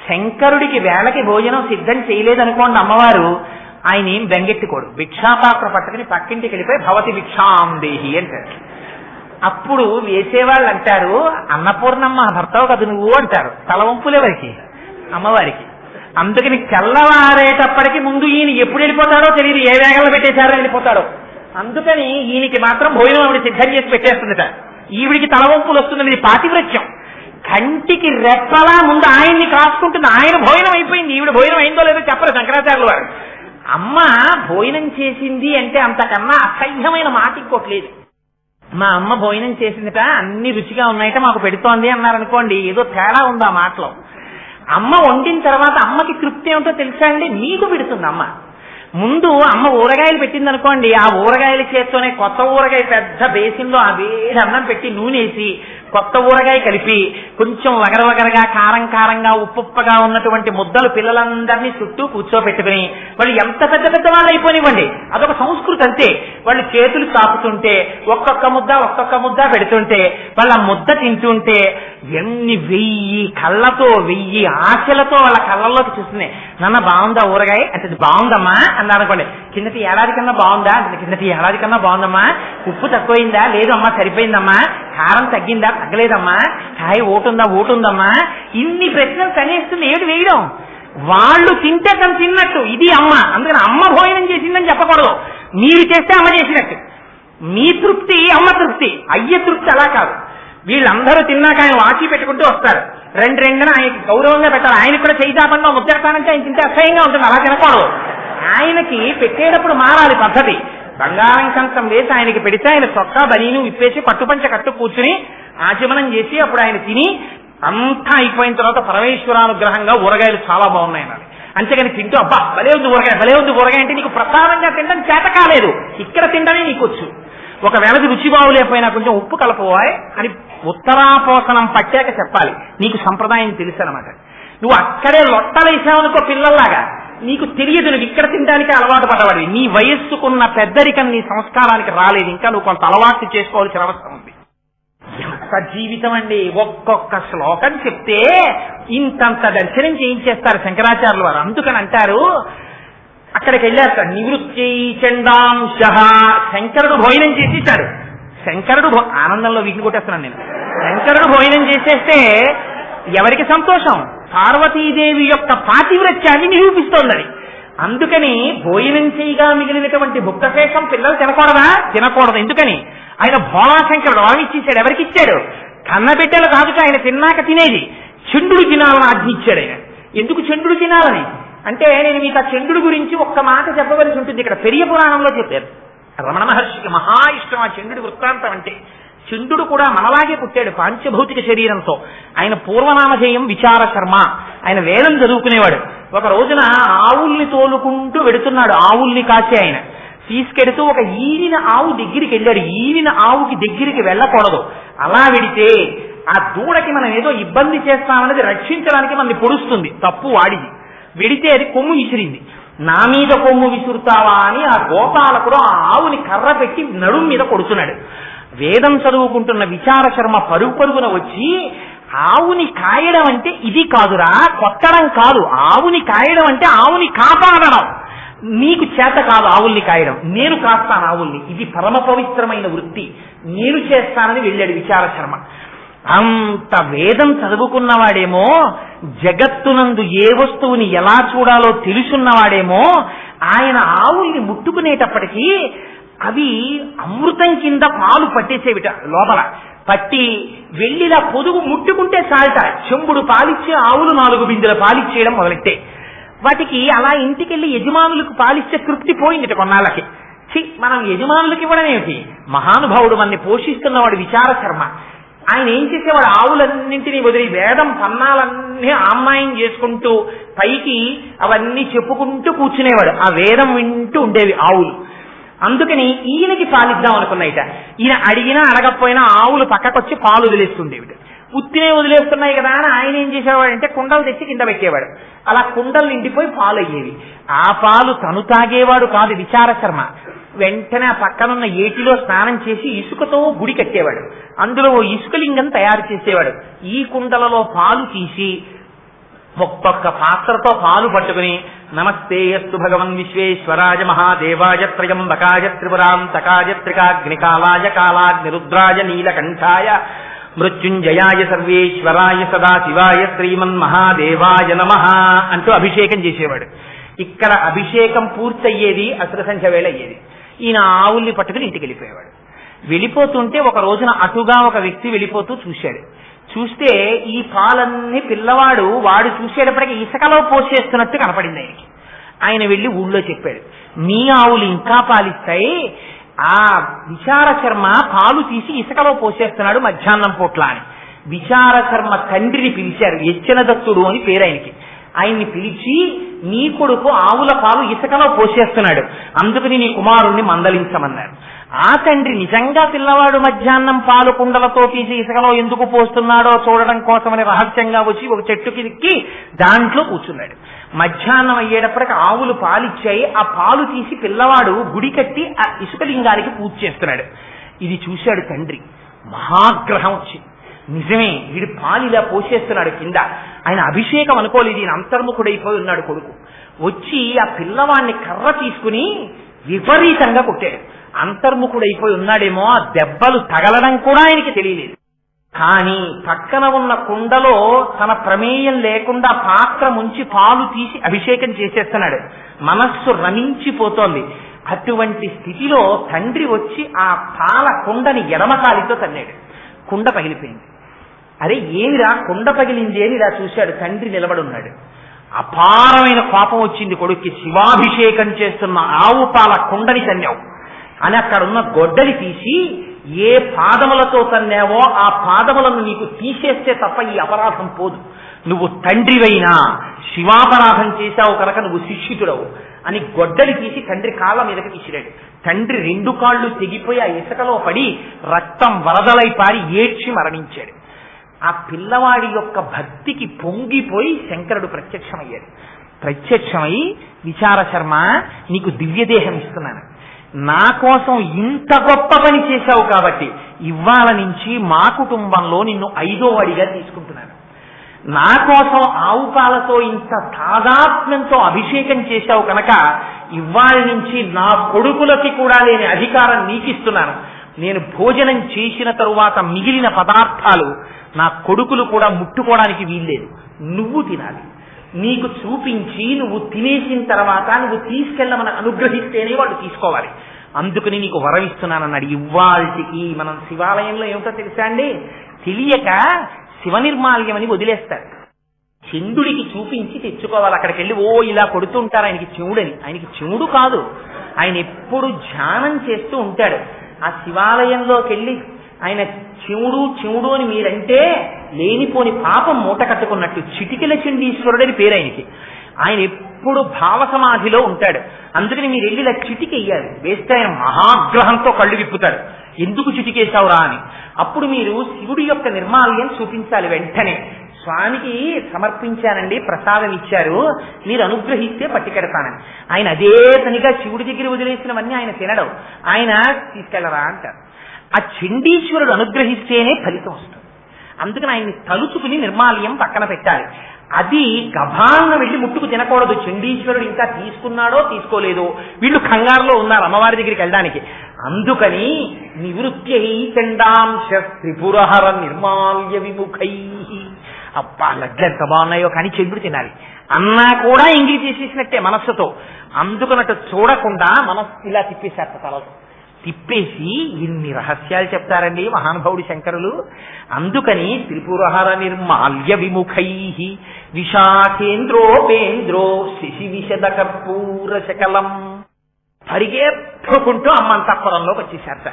శంకరుడికి వేళకి భోజనం సిద్ధం చేయలేదనుకోండి అమ్మవారు, ఆయన ఏం బెంగెట్టుకోడు. భిక్షాపాత్ర పట్టుకుని పక్కింటికి వెళ్ళిపోయి భవతి భిక్షాం దేహి అంటాడు. అప్పుడు వేసేవాళ్ళు అంటారు, అన్నపూర్ణమ్మ భర్తవు కదా నువ్వు అంటారు. తలవంపులెవరికి? అమ్మవారికి. అందుకని తెల్లవారేటప్పటికి ముందు ఈయన ఎప్పుడు వెళ్ళిపోతాడో తెలియదు, ఏ వేగంలో పెట్టేశారో వెళ్ళిపోతాడో. అందుకని ఈయనకి మాత్రం భోజనం ఆవిడ సిద్ధం చేసి పెట్టేస్తుందట. ఈవిడికి తలవంపులు వస్తుందని ఇది పాతివ్రత్యం. కంటికి రెప్పలా ముందు ఆయన్ని కాసుకుంటుంది. ఆయన భోజనం అయిపోయింది, ఈవిడ భోజనం అయిందో లేదో చెప్పరు శంకరాచార్యుల వారు. అమ్మ భోజనం చేసింది అంటే అంతకన్నా అసహ్యమైన మాట ఇంకోట్లేదు. మా అమ్మ భోజనం చేసిందిట, అన్ని రుచిగా ఉన్నాయట, మాకు పెడుతోంది అన్నారనుకోండి, ఏదో తేడా ఉంది ఆ మాటలో. అమ్మ వండిన తర్వాత అమ్మకి తృప్తి ఏమిటో తెలుసా అండి? మీకు పెడుతుంది అమ్మ. ముందు అమ్మ ఊరగాయలు పెట్టింది అనుకోండి, ఆ ఊరగాయల చేత్తోనే కొత్త ఊరగాయ పెద్ద బేసిన్లో ఆ వేడి అన్నం పెట్టి నూనెసి కొత్త ఊరగాయ కలిపి కొంచెం వగరవగరగా కారం కారంగా ఉప్పుగా ఉన్నటువంటి ముద్దలు పిల్లలందరినీ చుట్టూ కూర్చోబెట్టుకుని వాళ్ళు ఎంత పెద్ద పెద్ద వాళ్ళు అయిపోనివ్వండి, అదొక సంస్కృతి అంతే. వాళ్ళు చేతులు చాపుతుంటే ఒక్కొక్క ముద్ద పెడుతుంటే వాళ్ళ ముద్ద తింటుంటే ఎన్ని 1000 కళ్ళతో 1000 ఆశలతో వాళ్ళ కళ్ళల్లోకి చూస్తున్నాయి. నాన్న బాగుందా ఊరగాయ అంటే బాగుందమ్మా అన్నారనుకోండి. కిందటి ఏడాది కన్నా బాగుందా అంటే కిందటి ఏడాది కన్నా బాగుందమ్మా. ఉప్పు తక్కువైందా? లేదు అమ్మా సరిపోయిందమ్మా. కారం తగ్గిందా? తగ్గలేదమ్మా. కాయ ఓటుందమ్మా. ఇన్ని ప్రశ్నలు కనేస్తుంది. ఏడు వేయడం వాళ్ళు తింటే తను తిన్నట్టు. ఇది అమ్మ. అందుకని అమ్మ భోజనం చేసిందని చెప్పకూడదు, మీరు చేస్తే అమ్మ చేసినట్టు. మీ తృప్తి అమ్మ తృప్తి, అయ్య తృప్తి అలా కాదు. వీళ్ళందరూ తిన్నాక ఆయన వాచి పెట్టుకుంటూ వస్తారు. రెండున ఆయనకి గౌరవంగా పెట్టాలి. ఆయనకు కూడా చేయిదాపంగా ముద్దెడతానంటే ఆయన తింటే అసహ్యంగా ఉంటుంది, అలా తినకూడదు. ఆయనకి పెట్టేటప్పుడు మారాలి పద్ధతి. బంగారం కంచం వేసి ఆయనకి పెడితే ఆయన చొక్కా బనీను విప్పేసి పట్టుపంచ కట్టు కూర్చుని ఆచమనం చేసి అప్పుడు ఆయన తిని అంతా అయిపోయిన తర్వాత పరమేశ్వరానుగ్రహంగా ఊరగాయలు చాలా బాగున్నాయి అనాలి. అంతేగాని తింటూ అబ్బా భలే ఉంది ఊరగాయ అంటే నీకు ప్రసాదంగా తినడం చేత కాలేదు, ఇక్కడ తినడమే నీకు వచ్చు. ఒకవేళ రుచి బాగులేకపోయినా కొంచెం ఉప్పు కలపవాయ్ అని ఉత్తరాపోసనం పట్టాక చెప్పాలి. నీకు సంప్రదాయం తెలుసు అనమాట. నువ్వు అక్కడే లొట్టలేసావనుకో పిల్లల్లాగా, నీకు తెలియదు, నువ్వు ఇక్కడ తినడానికి అలవాటు పడవాడివి. నీ వయస్సుకున్న పెద్దరికం నీ సంస్కారానికి రాలేదు, ఇంకా నువ్వు కొంత అలవాటు చేసుకోవాల్సిన అవసరం ఉంది. ఎంత జీవితం అండి! ఒక్కొక్క శ్లోకం చెప్తే ఇంతంత దర్శనం చేయించేస్తారు శంకరాచార్యుల వారు. అందుకని అంటారు అక్కడికి వెళ్ళాక నివృత్తి చండాంశ, శంకరుడు భోజనం చేసేశాడు. శంకరుడు ఆనందంలో వీటిని కొట్టేస్తున్నాను నేను. శంకరుడు భోజనం చేసేస్తే ఎవరికి సంతోషం? పార్వతీదేవి యొక్క పాతివ్రత్యాన్ని నిరూపిస్తోందని. అందుకని భోజనం చేయగా మిగిలినటువంటి భుక్తశేషం పిల్లలు తినకూడదా? తినకూడదు. ఎందుకని? ఆయన భోళాశంకరుడు వరమిచ్చేశాడు. ఎవరికి ఇచ్చాడు? కన్నబిడ్డలు కాదుగా ఆయన తిన్నాక తినేది. చంద్రుడు తినాలని ఆజ్ఞ ఇచ్చాడు ఆయన. ఎందుకు చంద్రుడు తినాలని అంటే, నేను మీకు ఆ చంద్రుడి గురించి ఒక్క మాట చెప్పవలసి ఉంటుంది. ఇక్కడ పెరియ పురాణంలో చెప్పారు. రమణ మహర్షికి మహా ఇష్టం ఆ చంద్రుడి వృత్తాంతం అంటే. చంద్రుడు కూడా మనలాగే పుట్టాడు పాంచభౌతిక శరీరంతో. ఆయన పూర్వనామధేయం విచార శర్మ. ఆయన వేదం చదువుకునేవాడు. ఒక రోజున ఆవుల్ని తోలుకుంటూ వెడుతున్నాడు. ఆవుల్ని కాసే ఆయన తీసుకెడుతూ ఒక ఈనిన ఆవు దగ్గరికి వెళ్ళాడు. ఈనిన ఆవుకి దగ్గరికి వెళ్ళకూడదు. అలా వెడితే ఆ దూడకి మనం ఏదో ఇబ్బంది చేస్తామన్నది రక్షించడానికి మనల్ని పొడుస్తుంది. తప్పు వాడిది. వెడితే అది కొమ్ము విసిరింది. నా మీద కొమ్ము విసురుతావా అని ఆ గోపాలకుడు ఆ ఆవుని కర్ర పెట్టి నడుం మీద కొడుతున్నాడు. వేదం చదువుకుంటున్న విచార శర్మ పరుగున వచ్చి, ఆవుని కాయడం అంటే ఇది కాదురా, కొట్టడం కాదు. ఆవుని కాయడం అంటే ఆవుని కాపాడడం. నీకు చేత కాదు ఆవుల్ని కాయడం, నేను కాస్తాను ఆవుల్ని. ఇది పరమ పవిత్రమైన వృత్తి, నేను చేస్తానని వెళ్ళాడు విచార శర్మ. అంత వేదం చదువుకున్నవాడేమో, జగత్తునందు ఏ వస్తువుని ఎలా చూడాలో తెలుసున్నవాడేమో, ఆయన ఆవుల్ని ముట్టుకునేటప్పటికీ అవి అమృతం కింద పాలు పట్టేసేవిట. లోపల పట్టి వెళ్ళిలా పొదుగు ముట్టుకుంటే చాలట చెంబుడు పాలిచ్చే ఆవులు 4 బిందెల పాలిచ్చేయడం మొదలెట్టే. వాటికి అలా ఇంటికెళ్ళి యజమానులకు పాలిచ్చే తృప్తి పోయిందిట కొన్నాళ్ళకి. మనం యజమానులకు ఇవ్వడం ఏమిటి? మహానుభావుడు మనని పోషిస్తున్నవాడు విచార శర్మ. ఆయన ఏం చేసేవాడు? ఆవులన్నింటినీ వదిలి వేదం పన్నాలన్నీ ఆమ్మాయం చేసుకుంటూ పైకి అవన్నీ చెప్పుకుంటూ కూర్చునేవాడు. ఆ వేదం వింటూ ఉండేవి ఆవులు. అందుకని ఈయనకి పాలిద్దాం అనుకున్నాయిట. ఈయన అడిగినా అడగకపోయినా ఆవులు పక్కకొచ్చి పాలు వదిలేస్తుండేవి. ఉత్తినే వదిలేస్తున్నాయి కదా అని ఆయన ఏం చేసేవాడంటే కుండలు తెచ్చి కింద పెట్టేవాడు. అలా కుండలు నిండిపోయి పాలు అయ్యేవి. ఆ పాలు తను తాగేవాడు కాదు విచార శర్మ. వెంటనే ఆ పక్కనున్న ఏటిలో స్నానం చేసి ఇసుకతో గుడి కట్టేవాడు. అందులో ఓ ఇసుకలింగం తయారు చేసేవాడు. ఈ కుండలలో పాలు తీసి ఒక్కొక్క పాత్రతో పాలు పట్టుకుని, నమస్తే అస్తు భగవన్ విశ్వేశ్వరాయ మహాదేవాయ త్రయంబకాయ త్రిపురాంతకాయ త్రికాగ్నికాలాయ కాలాగ్నిరుద్రాయ నీలకంఠాయ మృత్యుంజయాయ సర్వేశ్వరాయ సదాశివాయ శ్రీమన్మహాదేవాయ నమః అంటూ అభిషేకం చేసేవాడు. ఇక్కడ అభిషేకం పూర్తయ్యేది అసుర సంఖ్య వేళ అయ్యేది. ఈయన ఆవుల్ని పట్టుకుని ఇంటికి వెళ్ళిపోయేవాడు. వెళ్ళిపోతుంటే ఒక రోజున అటుగా ఒక వ్యక్తి వెళ్ళిపోతూ చూశాడు. చూస్తే ఈ పాలన్నీ పిల్లవాడు వాడు చూసేటప్పటికీ ఇసుకలో పోసేస్తున్నట్టు కనపడింది ఆయనకి. ఆయన వెళ్ళి ఊళ్ళో చెప్పాడు, మీ ఆవులు ఇంకా పాలిస్తాయి, ఆ విచార శర్మ పాలు తీసి ఇసుకలో పోసేస్తున్నాడు మధ్యాహ్నం పూట్ల అని. విచార శర్మ తండ్రిని పిలిచారు. యచ్చన దత్తుడు అని పేరు ఆయనకి. ఆయన్ని పిలిచి, నీ కొడుకు ఆవుల పాలు ఇసుకలో పోసేస్తున్నాడు, అందుకని నీ కుమారుణ్ణి మందలించమన్నారు. ఆ తండ్రి నిజంగా పిల్లవాడు మధ్యాహ్నం పాలు కుండలతో తీసి ఇసుకలో ఎందుకు పోస్తున్నాడో చూడడం కోసమని రహస్యంగా వచ్చి ఒక చెట్టుకి ఎక్కి దాంట్లో కూర్చున్నాడు. మధ్యాహ్నం అయ్యేటప్పటికి ఆవులు పాలిచ్చాయి. ఆ పాలు తీసి పిల్లవాడు గుడి కట్టి ఆ ఇసుకలింగానికి పూజ చేస్తున్నాడు. ఇది చూశాడు తండ్రి. మహాగ్రహం వచ్చింది. నిజమే, వీడు పాలు ఇలా పోసేస్తున్నాడు కింద. ఆయన అభిషేకం అనుకోలేదు, ఈయన అంతర్ముఖుడైపోయి ఉన్నాడు కొడుకు. వచ్చి ఆ పిల్లవాడిని కర్ర తీసుకుని విపరీతంగా కొట్టాడు. అంతర్ముఖుడైపోయి ఉన్నాడేమో, ఆ దెబ్బలు తగలడం కూడా ఆయనకి తెలియలేదు. కానీ పక్కన ఉన్న కుండలో తన ప్రమేయం లేకుండా పాత్ర ముంచి పాలు తీసి అభిషేకం చేసేస్తున్నాడు. మనస్సు రమించిపోతోంది. అటువంటి స్థితిలో తండ్రి వచ్చి ఆ పాల కుండని ఎడమకాలితో తన్నాడు. కుండ పగిలిపోయింది. అరే ఏమిరా కుండ పగిలింది అని ఇలా చూశాడు. తండ్రి నిలబడున్నాడు. అపారమైన కోపం వచ్చింది కొడుక్కి. శివాభిషేకం చేస్తున్న ఆవు పాల కుండని తన్నావు అని అక్కడున్న గొడ్డలి తీసి, ఏ పాదములతో తన్నావో ఆ పాదములను నీకు తీసేస్తే తప్ప ఈ అపరాధం పోదు. నువ్వు తండ్రివైనా శివాపరాధం చేశావు కనుక నువ్వు శిక్షితుడవు అని గొడ్డలి తీసి తండ్రి కాళ్ళ మీదకి తీసిరాడు. తండ్రి 2 కాళ్ళు తెగిపోయి ఆ ఇసుకలో పడి రక్తం వరదలై పారి ఏడ్చి మరణించాడు. ఆ పిల్లవాడి యొక్క భక్తికి పొంగిపోయి శంకరుడు ప్రత్యక్షమయ్యాడు. ప్రత్యక్షమై, విచార శర్మ నీకు దివ్యదేహం ఇస్తున్నాను, నా కోసం ఇంత గొప్ప పని చేశావు కాబట్టి ఇవాళ నుంచి మా కుటుంబంలో నిన్ను 5వ వాడిగా తీసుకుంటున్నాను. నా కోసం ఆవు పాలతో ఇంత తాదాత్మ్యంతో అభిషేకం చేశావు కనుక ఇవాళ నుంచి నా కొడుకులకి కూడా లేని అధికారం నీకిస్తున్నాను. నేను భోజనం చేసిన తరువాత మిగిలిన పదార్థాలు నా కొడుకులు కూడా ముట్టుకోవడానికి వీల్లేదు, నువ్వు తినాలి. నీకు చూపించి నువ్వు తినేసిన తర్వాత నువ్వు తీసుకెళ్ళమని అనుగ్రహిస్తేనే వాడు తీసుకోవాలి. అందుకని నీకు వరం ఇస్తున్నానన్నాడు. ఇవాళకి మనం శివాలయంలో ఏమిటో తెలుసా అండి, తెలియక శివనిర్మాల్యం అని వదిలేస్తారు. చంద్రుడికి చూపించి తెచ్చుకోవాలి. అక్కడికి వెళ్ళి ఓ ఇలా కొడుతుంటారు ఆయనకి చెవుడని. ఆయనకి చెవుడు కాదు, ఆయన ఎప్పుడు ధ్యానం చేస్తూ ఉంటాడు. ఆ శివాలయంలోకి వెళ్ళి ఆయన చెవుడు చెవుడు అని మీరంటే లేనిపోని పాపం మూట కట్టుకున్నట్టు. చిటికెల చండీశ్వరుడు అని పేరు ఆయనకి. ఆయన ఎప్పుడు భావ సమాధిలో ఉంటాడు. అందుకని మీరు వెళ్ళి ఇలా చిటికెయ్యాలి. వేస్తే ఆయన మహాగ్రహంతో కళ్ళు విప్పుతాడు. ఎందుకు చిటికేశావురా అని. అప్పుడు మీరు శివుడి యొక్క నిర్మాల్యం చూపించాలి. వెంటనే స్వామికి సమర్పించానండి, ప్రసాదం ఇచ్చారు, మీరు అనుగ్రహిస్తే పట్టుకెడతానని. ఆయన అదే పనిగా శివుడి దగ్గర వదిలేసినవన్నీ ఆయన తినడం. ఆయన తీసుకెళ్లరా అంటారు. ఆ చండీశ్వరుడు అనుగ్రహిస్తేనే ఫలితం వస్తుంది. అందుకని ఆయన్ని తలుచుకుని నిర్మాల్యం పక్కన పెట్టాలి. అది గభాంగా వెళ్ళి ముట్టుకు తినకూడదు. చండీశ్వరుడు ఇంకా తీసుకున్నాడో తీసుకోలేదో, వీళ్ళు కంగారులో ఉన్నారు అమ్మవారి దగ్గరికి వెళ్ళడానికి. అందుకని నివృత్యై చండాంశ త్రిపురహర నిర్మాల్య విముఖై. అబ్బా లడ్లు ఎంత బాగున్నాయో కానీ చంద్రుడు తినాలి అన్నా కూడా ఎంగిలి చేసేసినట్టే మనస్సుతో. అందుకున్నట్టు చూడకుండా మనస్సు ఇలా తిప్పేశారు తలతో. తిప్పేసి ఇన్ని రహస్యాలు చెప్తారండి మహానుభావుడు శంకరులు. అందుకని త్రిపురహర నిర్మాల్య విముఖై విశాఖేంద్రోపేంద్రో శశి విశద కర్పూర శకలం. పరిగెత్తుకుంటూ అమ్మ అంతఃపురంలోకి వచ్చేసారట.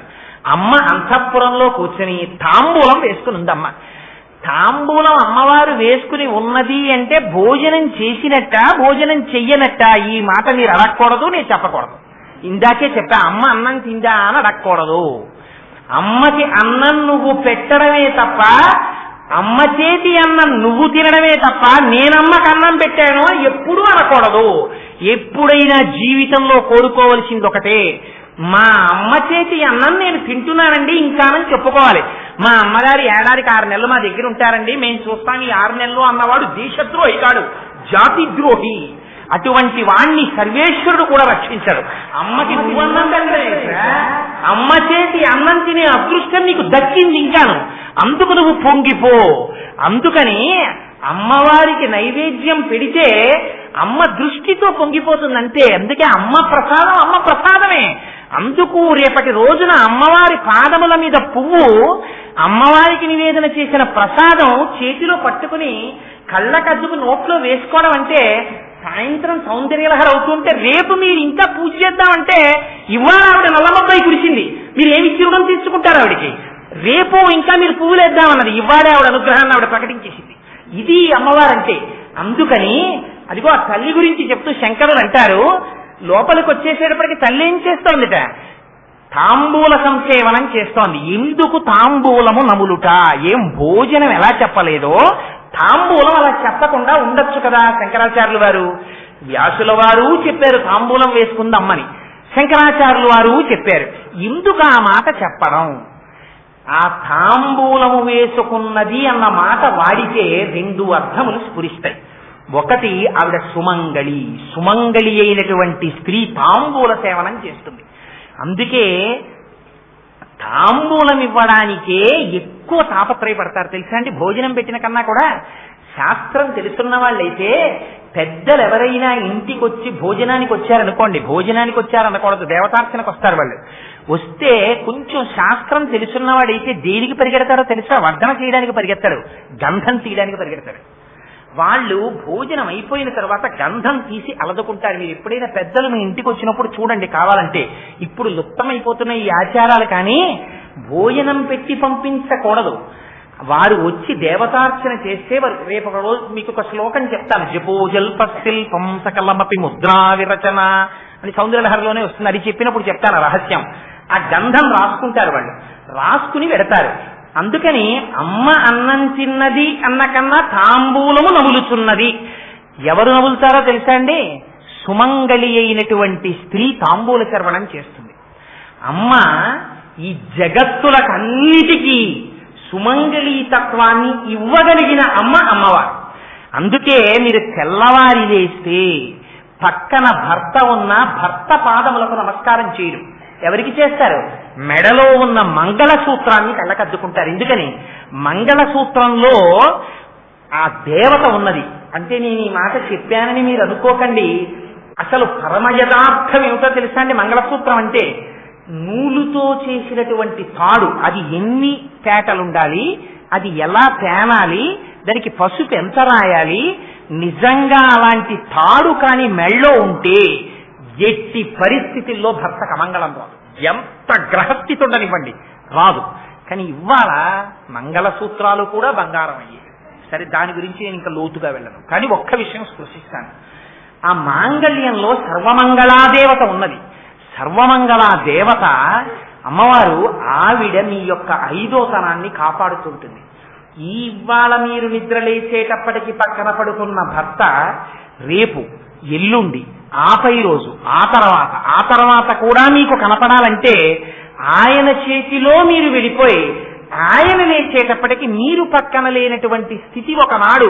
అమ్మ అంతఃపురంలో కూర్చొని తాంబూలం వేసుకుని ఉందమ్మ. తాంబూలం అమ్మవారు వేసుకుని ఉన్నది అంటే భోజనం చేసినట్ట భోజనం చెయ్యనట్ట ఈ మాట మీరు అడగకూడదు, నేను చెప్పకూడదు. ఇందాకే చెప్పా, అమ్మ అన్నం తిందా అని అడగకూడదు. అమ్మకి అన్నం నువ్వు పెట్టడమే తప్ప, అమ్మ చేతి అన్నం నువ్వు తినడమే తప్ప నేనమ్మకి అన్నం పెట్టాను ఎప్పుడూ అనకూడదు. ఎప్పుడైనా జీవితంలో కోరుకోవలసింది ఒకటే, మా అమ్మ చేతి అన్నం నేను తింటున్నానండి ఇంకానని చెప్పుకోవాలి. మా అమ్మగారు ఏడాదికి 6 నెలలు మా దగ్గర ఉంటారండి, మేము చూస్తాం ఈ 6 నెలలు అన్నవాడు దేశద్రోహి కాడు, జాతిద్రోహి. అటువంటి వాణ్ణి సర్వేశ్వరుడు కూడా రక్షించాడు. అమ్మకి నువ్వు అన్నం తినలే, అమ్మ చేతి అన్నం తినే అదృష్టం నీకు దక్కింది ఇంకాను, అందుకు నువ్వు పొంగిపో. అందుకని అమ్మవారికి నైవేద్యం పెడితే అమ్మ దృష్టితో పొంగిపోతుందంటే. అందుకే అమ్మ ప్రసాదం అమ్మ ప్రసాదమే. అందుకు రేపటి రోజున అమ్మవారి పాదముల మీద పువ్వు, అమ్మవారికి నివేదన చేసిన ప్రసాదం చేతిలో పట్టుకుని కళ్ళకద్దుకు నోట్లో వేసుకోవడం అంటే సాయంత్రం సౌందర్యలహర అవుతుంటే రేపు మీరు ఇంకా పూజ చేద్దామంటే ఇవాళ ఆవిడ నల్లమబ్బాయి కురిసింది, మీరు ఏమి ఇచ్చివ్వడం తీసుకుంటారు ఆవిడికి. రేపు ఇంకా మీరు పువ్వులు వేద్దామన్నది, ఇవాళ ఆవిడ అనుగ్రహాన్ని ఆవిడ ప్రకటించేసింది. ఇది అమ్మవారంటే. అందుకని అదిగో ఆ తల్లి గురించి చెప్తూ శంకరులు అంటారు, లోపలికి వచ్చేసేటప్పటికి తల్లి ఏం చేస్తోందిట, తాంబూల సంసేవనం చేస్తోంది. ఎందుకు తాంబూలము నములుట, ఏం భోజనం ఎలా చెప్పలేదో తాంబూలం అలా చెప్పకుండా ఉండొచ్చు కదా. శంకరాచార్యులు వారు, వ్యాసుల వారు చెప్పారు తాంబూలం వేసుకుంది అమ్మని, శంకరాచార్యులు వారు చెప్పారు. ఎందుకు ఆ మాట చెప్పడం, ఆ తాంబూలము వేసుకున్నది అన్న మాట వాడితే 2 అర్థములు స్ఫురిస్తాయి. ఒకటి, ఆవిడ సుమంగళి, సుమంగళి అయినటువంటి స్త్రీ తాంబూల సేవనం చేస్తుంది. అందుకే తాంబూలం ఇవ్వడానికే ఎక్కువ తాపత్రయపడతారు తెలుసా అండి. భోజనం పెట్టిన కన్నా కూడా శాస్త్రం తెలుసున్న వాళ్ళైతే పెద్దలు ఎవరైనా ఇంటికి వచ్చి భోజనానికి వచ్చారనుకోండి, భోజనానికి వచ్చారనకూడదు, దేవతార్చనకు వస్తారు వాళ్ళు. వస్తే కొంచెం శాస్త్రం తెలుసున్నవాడైతే దేనికి పరిగెడతారో తెలుసా, వర్ధన చేయడానికి పరిగెత్తాడు, గంధం తీయడానికి పరిగెడతాడు. వాళ్ళు భోజనం అయిపోయిన తర్వాత గంధం తీసి అలదుకుంటారు. మీరు ఎప్పుడైనా పెద్దలు మీ ఇంటికి వచ్చినప్పుడు చూడండి కావాలంటే. ఇప్పుడు లుప్తమైపోతున్న ఈ ఆచారాలు కానీ భోజనం పెట్టి పంపించకూడదు. వారు వచ్చి దేవతార్చన చేస్తే రేపు ఒక రోజు మీకు ఒక శ్లోకం చెప్తాను, జపోజల్ప శిల్పం సకలమపి ముద్రా విరచన అని సౌందర్యలహరిలోనే వస్తుంది. అది చెప్పినప్పుడు చెప్తాను రహస్యం. ఆ గంధం రాసుకుంటారు వాళ్ళు, రాసుకుని పెడతారు. అందుకని అమ్మ అన్నం తిన్నది అన్న కన్నా తాంబూలము నములుచున్నది. ఎవరు నములుతారో తెలుసా అండి, సుమంగళి అయినటువంటి స్త్రీ తాంబూల చర్వణం చేస్తుంది. అమ్మ ఈ జగత్తులకన్నిటికీ సుమంగళీ తత్వాన్ని ఇవ్వగలిగిన అమ్మ అమ్మవారు. అందుకే మీరు తెల్లవారి లేస్తే పక్కన భర్త ఉన్న భర్త పాదములకు నమస్కారం చేయరు. ఎవరికి చేస్తారు? మెడలో ఉన్న మంగళసూత్రాన్ని కళ్ళకద్దుకుంటారు. ఎందుకని? మంగళసూత్రంలో ఆ దేవత ఉన్నది. అంటే నేను ఈ మాట చెప్పానని మీరు అనుకోకండి. అసలు పరమ యథార్థం ఏమిటో తెలుసా అండి? మంగళసూత్రం అంటే నూలుతో చేసినటువంటి తాడు. అది ఎన్ని పేటలుండాలి, అది ఎలా పేనాలి, దానికి పసుపు ఎంత రాయాలి, నిజంగా అలాంటి తాడు కాని మెళ్ళో ఉంటే ఎట్టి పరిస్థితుల్లో భర్తకు అమంగళం రాదు. ఎంత గ్రహస్థితి ఉండనివ్వండి, రాదు. కానీ ఇవాళ మంగళసూత్రాలు కూడా బంగారం అయ్యాయి. సరే, దాని గురించి నేను ఇంకా లోతుగా వెళ్ళను. కానీ ఒక్క విషయం స్పృశిస్తాను. ఆ మాంగళ్యంలో సర్వమంగళాదేవత ఉన్నది. సర్వమంగళా దేవత అమ్మవారు ఆవిడ మీ యొక్క ఐదోతనాన్ని కాపాడుతుంటుంది. ఇవాళ మీరు నిద్ర లేచేటప్పటికి పక్కన పడుకున్న భర్త రేపు, ఎల్లుండి, ఆపై రోజు, ఆ తర్వాత కూడా మీకు కనపడాలంటే ఆయన చేతిలో మీరు వెళ్ళిపోయి ఆయన లేచేటప్పటికి మీరు పక్కన లేనటువంటి స్థితి ఒకనాడు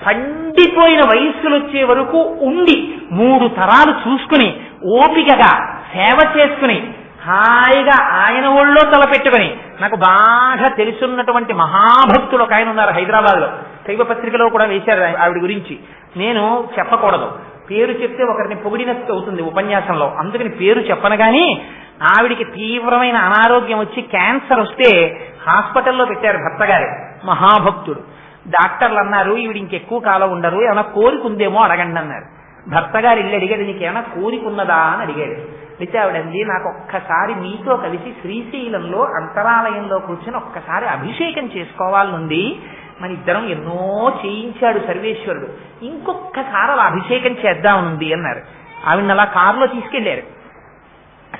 పండిపోయిన వయస్సులు వచ్చే వరకు ఉండి 3 తరాలు చూసుకుని ఓపికగా సేవ చేసుకుని హాయిగా ఆయన ఒళ్ళో తలపెట్టుకుని, నాకు బాగా తెలుసున్నటువంటి మహాభక్తులు ఒక ఆయన ఉన్నారు హైదరాబాద్ లో, శైవ పత్రికలో కూడా వేశారు ఆవిడ గురించి. నేను చెప్పకూడదు, పేరు చెప్తే ఒకరిని పొగిడినట్టు అవుతుంది ఉపన్యాసంలో, అందుకని పేరు చెప్పను. కానీ ఆవిడికి తీవ్రమైన అనారోగ్యం వచ్చి క్యాన్సర్ వస్తే హాస్పిటల్లో పెట్టారు భర్త గారు, మహాభక్తుడు. డాక్టర్లు అన్నారు ఈవిడ ఇంకెక్కువ కాలం ఉండరు, ఏమైనా కోరిక ఉందేమో అడగండి అన్నారు. భర్త గారు ఇల్లు అడిగాడు, నీకేమైనా కోరిక ఉన్నదా అని అడిగాడు. అయితే ఆవిడంది, నాకు ఒక్కసారి మీతో కలిసి శ్రీశైలంలో అంతరాలయంలో కూర్చొని ఒక్కసారి అభిషేకం చేసుకోవాలనుంది, మన ఇద్దరం ఎన్నో చేయించాడు సర్వేశ్వరుడు, ఇంకొక్కసారి అలా అభిషేకం చేద్దామనుంది అన్నారు. ఆవిడని అలా కారులో తీసుకెళ్లారు.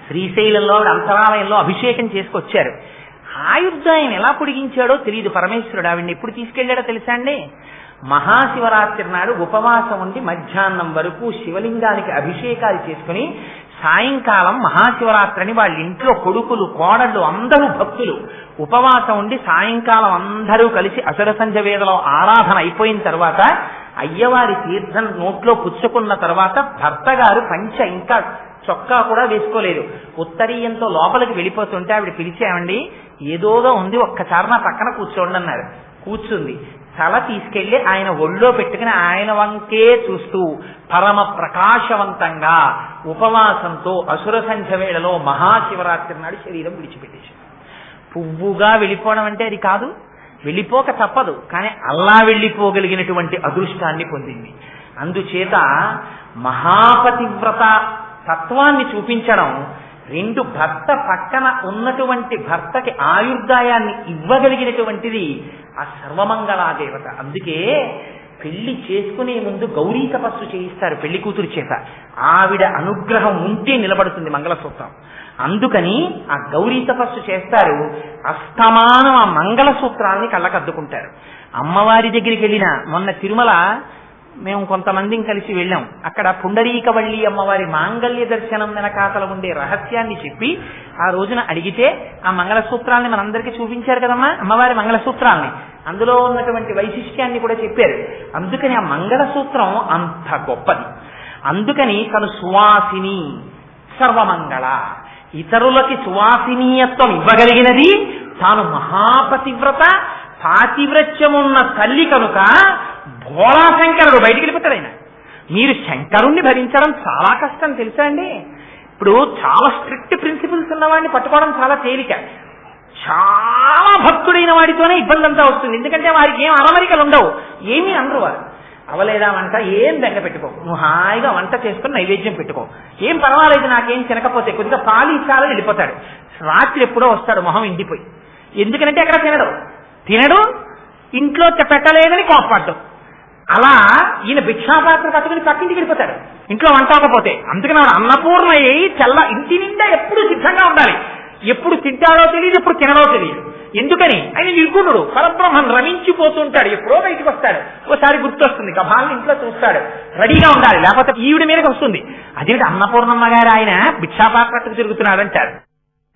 శ్రీశైలంలో అంతరాలయంలో అభిషేకం చేసుకొచ్చారు. ఆయుర్దాయం ఎలా పొడిగించాడో తెలియదు పరమేశ్వరుడు. ఆవిడ్ని ఎప్పుడు తీసుకెళ్లాడో తెలుసా అండి? మహాశివరాత్రి నాడు ఉపవాసం ఉండి మధ్యాహ్నం వరకు శివలింగానికి అభిషేకాలు చేసుకుని సాయంకాలం మహాశివరాత్రిని వాళ్ళ ఇంట్లో కొడుకులు, కోడళ్ళు అందరూ భక్తులు ఉపవాసం ఉండి సాయంకాలం అందరూ కలిసి అసుర సంధ్య వేళలో ఆరాధన అయిపోయిన తర్వాత అయ్యవారి తీర్థం నోట్లో పుచ్చుకున్న తర్వాత భర్త గారు పంచ ఇంకా చొక్కా కూడా వేసుకోలేదు, ఉత్తరీయంతో లోపలికి వెళ్ళిపోతుంటే ఆవిడ పిలిచామండి, ఏదోదో ఉంది, ఒక్కసారి నా పక్కన కూర్చోండి అన్నారు. కూర్చుంది. తల తీసుకెళ్లి ఆయన ఒళ్ళో పెట్టుకుని ఆయన వంకే చూస్తూ పరమ ప్రకాశవంతంగా ఉపవాసంతో అసుర సంధ్య వేళలో మహాశివరాత్రి నాడు శరీరం విడిచిపెట్టేశారు. పువ్వుగా వెళ్ళిపోవడం అంటే అది కాదు, వెళ్ళిపోక తప్పదు, కానీ అలా వెళ్ళిపోగలిగినటువంటి అదృష్టాన్ని పొందింది. అందుచేత మహాపతివ్రత తత్వాన్ని చూపించడం, 2 భర్త పక్కన ఉన్నటువంటి భర్తకి ఆయుర్దాయాన్ని ఇవ్వగలిగినటువంటిది ఆ సర్వమంగళాదేవత. అందుకే పెళ్లి చేసుకునే ముందు గౌరీ తపస్సు చేయిస్తారు పెళ్లి కూతురు చేత. ఆవిడ అనుగ్రహం ఉంటే నిలబడుతుంది మంగళసూత్రం. అందుకని ఆ గౌరీ తపస్సు చేస్తారు. అస్తమానం ఆ మంగళసూత్రాన్ని కళ్ళకద్దుకుంటారు. అమ్మవారి దగ్గరికి వెళ్ళిన మొన్న తిరుమల మేము కొంతమందిని కలిసి వెళ్ళాం. అక్కడ పుండరీకవల్లి అమ్మవారి మాంగళ్య దర్శనం వెనకాతల ఉండే రహస్యాన్ని చెప్పి ఆ రోజున అడిగితే ఆ మంగళసూత్రాన్ని మనందరికీ చూపించారు కదమ్మా, అమ్మవారి మంగళసూత్రాల్ని, అందులో ఉన్నటువంటి వైశిష్ట్యాన్ని కూడా చెప్పారు. అందుకని ఆ మంగళసూత్రం అంత గొప్పది. అందుకని తను సువాసిని, సర్వమంగళ, ఇతరులకి సువాసినీయత్వం ఇవ్వగలిగినది, తాను మహాపతివ్రత, పాతివ్రత్యమున్న తల్లి కనుక భోళాశంకరుడు బయటికి వెళ్ళిపోతాడు. ఆయన మీరు శంకరుణ్ణి భరించడం చాలా కష్టం తెలుసా అండి. ఇప్పుడు చాలా స్ట్రిక్ట్ ప్రిన్సిపల్స్ ఉన్నవాడిని పట్టుకోవడం చాలా తేలిక, చాలా భక్తుడైన వాడితోనే ఇబ్బంది అంతా వస్తుంది. ఎందుకంటే వారికి ఏం అరమరికలు ఉండవు, ఏమీ అనరు వారు. అవలేదా వంట, ఏం బెంగ పెట్టుకో, నువ్వు హాయిగా వంట చేసుకుని నైవేద్యం పెట్టుకో, ఏం పర్వాలేదు, నాకేం తినకపోతే కొద్దిగా పాలు ఇచ్చాలో వెళ్ళిపోతాడు. రాత్రి ఎప్పుడో వస్తాడు మొహం ఎండిపోయి. ఎందుకంటే అక్కడ తినడు, ఇంట్లో పెట్టలేదని కోపపడ్డం. అలా ఈయన భిక్షాపాత్ర పట్టుకుని పక్కింటికి వెళ్ళిపోతాడు ఇంట్లో వంట అవ్వకపోతే. అందుకని ఆవిడ అన్నపూర్ణ అయ్యి ఇంటి నిండా ఎప్పుడు సిద్ధంగా ఉండాలి. ఎప్పుడు తింటాడో తెలియదు, ఎప్పుడు తినడో తెలియదు. ఎందుకని? ఆయన నిర్గుణుడు, పరబ్రహ్మం రమించిపోతుంటాడు. ఎప్పుడో బయటకు వస్తాడు, ఓసారి గుర్తొస్తుంది, గభాలను ఇంట్లో చూస్తాడు, రెడీగా ఉండాలి, లేకపోతే ఈవిడ మీదకి వస్తుంది. అదేమిటి అన్నపూర్ణమ్మ గారు ఆయన భిక్షాపాత్రకు తిరుగుతున్నాడు అంటారు.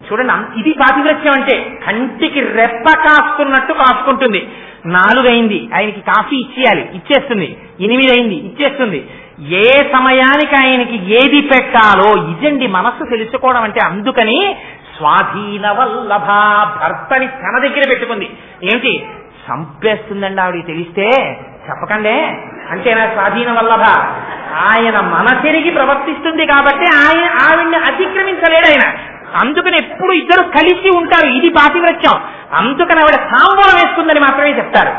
చూడండి, ఇది పాతివ్రత్యం అంటే కంటికి రెప్ప కాసుకున్నట్టు కాసుకుంటుంది. 4 అయింది, ఆయనకి కాఫీ ఇచ్చేస్తుంది. 8 అయింది, ఇచ్చేస్తుంది. ఏ సమయానికి ఆయనకి ఏది పెట్టాలో ఇదండి మనస్సు తెలుసుకోవడం అంటే. అందుకని స్వాధీన వల్లభ, భర్తని తన దగ్గర పెట్టుకుంది. ఏమిటి చంపేస్తుందండి ఆవిడికి తెలిస్తే, చెప్పకండే అంటేనా స్వాధీన వల్లభ. ఆయన మనసెరిగి ప్రవర్తిస్తుంది కాబట్టి ఆవిడ్ని అతిక్రమించలేడు ఆయన. అందుకని ఎప్పుడు ఇద్దరు కలిసి ఉంటారు, ఇది పాతివ్రత్యం. అందుకని ఆవిడ తాంబూలం వేసుకుందని మాత్రమే చెప్తారు.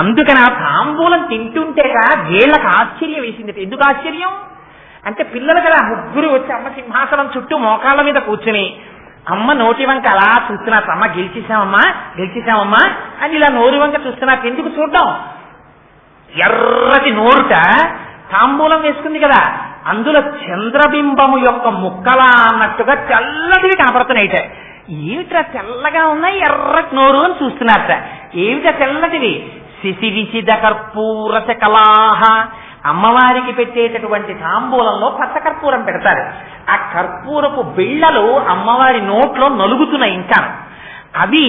అందుకని ఆ తాంబూలం తింటుంటేగా వీళ్ళకి ఆశ్చర్యం వేసింది. ఎందుకు ఆశ్చర్యం అంటే, పిల్లలు కదా ముగ్గురు వచ్చి అమ్మ సింహాసనం చుట్టూ మోకాళ్ళ మీద కూర్చుని అమ్మ నోటి వంక అలా చూస్తున్నారు. అమ్మ గెలిచేశామమ్మా అని ఇలా నోరు వంక చూస్తున్నారు. ఎందుకు చూడడం, ఎర్రటి నోరుట తాంబూలం వేసుకుంది కదా, అందులో చంద్రబింబము యొక్క ముక్కలా అన్నట్టుగా తెల్లటివి కనపడుతున్నాయిట. ఏమిట్రా తెల్లగా ఉన్నాయి, ఎర్రటి నోరు అని చూస్తున్నారట. ఏమిటా తెల్లటివి? శిశివిసిద కర్పూర శకలాహ, అమ్మవారికి పెట్టేటటువంటి తాంబూలంలో పచ్చకర్పూరం పెడతారు. ఆ కర్పూరపు బిళ్ళలు అమ్మవారి నోట్లో నలుగుతున్నాయి. ఇంకా అవి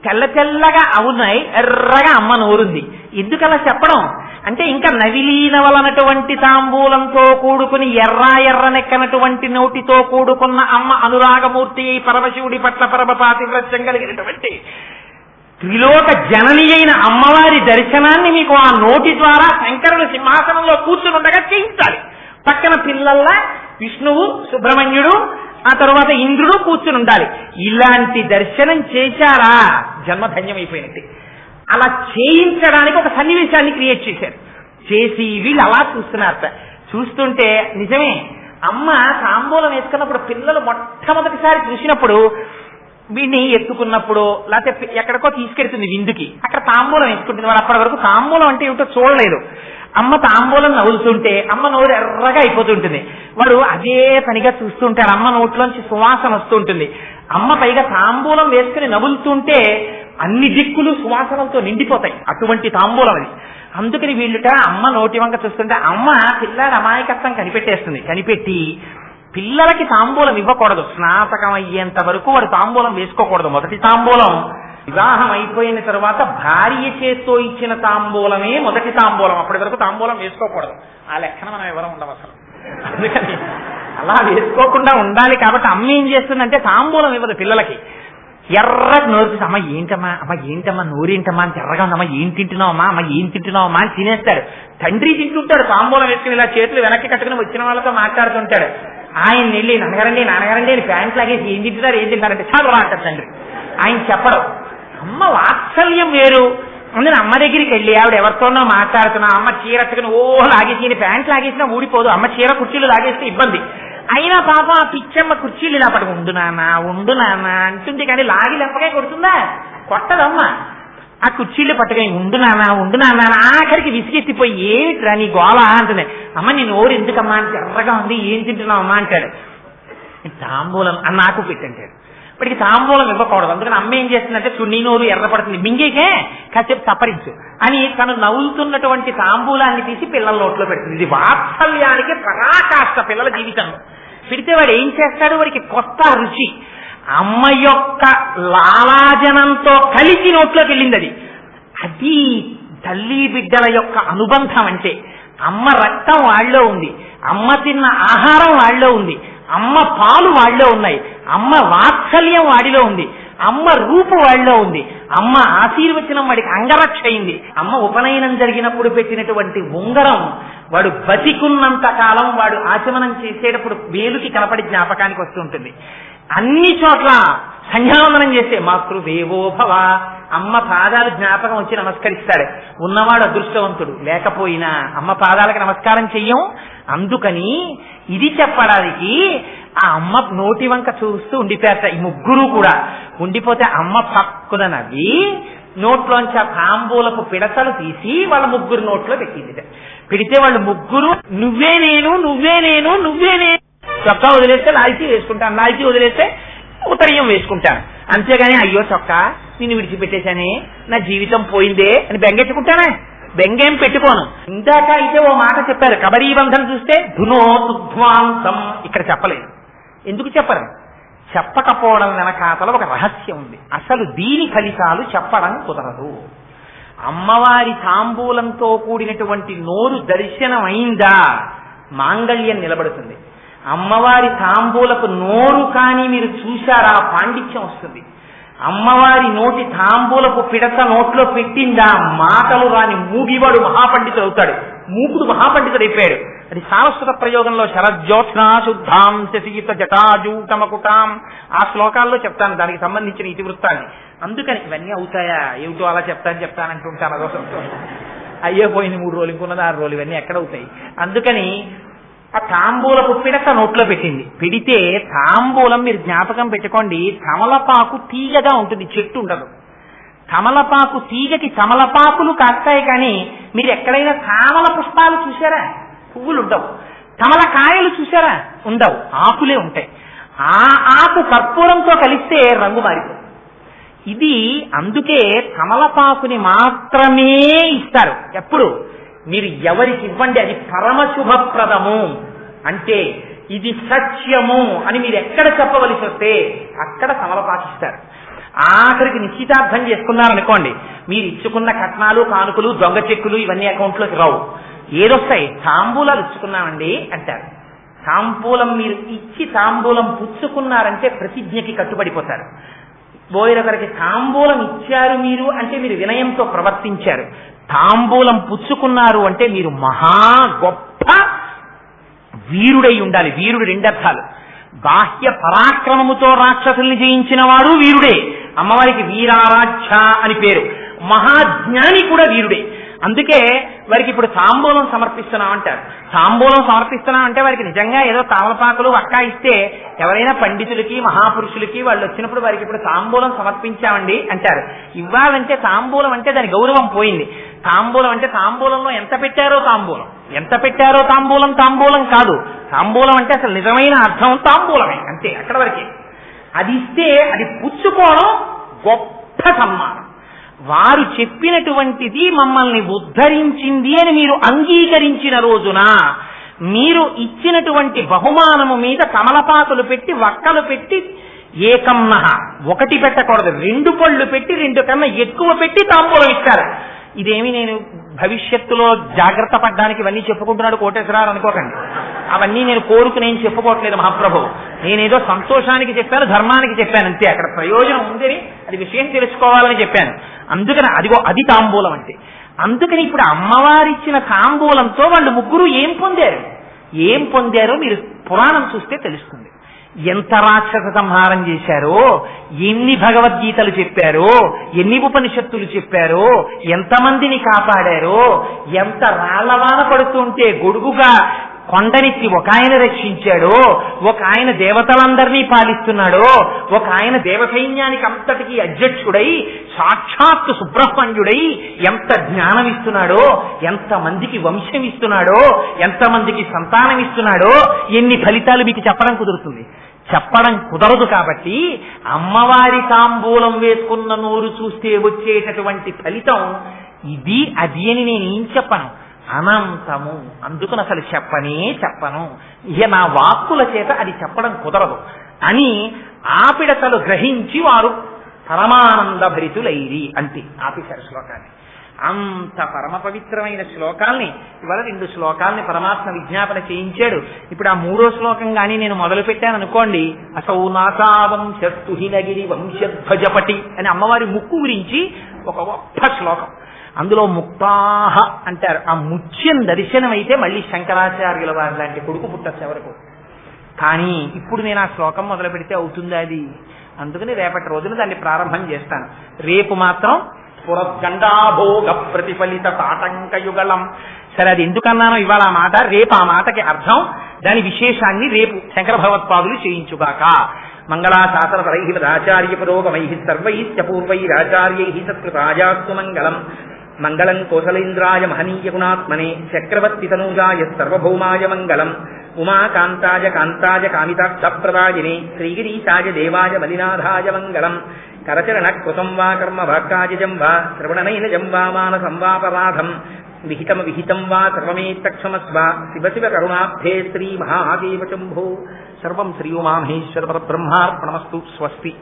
తెల్ల తెల్లగా అవునాయి, ఎర్రగా అమ్మ నోరుంది. ఎందుకలా చెప్పడం అంటే, ఇంకా నవిలీనవలనటువంటి తాంబూలంతో కూడుకుని ఎర్రనెక్కనటువంటి నోటితో కూడుకున్న అమ్మ అనురాగమూర్తి పరమశివుడి పట్ల పరమ పాతివ్రత్యం కలిగినటువంటి త్రిలోక జనని అయిన అమ్మవారి దర్శనాన్ని మీకు ఆ నోటి ద్వారా శంకరుడు సింహాసనంలో కూర్చుని ఉండగా చేయించాలి. పక్కన పిల్లల్లా విష్ణువు, సుబ్రహ్మణ్యుడు, ఆ తర్వాత ఇంద్రుడు కూర్చుని ఉండాలి. ఇలాంటి దర్శనం చేశారా జన్మధన్యమైపోయినట్టు. అలా చేయించడానికి ఒక సన్నివేశాన్ని క్రియేట్ చేసి వీళ్ళు అలా చూస్తున్నారట. చూస్తుంటే నిజమే, అమ్మ తాంబూలం వేసుకున్నప్పుడు పిల్లలు మొట్టమొదటిసారి చూసినప్పుడు వీడిని ఎత్తుకున్నప్పుడు లేకపోతే ఎక్కడికో తీసుకెళ్తుంది విందుకి, అక్కడ తాంబూలం వేసుకుంటుంది. వాళ్ళు అప్పటి వరకు తాంబూలం అంటే ఏమిటో చూడలేదు. అమ్మ తాంబూలం నవ్వుతుంటే అమ్మ నోరు ఎర్రగా అయిపోతుంటుంది. వాడు అదే పనిగా చూస్తుంటాడు. అమ్మ నోట్లోంచి సువాసన వస్తుంటుంది. అమ్మ పైగా తాంబూలం వేసుకుని నవ్వులుతుంటే అన్ని దిక్కులు సువాసనలతో నిండిపోతాయి. అటువంటి తాంబూలం అది. అందుకని వీళ్ళుట అమ్మ నోటి వంక చూస్తుంటే అమ్మ పిల్లాడి అమాయకత్వం కనిపెట్టి పిల్లలకి తాంబూలం ఇవ్వకూడదు. స్నాతకం అయ్యేంత వరకు వాడు తాంబూలం వేసుకోకూడదు. మొదటి తాంబూలం వివాహం అయిపోయిన తర్వాత భార్య చేత్తో ఇచ్చిన తాంబూలమే మొదటి తాంబూలం. అప్పటి వరకు తాంబూలం వేసుకోకూడదు. ఆ లెక్కన మనం ఎవరం ఉండవు అసలు. అందుకని అలా వేసుకోకుండా ఉండాలి. కాబట్టి అమ్మ ఏం చేస్తుందంటే తాంబూలం ఇవ్వదు పిల్లలకి. ఎర్రగా నోరు, అమ్మ ఏంటమ్మా నోరేంటమ్మా అని ఎర్రగా ఉందమ్మా, ఏం తింటున్నావమ్మా అని తినేస్తాడు. తండ్రి తింటుంటాడు తాంబూలం వేసుకుని ఇలా చేతులు వెనక్కి కట్టుకుని వచ్చిన వాళ్ళతో మాట్లాడుతుంటాడు. ఆయన వెళ్ళి నాన్నగారండి అని ప్యాంట్ లాగేసి ఏం తింటారంటే చాలా అంటారు తండ్రి. ఆయన చెప్పరు. అమ్మ వాత్సల్యం వేరు. అందుకని అమ్మ దగ్గరికి వెళ్ళి ఆవిడ ఎవరితోనో మాట్లాడుతున్నా అమ్మ చీరట్టుకుని లాగేసి ప్యాంట్ లాగేసినా ఊడిపోదు. అమ్మ చీర కుర్చీలు లాగేస్తే ఇబ్బంది. అయినా పాప ఆ పిచ్చమ్మ కుర్చీలు ఇలా పట్టుకు ఉండు నాన్న అంటుంది. కానీ లాగి లెంపగా కొడుతుందా? కొట్టదమ్మ. ఆ కుర్చీలు పట్టుకొని ఉండు నాన్న ఆఖరికి విసిగెత్తిపోయి ఏమిట్రా నీ గోళ అంటుంది. అమ్మ నీ నోరు ఎందుకమ్మా అంటే ఎర్రగా ఉంది, ఏం తింటున్నావు అమ్మా అంటాడు. తాంబూలం నాకు పెట్టంటాడు. ఇప్పటికి తాంబూలం ఇవ్వకూడదు. అందుకని అమ్మ ఏం చేస్తుందంటే నీ నోరు ఎర్రపడుతుంది, మింగేకే కాసేపు తప్పరించు అని తను నవ్వుతున్నటువంటి తాంబూలాన్ని తీసి పిల్లల నోట్లో పెడుతుంది. ఇది వాత్సల్యానికి పరాకాష్ట పిల్లల జీవితంలో. పెడితే వాడు ఏం చేస్తాడు, వాడికి కొత్త రుచి. అమ్మ యొక్క లాలాజనంతో కలిసి నోట్లోకి వెళ్ళింది. అది తల్లి బిడ్డల యొక్క అనుబంధం. అంటే అమ్మ రక్తం వాళ్ళలో ఉంది, అమ్మ తిన్న ఆహారం వాళ్ళలో ఉంది, అమ్మ పాలు వాళ్ళలో ఉన్నాయి, అమ్మ వాత్సల్యం వాడిలో ఉంది, అమ్మ రూపు వాళ్ళలో ఉంది, అమ్మ ఆశీర్వచనం వాడికి అంగరక్ష అయింది. అమ్మ ఉపనయనం జరిగినప్పుడు పెట్టినటువంటి ఉంగరం వాడు బతికున్నంత కాలం వాడు ఆచమనం చేసేటప్పుడు వేలుకి కనపడి జ్ఞాపకానికి వస్తుంటుంది. అన్ని చోట్ల సంధ్యావందనం చేస్తే మాతృదేవో భవ, అమ్మ పాదాలు జ్ఞాపకం వచ్చి నమస్కరిస్తాడు. ఉన్నవాడు అదృష్టవంతుడు, లేకపోయినా అమ్మ పాదాలకు నమస్కారం చెయ్యం. అందుకని ఇది చెప్పడానికి ఆ అమ్మ నోటి వంక చూస్తూ ఉండిపోయారట ఈ ముగ్గురు కూడా. ఉండిపోతే అమ్మ పక్కున నవ్వి నోట్లోంచి ఆ తాంబూలపు పిడతలు తీసి వాళ్ళ ముగ్గురు నోట్లో పెట్టింది. పెడితే వాళ్ళు ముగ్గురు నువ్వే నేను చొక్కా వదిలేస్తే లాల్చీ వేసుకుంటాను, లాల్చీ వదిలేస్తే ఉత్తరీయం వేసుకుంటాను. అంతేగాని అయ్యో చొక్కా నిన్ను విడిచిపెట్టేశానే, నా జీవితం పోయిందే అని బెంగెట్టుకుంటానే. బెంగేం పెట్టుకోను. ఇందాక అయితే ఓ మాట చెప్పారు, కబరీ బంధం చూస్తే ధునోతుధ్వాంతం. ఇక్కడ చెప్పలేదు. ఎందుకు చెప్పరు? చెప్పకపోవడం వెనకాతల ఒక రహస్యం ఉంది. అసలు దీని ఫలితాలు చెప్పడం కుదరదు. అమ్మవారి తాంబూలంతో కూడినటువంటి నోరు దర్శనం అయిందా మాంగళ్యం నిలబడుతుంది. అమ్మవారి తాంబూలపు నోరు కానీ మీరు చూశారా పాండిత్యం వస్తుంది. అమ్మవారి నోటి తాంబూలపు పిడత నోట్లో పెట్టిందా మాటలు రాని మూగివాడు మహాపండితుడు అవుతాడు, మూకుడు మహాపండితుడు అయిపోయాడు. అది సారస్వత ప్రయోగంలో శరజ్యోత్స్నా శుద్ధాం శశీత జటాజూటమకుటాం ఆ శ్లోకాల్లో చెప్తాను దానికి సంబంధించిన ఇతివృత్తాన్ని. అందుకని ఇవన్నీ అవుతాయా ఏమిటో అలా చెప్తానంటుంటాను, అదో సంతోషం. అయ్యే పోయింది 3 రోజులు, ఇంకున్నది 6 రోజులు, ఇవన్నీ ఎక్కడవుతాయి. అందుకని ఆ తాంబూలపు పిడత నోట్లో పెట్టింది. పెడితే తాంబూలం మీరు జ్ఞాపకం పెట్టుకోండి, తమలపాకు తీగగా ఉంటుంది, చెట్టు ఉండదు. తమలపాకు తీగకి తమలపాకులు కాస్తాయి, కానీ మీరు ఎక్కడైనా తామల పుష్పాలు చూసారా? పువ్వులు ఉండవు. తమలకాయలు చూసారా? ఉండవు, ఆకులే ఉంటాయి. ఆ ఆకు కర్పూరంతో కలిస్తే రంగు మారిపోతుంది. ఇది అందుకే తమలపాకుని మాత్రమే ఇస్తారు. ఎప్పుడు మీరు ఎవరికి ఇవ్వండి అది పరమశుభప్రదము అంటే ఇది సత్యము అని మీరు ఎక్కడ చెప్పవలసి వస్తే అక్కడ తమలపాకిస్తారు. ఆఖరికి నిశ్చితార్థం చేసుకున్నారనుకోండి, మీరు ఇచ్చుకున్న కట్నాలు కానుకలు దొంగ చెక్కులు ఇవన్నీ అకౌంట్లోకి రావు. ఏదొస్తాయి? తాంబూలాలు ఇచ్చుకున్నామండి అంటారు. తాంబూలం మీరు ఇచ్చి తాంబూలం పుచ్చుకున్నారంటే ప్రతిజ్ఞకి కట్టుబడిపోతారు. బోయిరొకరికి తాంబూలం ఇచ్చారు మీరు అంటే మీరు వినయంతో ప్రవర్తించారు. తాంబూలం పుచ్చుకున్నారు అంటే మీరు మహా గొప్ప వీరుడై ఉండాలి. వీరుడు 2 అర్థాలు. బాహ్య పరాక్రమముతో రాక్షసుల్ని జయించిన వాడు వీరుడే. అమ్మవారికి వీరారాధ్య అని పేరు. మహాజ్ఞాని కూడా వీరుడే. అందుకే వారికి ఇప్పుడు తాంబూలం సమర్పిస్తున్నాం అంటారు. తాంబూలం సమర్పిస్తున్నాం అంటే వారికి నిజంగా ఏదో తామలపాకులు వక్కా ఇస్తే ఎవరైనా పండితులకి మహాపురుషులకి వాళ్ళు వచ్చినప్పుడు వారికి ఇప్పుడు తాంబూలం సమర్పించామండి అంటారు. ఇవ్వాలంటే తాంబూలం అంటే దాని గౌరవం పోయింది. తాంబూలం అంటే తాంబూలంలో ఎంత పెట్టారో తాంబూలం తాంబూలం కాదు. తాంబూలం అంటే అసలు నిజమైన అర్థం తాంబూలమే, అంతే, అక్కడ వరకే. అది ఇస్తే అది పుచ్చుకోవడం గొప్ప సన్మానం. వారు చెప్పినటువంటిది మమ్మల్ని ఉద్ధరించింది అని మీరు అంగీకరించిన రోజున మీరు ఇచ్చినటువంటి బహుమానము మీద తమలపాకులు పెట్టి వక్కలు పెట్టి ఏకమ్మహ 1 పెట్టకూడదు, 2 పళ్ళు పెట్టి 2 కన్నా ఎక్కువ పెట్టి తాంబూలం ఇస్తారు. ఇదేమి నేను భవిష్యత్తులో జాగ్రత్త పడ్డానికి ఇవన్నీ చెప్పుకుంటున్నాడు కోటేశ్వరరావు అనుకోకండి. అవన్నీ నేను కోరుకునేం చెప్పుకోవట్లేదు మహాప్రభు. నేనేదో సంతోషానికి చెప్పాను, ధర్మానికి చెప్పాను, అంతే. అక్కడ ప్రయోజనం ఉందని అది విషయం తెలుసుకోవాలని చెప్పాను. అందుకని అది తాంబూలం అంటే. అందుకని ఇప్పుడు అమ్మవారిచ్చిన తాంబూలంతో వాళ్ళు ముగ్గురు ఏం పొందారో మీరు పురాణం చూస్తే తెలుస్తుంది. ఎంత రాక్షస సంహారం చేశారో, ఎన్ని భగవద్గీతలు చెప్పారో, ఎన్ని ఉపనిషత్తులు చెప్పారో, ఎంతమందిని కాపాడారో, ఎంత రాళ్లవాన పడుతుంటే గొడుగుగా కొండనిచ్చి ఒక ఆయన రక్షించాడో, ఒక ఆయన దేవతలందరినీ పాలిస్తున్నాడో, ఒక ఆయన దేవసైన్యానికి అంతటికీ అధ్యక్షుడై సాక్షాత్తు సుబ్రహ్మణ్యుడై ఎంత జ్ఞానం ఇస్తున్నాడో, ఎంతమందికి వంశం ఇస్తున్నాడో, ఎంతమందికి సంతానం ఇస్తున్నాడో, ఎన్ని ఫలితాలు మీకు చెప్పడం కుదురుతుంది? చెప్పడం కుదరదు. కాబట్టి అమ్మవారి తాంబూలం వేసుకున్న నోరు చూస్తే వచ్చేటటువంటి ఫలితం ఇది అది అని నేనేం చెప్పను, అనంతము. అందుకని అసలు చెప్పను, ఇక నా వాక్కుల చేత అది చెప్పడం కుదరదు అని ఆపిడతలు గ్రహించి వారు పరమానంద భరితులైరి. అంతే, ఆపేశారు శ్లోకాన్ని. అంత పరమ పవిత్రమైన శ్లోకాల్ని ఇవాళ 2 శ్లోకాల్ని పరమాత్మ విజ్ఞాపన చేయించాడు. ఇప్పుడు ఆ 3వ శ్లోకం కానీ నేను మొదలు పెట్టాను అనుకోండి, అసౌ నాసావంశస్తు హినగిరి వంశధ్వజపటి అని అమ్మవారి ముక్కు గురించి ఒక గొప్ప శ్లోకం. అందులో ముక్తాహ అంటారు. ఆ ముత్యం దర్శనం అయితే మళ్ళీ శంకరాచార్యుల వారి లాంటి కొడుకు పుట్టచ్చు ఎవరకు. కానీ ఇప్పుడు నేను ఆ శ్లోకం మొదలు పెడితే అవుతుందా అది? అందుకని రేపటి రోజున దాన్ని ప్రారంభం చేస్తాను. రేపు మాత్రం పురద్గండాభోగ ప్రతిఫలిత తాటంకయుగళం. సరే, అది ఎందుకన్నానో ఇవాళ ఆ మాట, రేపు ఆ మాటకి అర్థం, దాని విశేషాన్ని రేపు శంకర భగవత్పాదులు చేయించుగాక. మంగళాశాసనపరై రాచార్య పురోగమై సర్వైశ్చ పూర్వైరాచార్యై సత్కృతాయాస్తు మంగళం. మంగళం కోసలేంద్రాయ మహనీయ గుణాత్మనే చక్రవర్తి తనూజాయ సర్వభౌమాయ మంగళం. ఉమాకాంతాయ కాంతాయ కామితాక్షప్రదాయినే శ్రీగిరీశాయ దేవాయ మలినాథాయ మంగళం. కరచరణ కృతం వా కర్మ వాక్కాజం వా శ్రవణనైనజం వా మానసం వాపరాధం విహితం వా సర్వమేత్తక్షమస్వ. శివ శివ కరుణాబ్ధే శ్రీ మహాదేవ శంభో. సర్వం శ్రీ ఉమామహేశ్వర పరబ్రహ్మార్పణమస్తు. స్వస్తి.